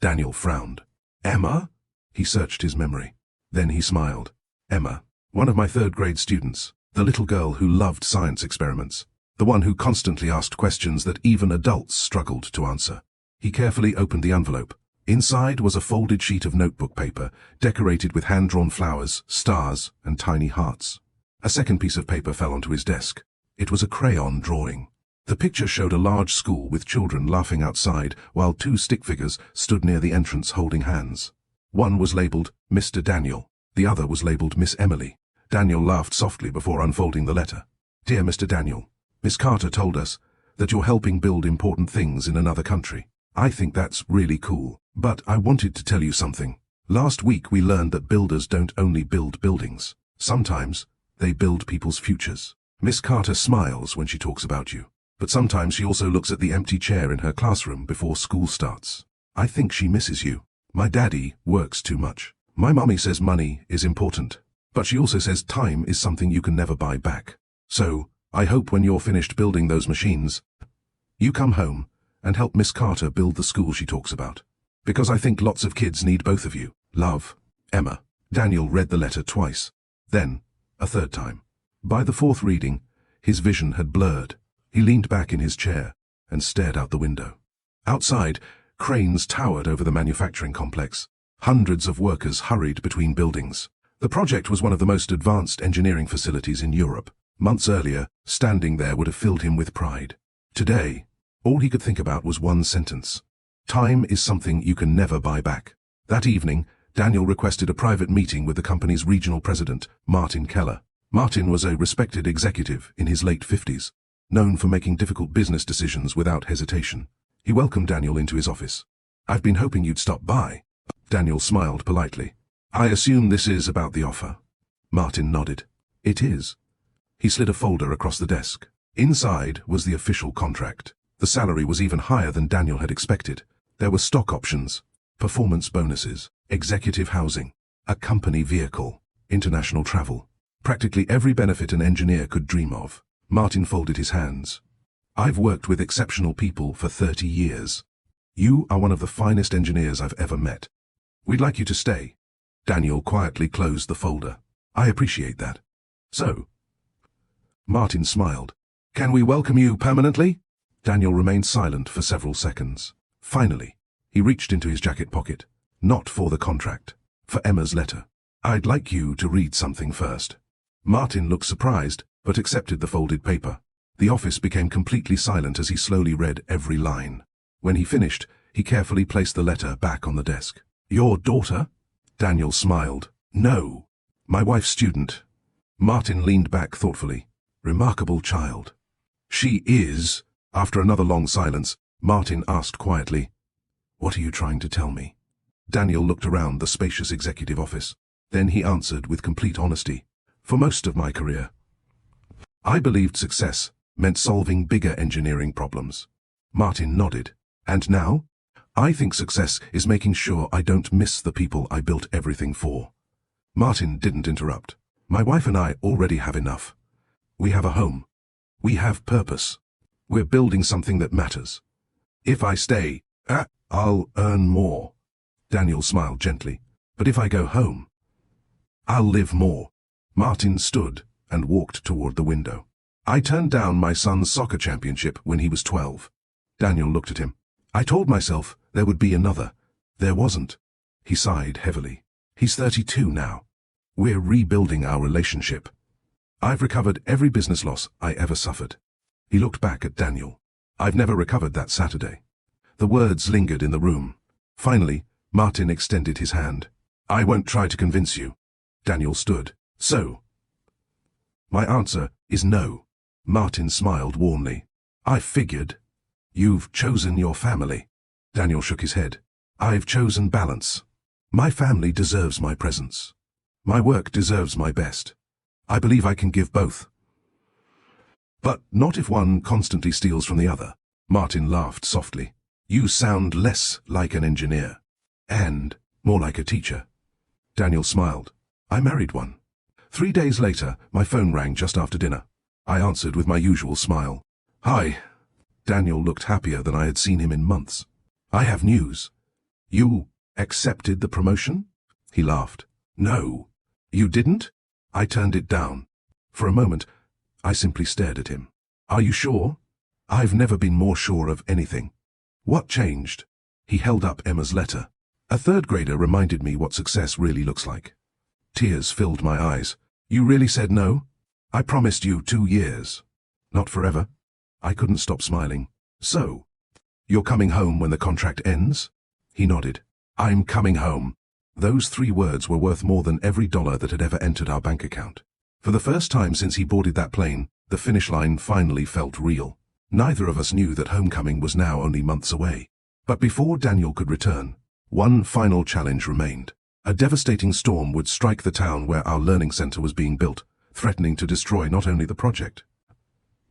Daniel frowned. Emma? He searched his memory. Then he smiled. Emma, one of my third-grade students, the little girl who loved science experiments, the one who constantly asked questions that even adults struggled to answer. He carefully opened the envelope. Inside was a folded sheet of notebook paper, decorated with hand-drawn flowers, stars, and tiny hearts. A second piece of paper fell onto his desk. It was a crayon drawing. The picture showed a large school with children laughing outside, while two stick figures stood near the entrance holding hands. One was labeled Mr. Daniel. The other was labeled Miss Emily. Daniel laughed softly before unfolding the letter. Dear Mr. Daniel, Miss Carter told us that you're helping build important things in another country. I think that's really cool. But I wanted to tell you something. Last week we learned that builders don't only build buildings. Sometimes they build people's futures. Miss Carter smiles when she talks about you, but sometimes she also looks at the empty chair in her classroom before school starts. I think she misses you. My daddy works too much. My mommy says money is important, but she also says time is something you can never buy back. So, I hope when you're finished building those machines, you come home and help Miss Carter build the school she talks about. Because I think lots of kids need both of you. Love, Emma. Daniel read the letter twice, then a third time. By the fourth reading, his vision had blurred. He leaned back in his chair and stared out the window. Outside, cranes towered over the manufacturing complex. Hundreds of workers hurried between buildings. The project was one of the most advanced engineering facilities in Europe. Months earlier, standing there would have filled him with pride. Today, all he could think about was one sentence. Time is something you can never buy back. That evening, Daniel requested a private meeting with the company's regional president, Martin Keller. Martin was a respected executive in his late 50s, known for making difficult business decisions without hesitation. He welcomed Daniel into his office. "I've been hoping you'd stop by." Daniel smiled politely. "I assume this is about the offer." Martin nodded. "It is." He slid a folder across the desk. Inside was the official contract. The salary was even higher than Daniel had expected. There were stock options, performance bonuses, executive housing, a company vehicle, international travel. Practically every benefit an engineer could dream of. Martin folded his hands. "I've worked with exceptional people for 30 years. You are one of the finest engineers I've ever met. We'd like you to stay." Daniel quietly closed the folder. "I appreciate that." "So?" Martin smiled. "Can we welcome you permanently?" Daniel remained silent for several seconds. Finally, he reached into his jacket pocket. Not for the contract. For Emma's letter. "I'd like you to read something first." Martin looked surprised, but accepted the folded paper. The office became completely silent as he slowly read every line. When he finished, he carefully placed the letter back on the desk. "Your daughter?" Daniel smiled. "No. My wife's student." Martin leaned back thoughtfully. "Remarkable child." "She is." After another long silence, Martin asked quietly, "What are you trying to tell me?" Daniel looked around the spacious executive office. Then he answered with complete honesty. "For most of my career, I believed success meant solving bigger engineering problems." Martin nodded. "And now? I think success is making sure I don't miss the people I built everything for." Martin didn't interrupt. "My wife and I already have enough. We have a home. We have purpose. We're building something that matters. If I stay, I'll earn more." Daniel smiled gently. "But if I go home, I'll live more." Martin stood and walked toward the window. "I turned down my son's soccer championship when he was 12. Daniel looked at him. "I told myself there would be another. There wasn't." He sighed heavily. "He's 32 now. We're rebuilding our relationship. I've recovered every business loss I ever suffered." He looked back at Daniel. "I've never recovered that Saturday." The words lingered in the room. Finally, Martin extended his hand. "I won't try to convince you." Daniel stood. "So?" "My answer is no." Martin smiled warmly. "I figured. You've chosen your family." Daniel shook his head. "I've chosen balance. My family deserves my presence. My work deserves my best. I believe I can give both. But not if one constantly steals from the other." Martin laughed softly. "You sound less like an engineer, and more like a teacher." Daniel smiled. "I married one." 3 days later, my phone rang just after dinner. I answered with my usual smile. "Hi." Daniel looked happier than I had seen him in months. "I have news." "You accepted the promotion?" He laughed. "No." "You didn't?" I turned it down. For a moment, I simply stared at him. "Are you sure?" "I've never been more sure of anything." "What changed?" He held up Emma's letter. A third grader reminded me what success really looks like. Tears filled my eyes. "You really said no?" "I promised you 2 years. Not forever." I couldn't stop smiling. "So, you're coming home when the contract ends?" He nodded. "I'm coming home." Those 3 words were worth more than every dollar that had ever entered our bank account. For the first time since he boarded that plane, the finish line finally felt real. Neither of us knew that homecoming was now only months away. But before Daniel could return, one final challenge remained. A devastating storm would strike the town where our learning center was being built, threatening to destroy not only the project,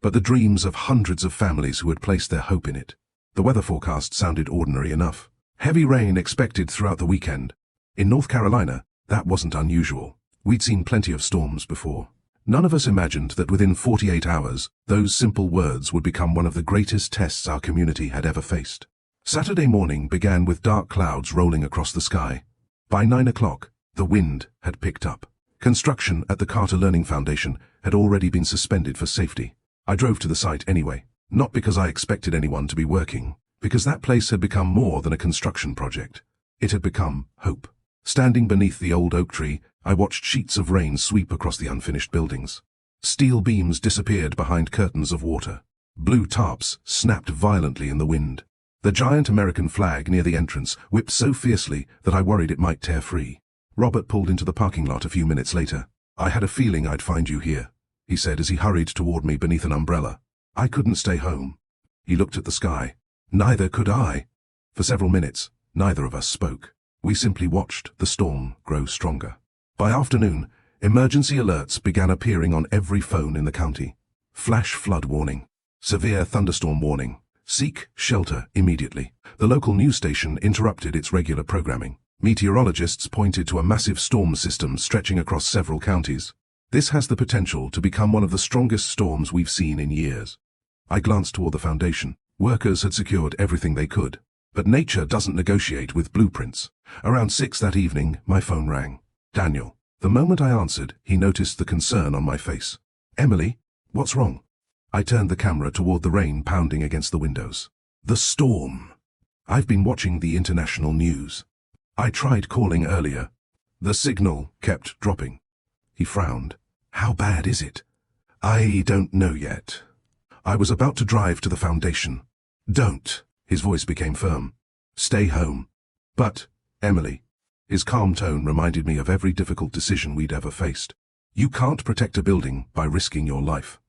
but the dreams of hundreds of families who had placed their hope in it. The weather forecast sounded ordinary enough. Heavy rain expected throughout the weekend. In North Carolina, that wasn't unusual. We'd seen plenty of storms before. None of us imagined that within 48 hours, those simple words would become one of the greatest tests our community had ever faced. Saturday morning began with dark clouds rolling across the sky. By 9 o'clock, the wind had picked up. Construction at the Carter Learning Foundation had already been suspended for safety. I drove to the site anyway, not because I expected anyone to be working, because that place had become more than a construction project. It had become hope. Standing beneath the old oak tree, I watched sheets of rain sweep across the unfinished buildings. Steel beams disappeared behind curtains of water. Blue tarps snapped violently in the wind. The giant American flag near the entrance whipped so fiercely that I worried it might tear free. Robert pulled into the parking lot a few minutes later. "I had a feeling I'd find you here," he said as he hurried toward me beneath an umbrella. "I couldn't stay home." He looked at the sky. Neither could I. For several minutes, neither of us spoke. We simply watched the storm grow stronger. By afternoon, emergency alerts began appearing on every phone in the county. Flash flood warning. Severe thunderstorm warning. Seek shelter immediately. The local news station interrupted its regular programming. Meteorologists pointed to a massive storm system stretching across several counties. "This has the potential to become one of the strongest storms we've seen in years." I glanced toward the foundation. Workers had secured everything they could. But nature doesn't negotiate with blueprints. Around 6 that evening, my phone rang. Daniel. The moment I answered, he noticed the concern on my face. "Emily, what's wrong?" I turned the camera toward the rain pounding against the windows. "The storm. I've been watching the international news. I tried calling earlier. The signal kept dropping." He frowned. "How bad is it?" "I don't know yet. I was about to drive to the foundation." "Don't." His voice became firm. "Stay home." "But, Emily." His calm tone reminded me of every difficult decision we'd ever faced. "You can't protect a building by risking your life."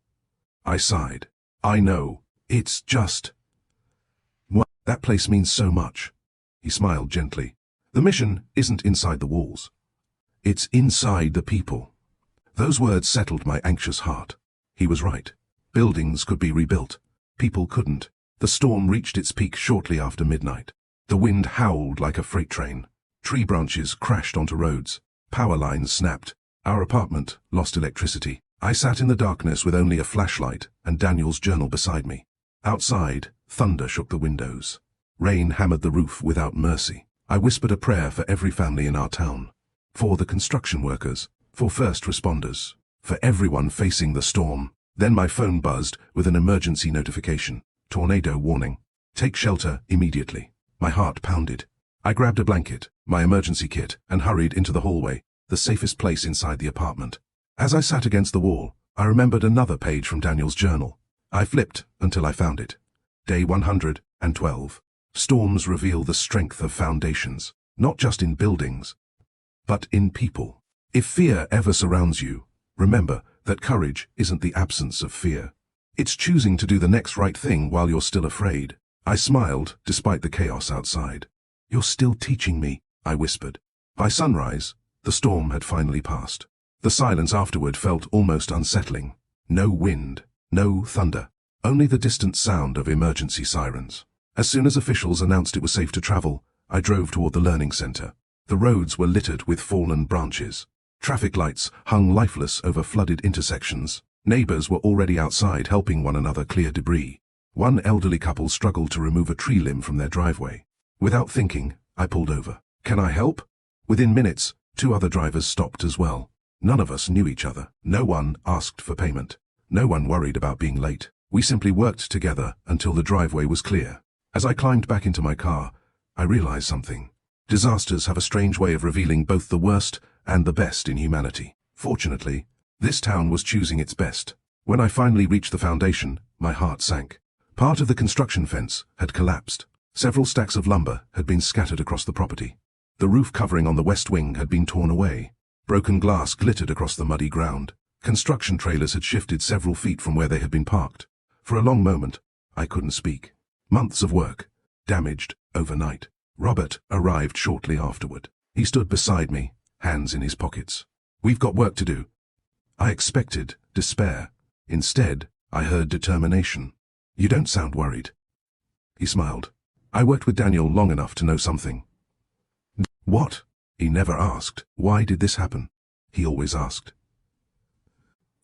I sighed. "I know. It's just... Well, that place means so much." He smiled gently. "The mission isn't inside the walls. It's inside the people." Those words settled my anxious heart. He was right. Buildings could be rebuilt. People couldn't. The storm reached its peak shortly after midnight. The wind howled like a freight train. Tree branches crashed onto roads. Power lines snapped. Our apartment lost electricity. I sat in the darkness with only a flashlight and Daniel's journal beside me. Outside, thunder shook the windows. Rain hammered the roof without mercy. I whispered a prayer for every family in our town. For the construction workers, for first responders, for everyone facing the storm. Then my phone buzzed with an emergency notification. Tornado warning. Take shelter immediately. My heart pounded. I grabbed a blanket, my emergency kit, and hurried into the hallway, the safest place inside the apartment. As I sat against the wall, I remembered another page from Daniel's journal. I flipped until I found it. Day 112. Storms reveal the strength of foundations, not just in buildings, but in people. If fear ever surrounds you, remember that courage isn't the absence of fear. It's choosing to do the next right thing while you're still afraid. I smiled despite the chaos outside. "You're still teaching me," I whispered. By sunrise, the storm had finally passed. The silence afterward felt almost unsettling. No wind, no thunder, only the distant sound of emergency sirens. As soon as officials announced it was safe to travel, I drove toward the learning center. The roads were littered with fallen branches. Traffic lights hung lifeless over flooded intersections. Neighbors were already outside helping one another clear debris. One elderly couple struggled to remove a tree limb from their driveway. Without thinking, I pulled over. "Can I help?" Within minutes, 2 other drivers stopped as well. None of us knew each other. No one asked for payment. No one worried about being late. We simply worked together until the driveway was clear. As I climbed back into my car, I realized something. Disasters have a strange way of revealing both the worst and the best in humanity. Fortunately, this town was choosing its best. When I finally reached the foundation, my heart sank. Part of the construction fence had collapsed. Several stacks of lumber had been scattered across the property. The roof covering on the west wing had been torn away. Broken glass glittered across the muddy ground. Construction trailers had shifted several feet from where they had been parked. For a long moment, I couldn't speak. Months of work, damaged overnight. Robert arrived shortly afterward. He stood beside me, hands in his pockets. "We've got work to do." I expected despair. Instead, I heard determination. "You don't sound worried." He smiled. "I worked with Daniel long enough to know something." "What?" He never asked, "Why did this happen?" He always asked,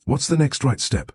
"What's the next right step?"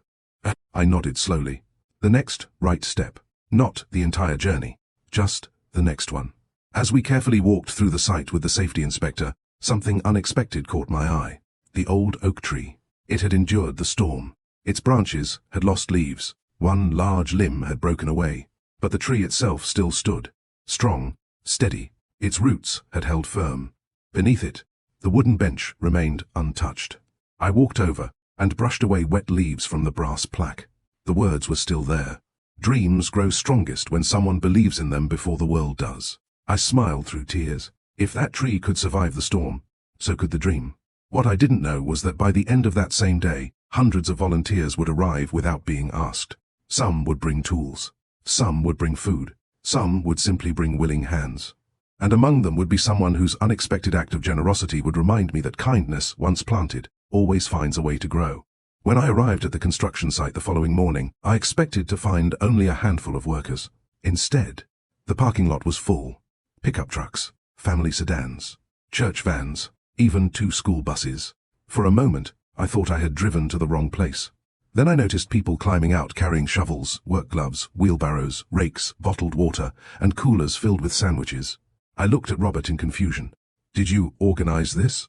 I nodded slowly. The next right step. Not the entire journey. Just the next one. As we carefully walked through the site with the safety inspector, something unexpected caught my eye. The old oak tree. It had endured the storm. Its branches had lost leaves. One large limb had broken away. But the tree itself still stood. Strong, steady. Its roots had held firm. Beneath it, the wooden bench remained untouched. I walked over and brushed away wet leaves from the brass plaque. The words were still there. Dreams grow strongest when someone believes in them before the world does. I smiled through tears. If that tree could survive the storm, so could the dream. What I didn't know was that by the end of that same day, hundreds of volunteers would arrive without being asked. Some would bring tools. Some would bring food. Some would simply bring willing hands. And among them would be someone whose unexpected act of generosity would remind me that kindness, once planted, always finds a way to grow. When I arrived at the construction site the following morning, I expected to find only a handful of workers. Instead, the parking lot was full. Pickup trucks, family sedans, church vans, even 2 school buses. For a moment, I thought I had driven to the wrong place. Then I noticed people climbing out carrying shovels, work gloves, wheelbarrows, rakes, bottled water, and coolers filled with sandwiches. I looked at Robert in confusion. "Did you organize this?"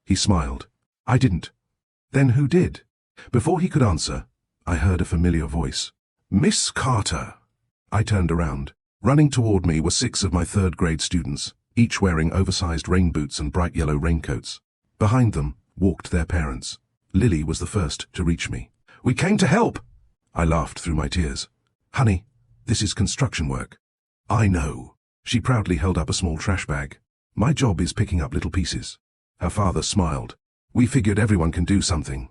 He smiled. "I didn't." "Then who did?" Before he could answer, I heard a familiar voice. "Miss Carter." I turned around. Running toward me were 6 of my 3rd grade students, each wearing oversized rain boots and bright yellow raincoats. Behind them walked their parents. Lily was the first to reach me. "We came to help!" I laughed through my tears. "Honey, this is construction work." "I know." She proudly held up a small trash bag. "My job is picking up little pieces." Her father smiled. "We figured everyone can do something."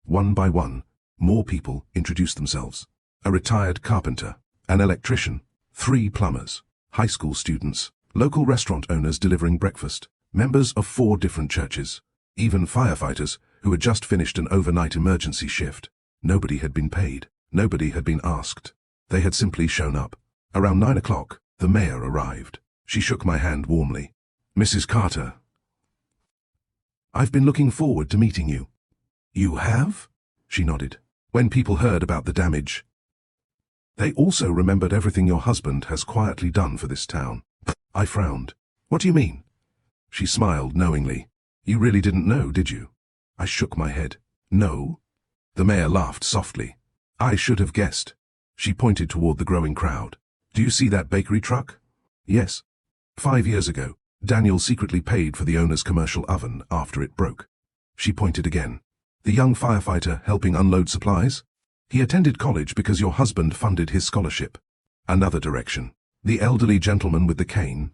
One by one, more people introduced themselves. A retired carpenter, an electrician, 3 plumbers, high school students, local restaurant owners delivering breakfast, members of 4 different churches, even firefighters who had just finished an overnight emergency shift. Nobody had been paid. Nobody had been asked. They had simply shown up. Around 9 o'clock, the mayor arrived. She shook my hand warmly. "Mrs. Carter, I've been looking forward to meeting you." "You have?" She nodded. "When people heard about the damage, they also remembered everything your husband has quietly done for this town." I frowned. "What do you mean?" She smiled knowingly. "You really didn't know, did you?" I shook my head. "No." The mayor laughed softly. "I should have guessed." She pointed toward the growing crowd. "Do you see that bakery truck?" "Yes." 5 years ago, Daniel secretly paid for the owner's commercial oven after it broke. She pointed again. "The young firefighter helping unload supplies? He attended college because your husband funded his scholarship." Another direction. "The elderly gentleman with the cane?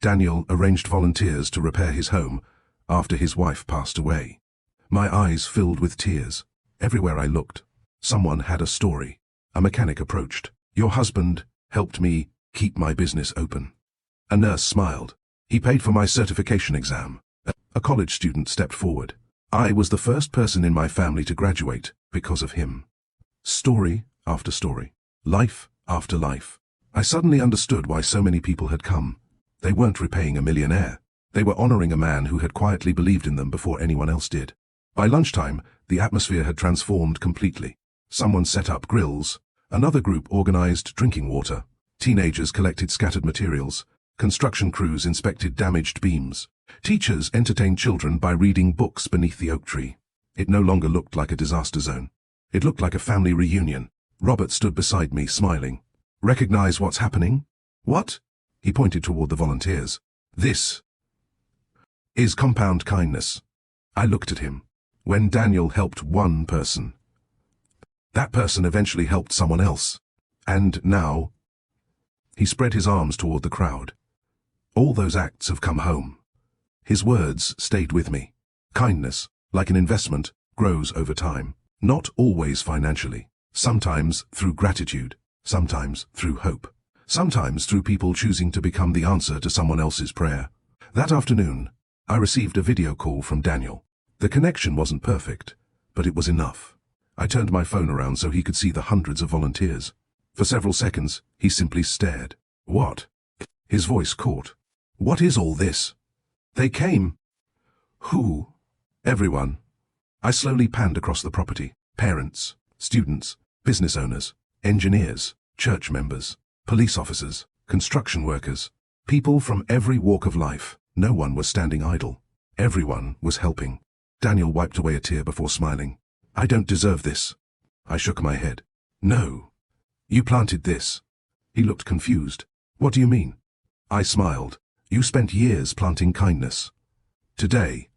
Daniel arranged volunteers to repair his home after his wife passed away." My eyes filled with tears. Everywhere I looked, someone had a story. A mechanic approached. "Your husband helped me keep my business open." A nurse smiled. "He paid for my certification exam." A college student stepped forward. "I was the first person in my family to graduate because of him." Story after story. Life after life. I suddenly understood why so many people had come. They weren't repaying a millionaire. They were honoring a man who had quietly believed in them before anyone else did. By lunchtime, the atmosphere had transformed completely. Someone set up grills. Another group organized drinking water. Teenagers collected scattered materials. Construction crews inspected damaged beams. Teachers entertained children by reading books beneath the oak tree. It no longer looked like a disaster zone. It looked like a family reunion. Robert stood beside me, smiling. "Recognize what's happening?" "What?" He pointed toward the volunteers. "This is compound kindness." I looked at him. When Daniel helped one person, that person eventually helped someone else. And now, he spread his arms toward the crowd. "All those acts have come home." His words stayed with me. Kindness, like an investment, grows over time. Not always financially. Sometimes through gratitude. Sometimes through hope. Sometimes through people choosing to become the answer to someone else's prayer. That afternoon, I received a video call from Daniel. The connection wasn't perfect, but it was enough. I turned my phone around so he could see the hundreds of volunteers. For several seconds, he simply stared. "What?" His voice caught. "What is all this?" "They came." "Who?" "Everyone." I slowly panned across the property. Parents, students, business owners, engineers, church members, police officers, construction workers. People from every walk of life. No one was standing idle. Everyone was helping. Daniel wiped away a tear before smiling. "I don't deserve this." I shook my head. "No. You planted this." He looked confused. "What do you mean?" I smiled. "You spent years planting kindness." Today,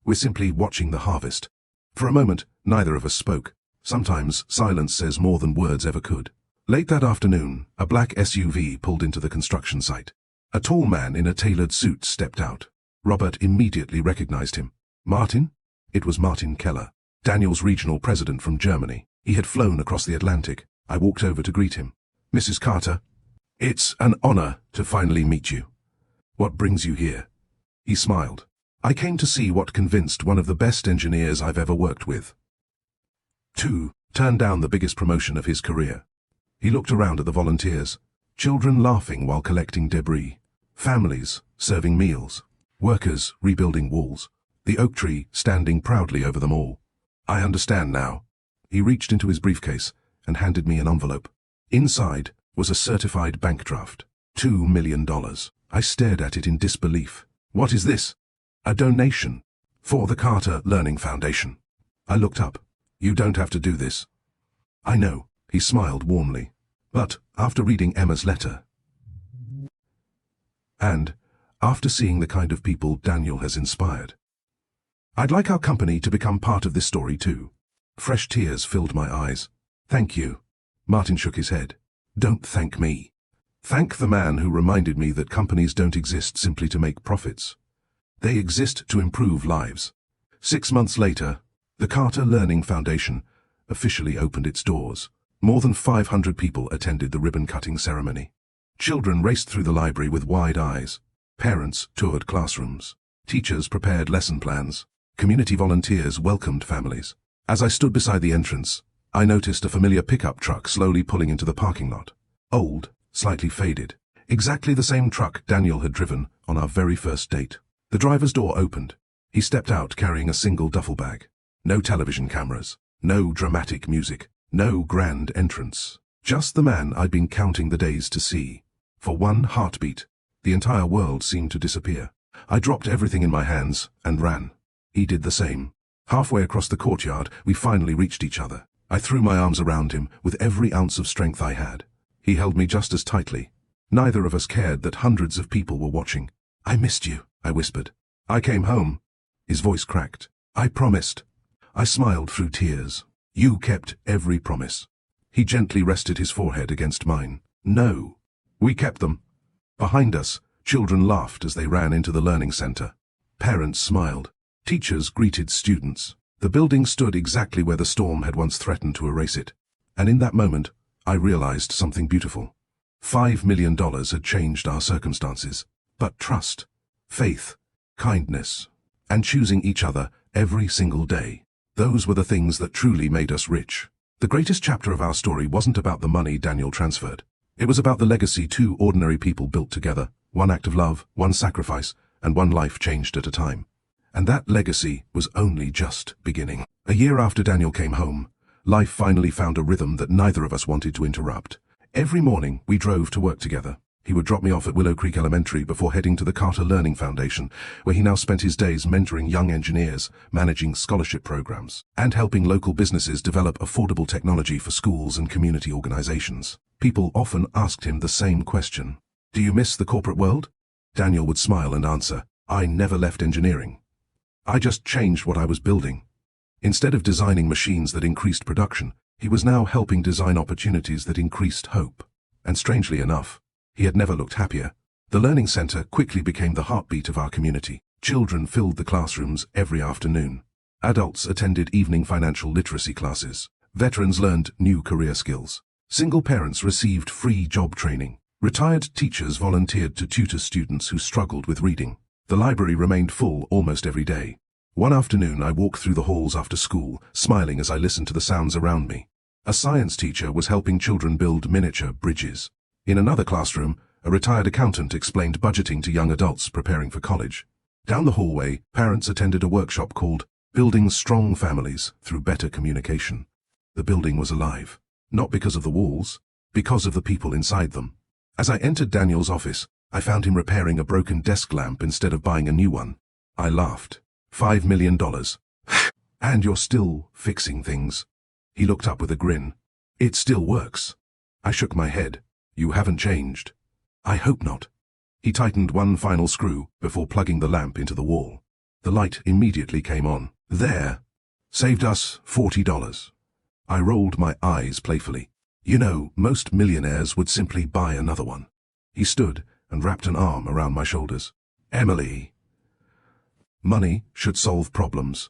we're simply watching the harvest. For a moment, neither of us spoke. Sometimes silence says more than words ever could. Late that afternoon, a black SUV pulled into the construction site. A tall man in a tailored suit stepped out. Robert immediately recognized him. Martin? It was Martin Keller, Daniel's regional president from Germany. He had flown across the Atlantic. I walked over to greet him. Mrs. Carter, it's an honor to finally meet you. What brings you here? He smiled. I came to see what convinced one of the best engineers I've ever worked with to turn down the biggest promotion of his career. He looked around at the volunteers, children laughing while collecting debris, families serving meals, workers rebuilding walls, the oak tree standing proudly over them all. I understand now. He reached into his briefcase and handed me an envelope. Inside was a certified bank draft. $2 million. I stared at it in disbelief. What is this? A donation for the Carter Learning Foundation. I looked up. You don't have to do this. I know, he smiled warmly. But after reading Emma's letter, and after seeing the kind of people Daniel has inspired, I'd like our company to become part of this story too. Fresh tears filled my eyes. Thank you. Martin shook his head. Don't thank me. Thank the man who reminded me that companies don't exist simply to make profits. They exist to improve lives. 6 months later, the Carter Learning Foundation officially opened its doors. More than 500 people attended the ribbon-cutting ceremony. Children raced through the library with wide eyes. Parents toured classrooms. Teachers prepared lesson plans. Community volunteers welcomed families. As I stood beside the entrance, I noticed a familiar pickup truck slowly pulling into the parking lot. Old, slightly faded. Exactly the same truck Daniel had driven on our very first date. The driver's door opened. He stepped out carrying a single duffel bag. No television cameras. No dramatic music. No grand entrance. Just the man I'd been counting the days to see. For one heartbeat, the entire world seemed to disappear. I dropped everything in my hands and ran. He did the same. Halfway across the courtyard, we finally reached each other. I threw my arms around him with every ounce of strength I had. He held me just as tightly. Neither of us cared that hundreds of people were watching. I missed you, I whispered. I came home. His voice cracked. I promised. I smiled through tears. You kept every promise. He gently rested his forehead against mine. No. We kept them. Behind us, children laughed as they ran into the learning center. Parents smiled. Teachers greeted students. The building stood exactly where the storm had once threatened to erase it. And in that moment, I realized something beautiful. $5 million had changed our circumstances. But trust, faith, kindness, and choosing each other every single day. Those were the things that truly made us rich. The greatest chapter of our story wasn't about the money Daniel transferred. It was about the legacy two ordinary people built together. One act of love, one sacrifice, and one life changed at a time. And that legacy was only just beginning. A year after Daniel came home, life finally found a rhythm that neither of us wanted to interrupt. Every morning, we drove to work together. He would drop me off at Willow Creek Elementary before heading to the Carter Learning Foundation, where he now spent his days mentoring young engineers, managing scholarship programs, and helping local businesses develop affordable technology for schools and community organizations. People often asked him the same question. Do you miss the corporate world? Daniel would smile and answer, I never left engineering. I just changed what I was building. Instead of designing machines that increased production, he was now helping design opportunities that increased hope. And strangely enough, he had never looked happier. The Learning Center quickly became the heartbeat of our community. Children filled the classrooms every afternoon. Adults attended evening financial literacy classes. Veterans learned new career skills. Single parents received free job training. Retired teachers volunteered to tutor students who struggled with reading. The library remained full almost every day. One afternoon I walked through the halls after school, smiling as I listened to the sounds around me. A science teacher was helping children build miniature bridges. In another classroom, a retired accountant explained budgeting to young adults preparing for college. Down the hallway, parents attended a workshop called Building Strong Families Through Better Communication. The building was alive. Not because of the walls, because of the people inside them. As I entered Daniel's office, I found him repairing a broken desk lamp instead of buying a new one. I laughed. $5 million. And you're still fixing things. He looked up with a grin. It still works. I shook my head. You haven't changed. I hope not. He tightened one final screw before plugging the lamp into the wall. The light immediately came on. There. Saved us $40. I rolled my eyes playfully. You know, most millionaires would simply buy another one. He stood and wrapped an arm around my shoulders. Emily. Money should solve problems.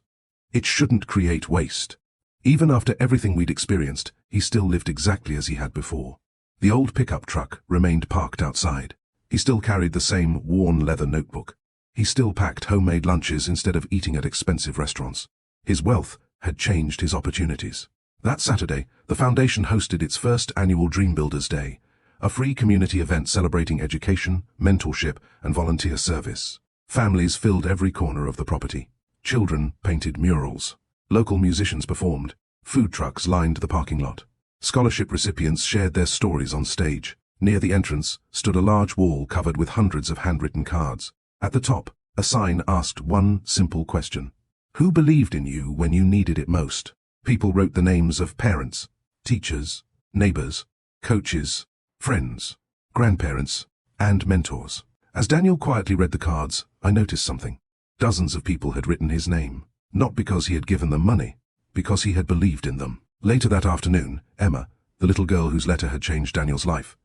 It shouldn't create waste. Even after everything we'd experienced, he still lived exactly as he had before. The old pickup truck remained parked outside. He still carried the same worn leather notebook. He still packed homemade lunches instead of eating at expensive restaurants. His wealth had changed his opportunities. That Saturday, the foundation hosted its first annual Dream Builders Day, a free community event celebrating education, mentorship, and volunteer service. Families filled every corner of the property. Children painted murals. Local musicians performed. Food trucks lined the parking lot. Scholarship recipients shared their stories on stage. Near the entrance stood a large wall covered with hundreds of handwritten cards. At the top, a sign asked one simple question. Who believed in you when you needed it most? People wrote the names of parents, teachers, neighbors, coaches, friends, grandparents, and mentors. As Daniel quietly read the cards, I noticed something. Dozens of people had written his name, not because he had given them money, because he had believed in them. Later that afternoon, Emma, the little girl whose letter had changed Daniel's life,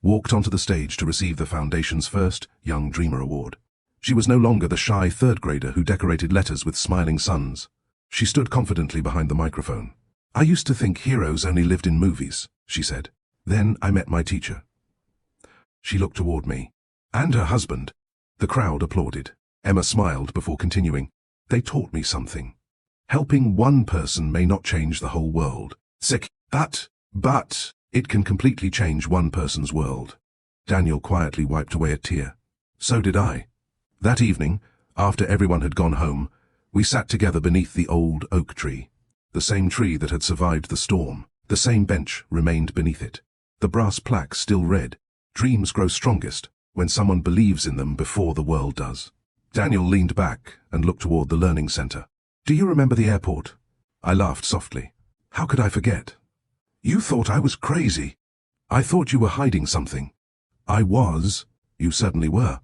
walked onto the stage to receive the Foundation's first Young Dreamer Award. She was no longer the shy third grader who decorated letters with smiling suns. She stood confidently behind the microphone. I used to think heroes only lived in movies, she said. Then I met my teacher. She looked toward me. And her husband. The crowd applauded. Emma smiled before continuing. They taught me something. Helping one person may not change the whole world. But it can completely change one person's world. Daniel quietly wiped away a tear. So did I. That evening, after everyone had gone home, we sat together beneath the old oak tree. The same tree that had survived the storm. The same bench remained beneath it. The brass plaque still read, "Dreams grow strongest when someone believes in them before the world does." Daniel leaned back and looked toward the learning center. Do you remember the airport? I laughed softly. How could I forget? You thought I was crazy. I thought you were hiding something. I was. You certainly were.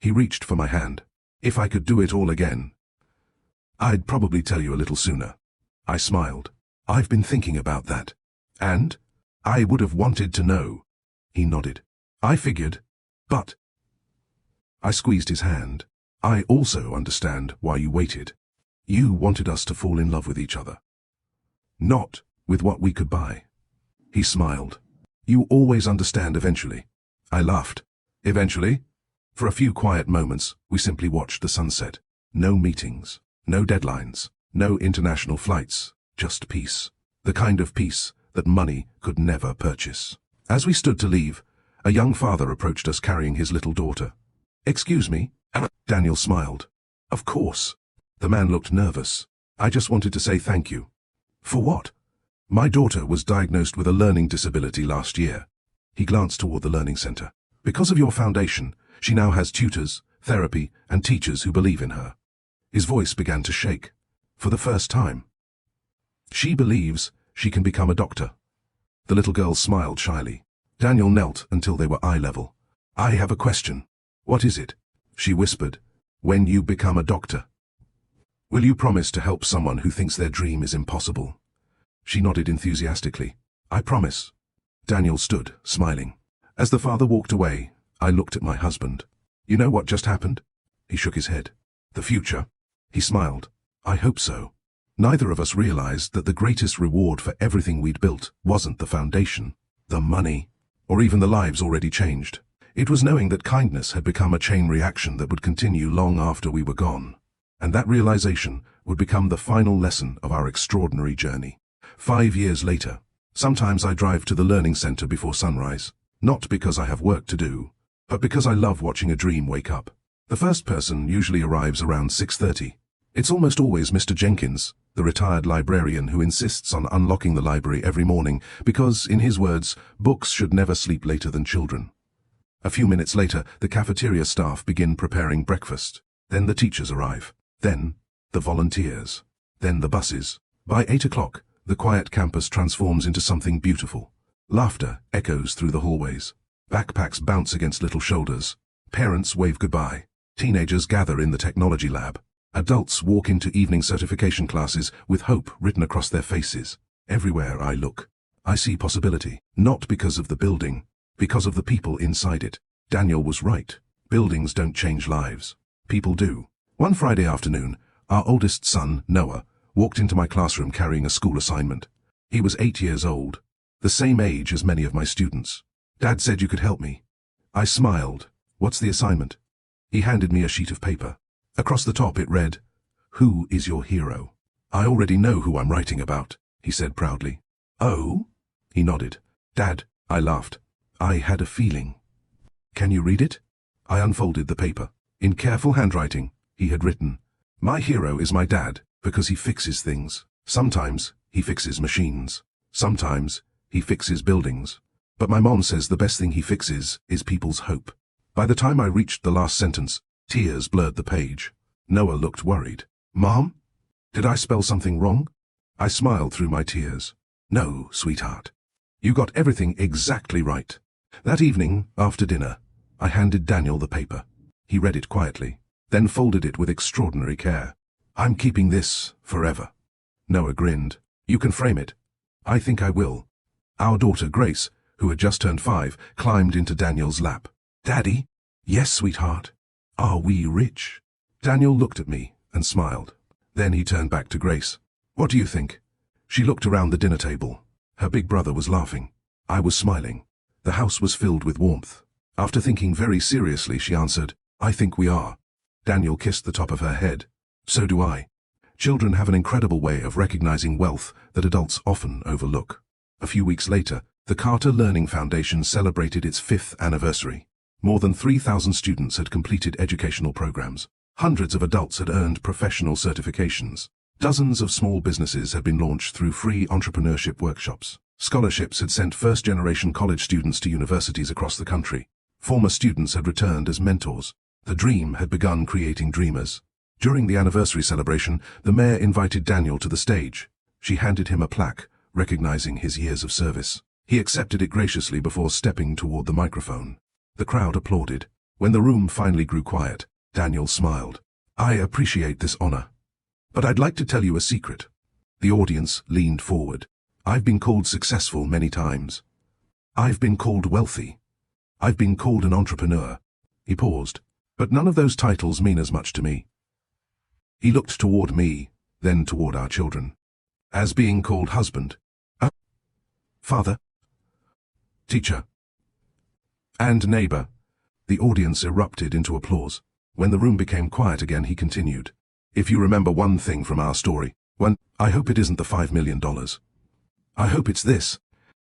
He reached for my hand. If I could do it all again, I'd probably tell you a little sooner. I smiled. I've been thinking about that. And? I would have wanted to know. He nodded. I figured. But. I squeezed his hand. I also understand why you waited. You wanted us to fall in love with each other. Not with what we could buy. He smiled. You always understand eventually. I laughed. Eventually? For a few quiet moments, we simply watched the sunset. No meetings, no deadlines, no international flights, just peace. The kind of peace that money could never purchase. As we stood to leave, a young father approached us carrying his little daughter. Excuse me? Daniel smiled. Of course. The man looked nervous. I just wanted to say thank you. For what? My daughter was diagnosed with a learning disability last year. He glanced toward the learning center. Because of your foundation, she now has tutors, therapy, and teachers who believe in her. His voice began to shake. For the first time. She believes she can become a doctor. The little girl smiled shyly. Daniel knelt until they were eye level. I have a question. What is it? She whispered. When you become a doctor, will you promise to help someone who thinks their dream is impossible? She nodded enthusiastically. I promise. Daniel stood, smiling. As the father walked away, I looked at my husband. You know what just happened? He shook his head. The future? He smiled. I hope so. Neither of us realized that the greatest reward for everything we'd built wasn't the foundation, the money, or even the lives already changed. It was knowing that kindness had become a chain reaction that would continue long after we were gone. And that realization would become the final lesson of our extraordinary journey. 5 years later, sometimes I drive to the learning center before sunrise, not because I have work to do, but because I love watching a dream wake up. The first person usually arrives around 6:30. It's almost always Mr. Jenkins, the retired librarian who insists on unlocking the library every morning because, in his words, books should never sleep later than children. A few minutes later, the cafeteria staff begin preparing breakfast. Then the teachers arrive. Then the volunteers. Then the buses. By 8 o'clock, the quiet campus transforms into something beautiful. Laughter echoes through the hallways. Backpacks bounce against little shoulders. Parents wave goodbye. Teenagers gather in the technology lab. Adults walk into evening certification classes with hope written across their faces. Everywhere I look, I see possibility, not because of the building, because of the people inside it. Daniel was right. Buildings don't change lives. People do. One Friday afternoon, our oldest son, Noah, walked into my classroom carrying a school assignment. He was 8 years old, the same age as many of my students. Dad said you could help me. I smiled. What's the assignment? He handed me a sheet of paper. Across the top it read, "Who is your hero?" I already know who I'm writing about, he said proudly. Oh? He nodded. Dad, I laughed. I had a feeling. Can you read it? I unfolded the paper. In careful handwriting, he had written, "My hero is my dad because he fixes things. Sometimes he fixes machines. Sometimes he fixes buildings. But my mom says the best thing he fixes is people's hope." By the time I reached the last sentence, tears blurred the page. Noah looked worried. Mom? Did I spell something wrong? I smiled through my tears. No, sweetheart. You got everything exactly right. That evening, after dinner, I handed Daniel the paper. He read it quietly, then folded it with extraordinary care. I'm keeping this forever. Noah grinned. You can frame it. I think I will. Our daughter Grace, who had just turned 5, climbed into Daniel's lap. Daddy? Yes, sweetheart. Are we rich? Daniel looked at me and smiled. Then he turned back to Grace. What do you think? She looked around the dinner table. Her big brother was laughing. I was smiling. The house was filled with warmth. After thinking very seriously, she answered, I think we are. Daniel kissed the top of her head. So do I. Children have an incredible way of recognizing wealth that adults often overlook. A few weeks later, the Carter Learning Foundation celebrated its 5th anniversary. More than 3,000 students had completed educational programs. Hundreds of adults had earned professional certifications. Dozens of small businesses had been launched through free entrepreneurship workshops. Scholarships had sent first-generation college students to universities across the country. Former students had returned as mentors. The dream had begun creating dreamers. During the anniversary celebration, the mayor invited Daniel to the stage. She handed him a plaque, recognizing his years of service. He accepted it graciously before stepping toward the microphone. The crowd applauded. When the room finally grew quiet, Daniel smiled. I appreciate this honor. But I'd like to tell you a secret. The audience leaned forward. I've been called successful many times. I've been called wealthy. I've been called an entrepreneur. He paused. But none of those titles mean as much to me. He looked toward me, then toward our children. As being called husband, father, teacher, and neighbor. The audience erupted into applause. When the room became quiet again, he continued. If you remember one thing from our story, I hope it isn't the $5 million. I hope it's this.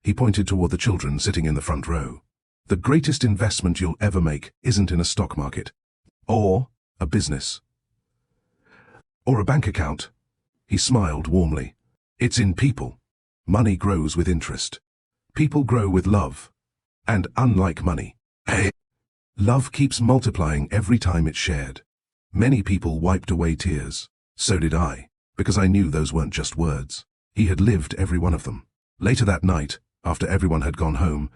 He pointed toward the children sitting in the front row. The greatest investment you'll ever make isn't in a stock market, or a business, or a bank account. He smiled warmly. It's in people. Money grows with interest. People grow with love. And unlike money, love keeps multiplying every time it's shared. Many people wiped away tears. So did I, because I knew those weren't just words. He had lived every one of them. Later that night, after everyone had gone home,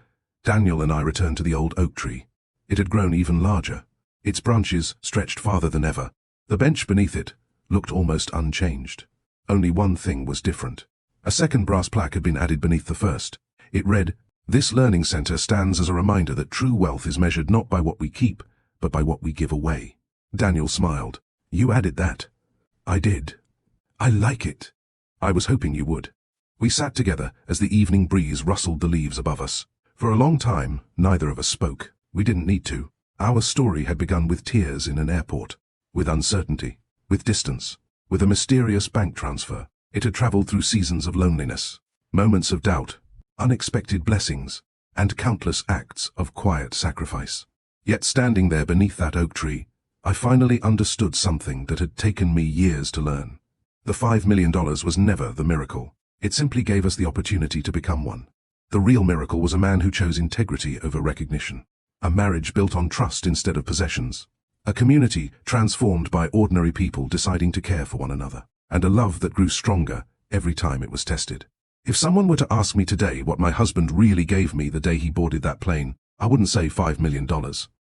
Daniel and I returned to the old oak tree. It had grown even larger. Its branches stretched farther than ever. The bench beneath it looked almost unchanged. Only one thing was different. A second brass plaque had been added beneath the first. It read, This learning center stands as a reminder that true wealth is measured not by what we keep, but by what we give away. Daniel smiled. You added that. I did. I like it. I was hoping you would. We sat together as the evening breeze rustled the leaves above us. For a long time, neither of us spoke. We didn't need to. Our story had begun with tears in an airport, with uncertainty, with distance, with a mysterious bank transfer. It had traveled through seasons of loneliness, moments of doubt, unexpected blessings, and countless acts of quiet sacrifice. Yet standing there beneath that oak tree, I finally understood something that had taken me years to learn. The $5 million was never the miracle. It simply gave us the opportunity to become one. The real miracle was a man who chose integrity over recognition. A marriage built on trust instead of possessions. A community transformed by ordinary people deciding to care for one another. And a love that grew stronger every time it was tested. If someone were to ask me today what my husband really gave me the day he boarded that plane, I wouldn't say $5 million.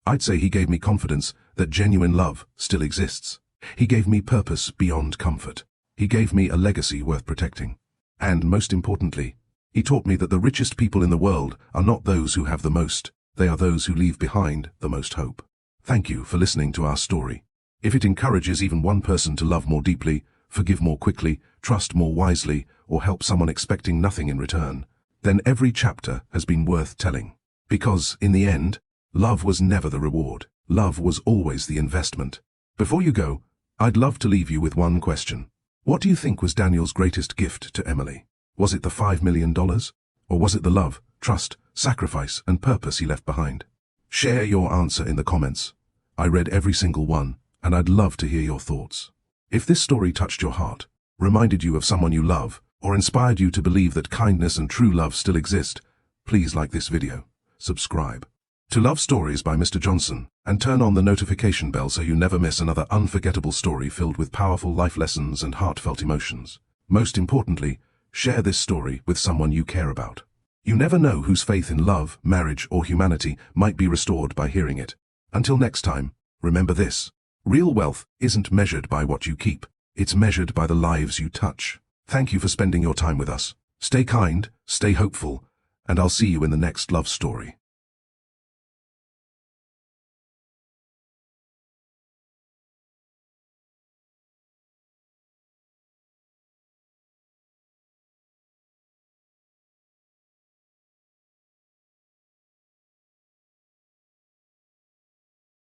I'd say he gave me confidence that genuine love still exists. He gave me purpose beyond comfort. He gave me a legacy worth protecting. And most importantly, he taught me that the richest people in the world are not those who have the most, they are those who leave behind the most hope. Thank you for listening to our story. If it encourages even one person to love more deeply, forgive more quickly, trust more wisely, or help someone expecting nothing in return, then every chapter has been worth telling. Because, in the end, love was never the reward. Love was always the investment. Before you go, I'd love to leave you with one question. What do you think was Daniel's greatest gift to Emily? Was it the $5 million? Or was it the love, trust, sacrifice, and purpose he left behind? Share your answer in the comments. I read every single one, and I'd love to hear your thoughts. If this story touched your heart, reminded you of someone you love, or inspired you to believe that kindness and true love still exist, please like this video, subscribe to Love Stories by Mr. Johnson, and turn on the notification bell so you never miss another unforgettable story filled with powerful life lessons and heartfelt emotions. Most importantly, share this story with someone you care about. You never know whose faith in love, marriage, or humanity might be restored by hearing it. Until next time, remember this: real wealth isn't measured by what you keep, it's measured by the lives you touch. Thank you for spending your time with us. Stay kind, stay hopeful, and I'll see you in the next love story.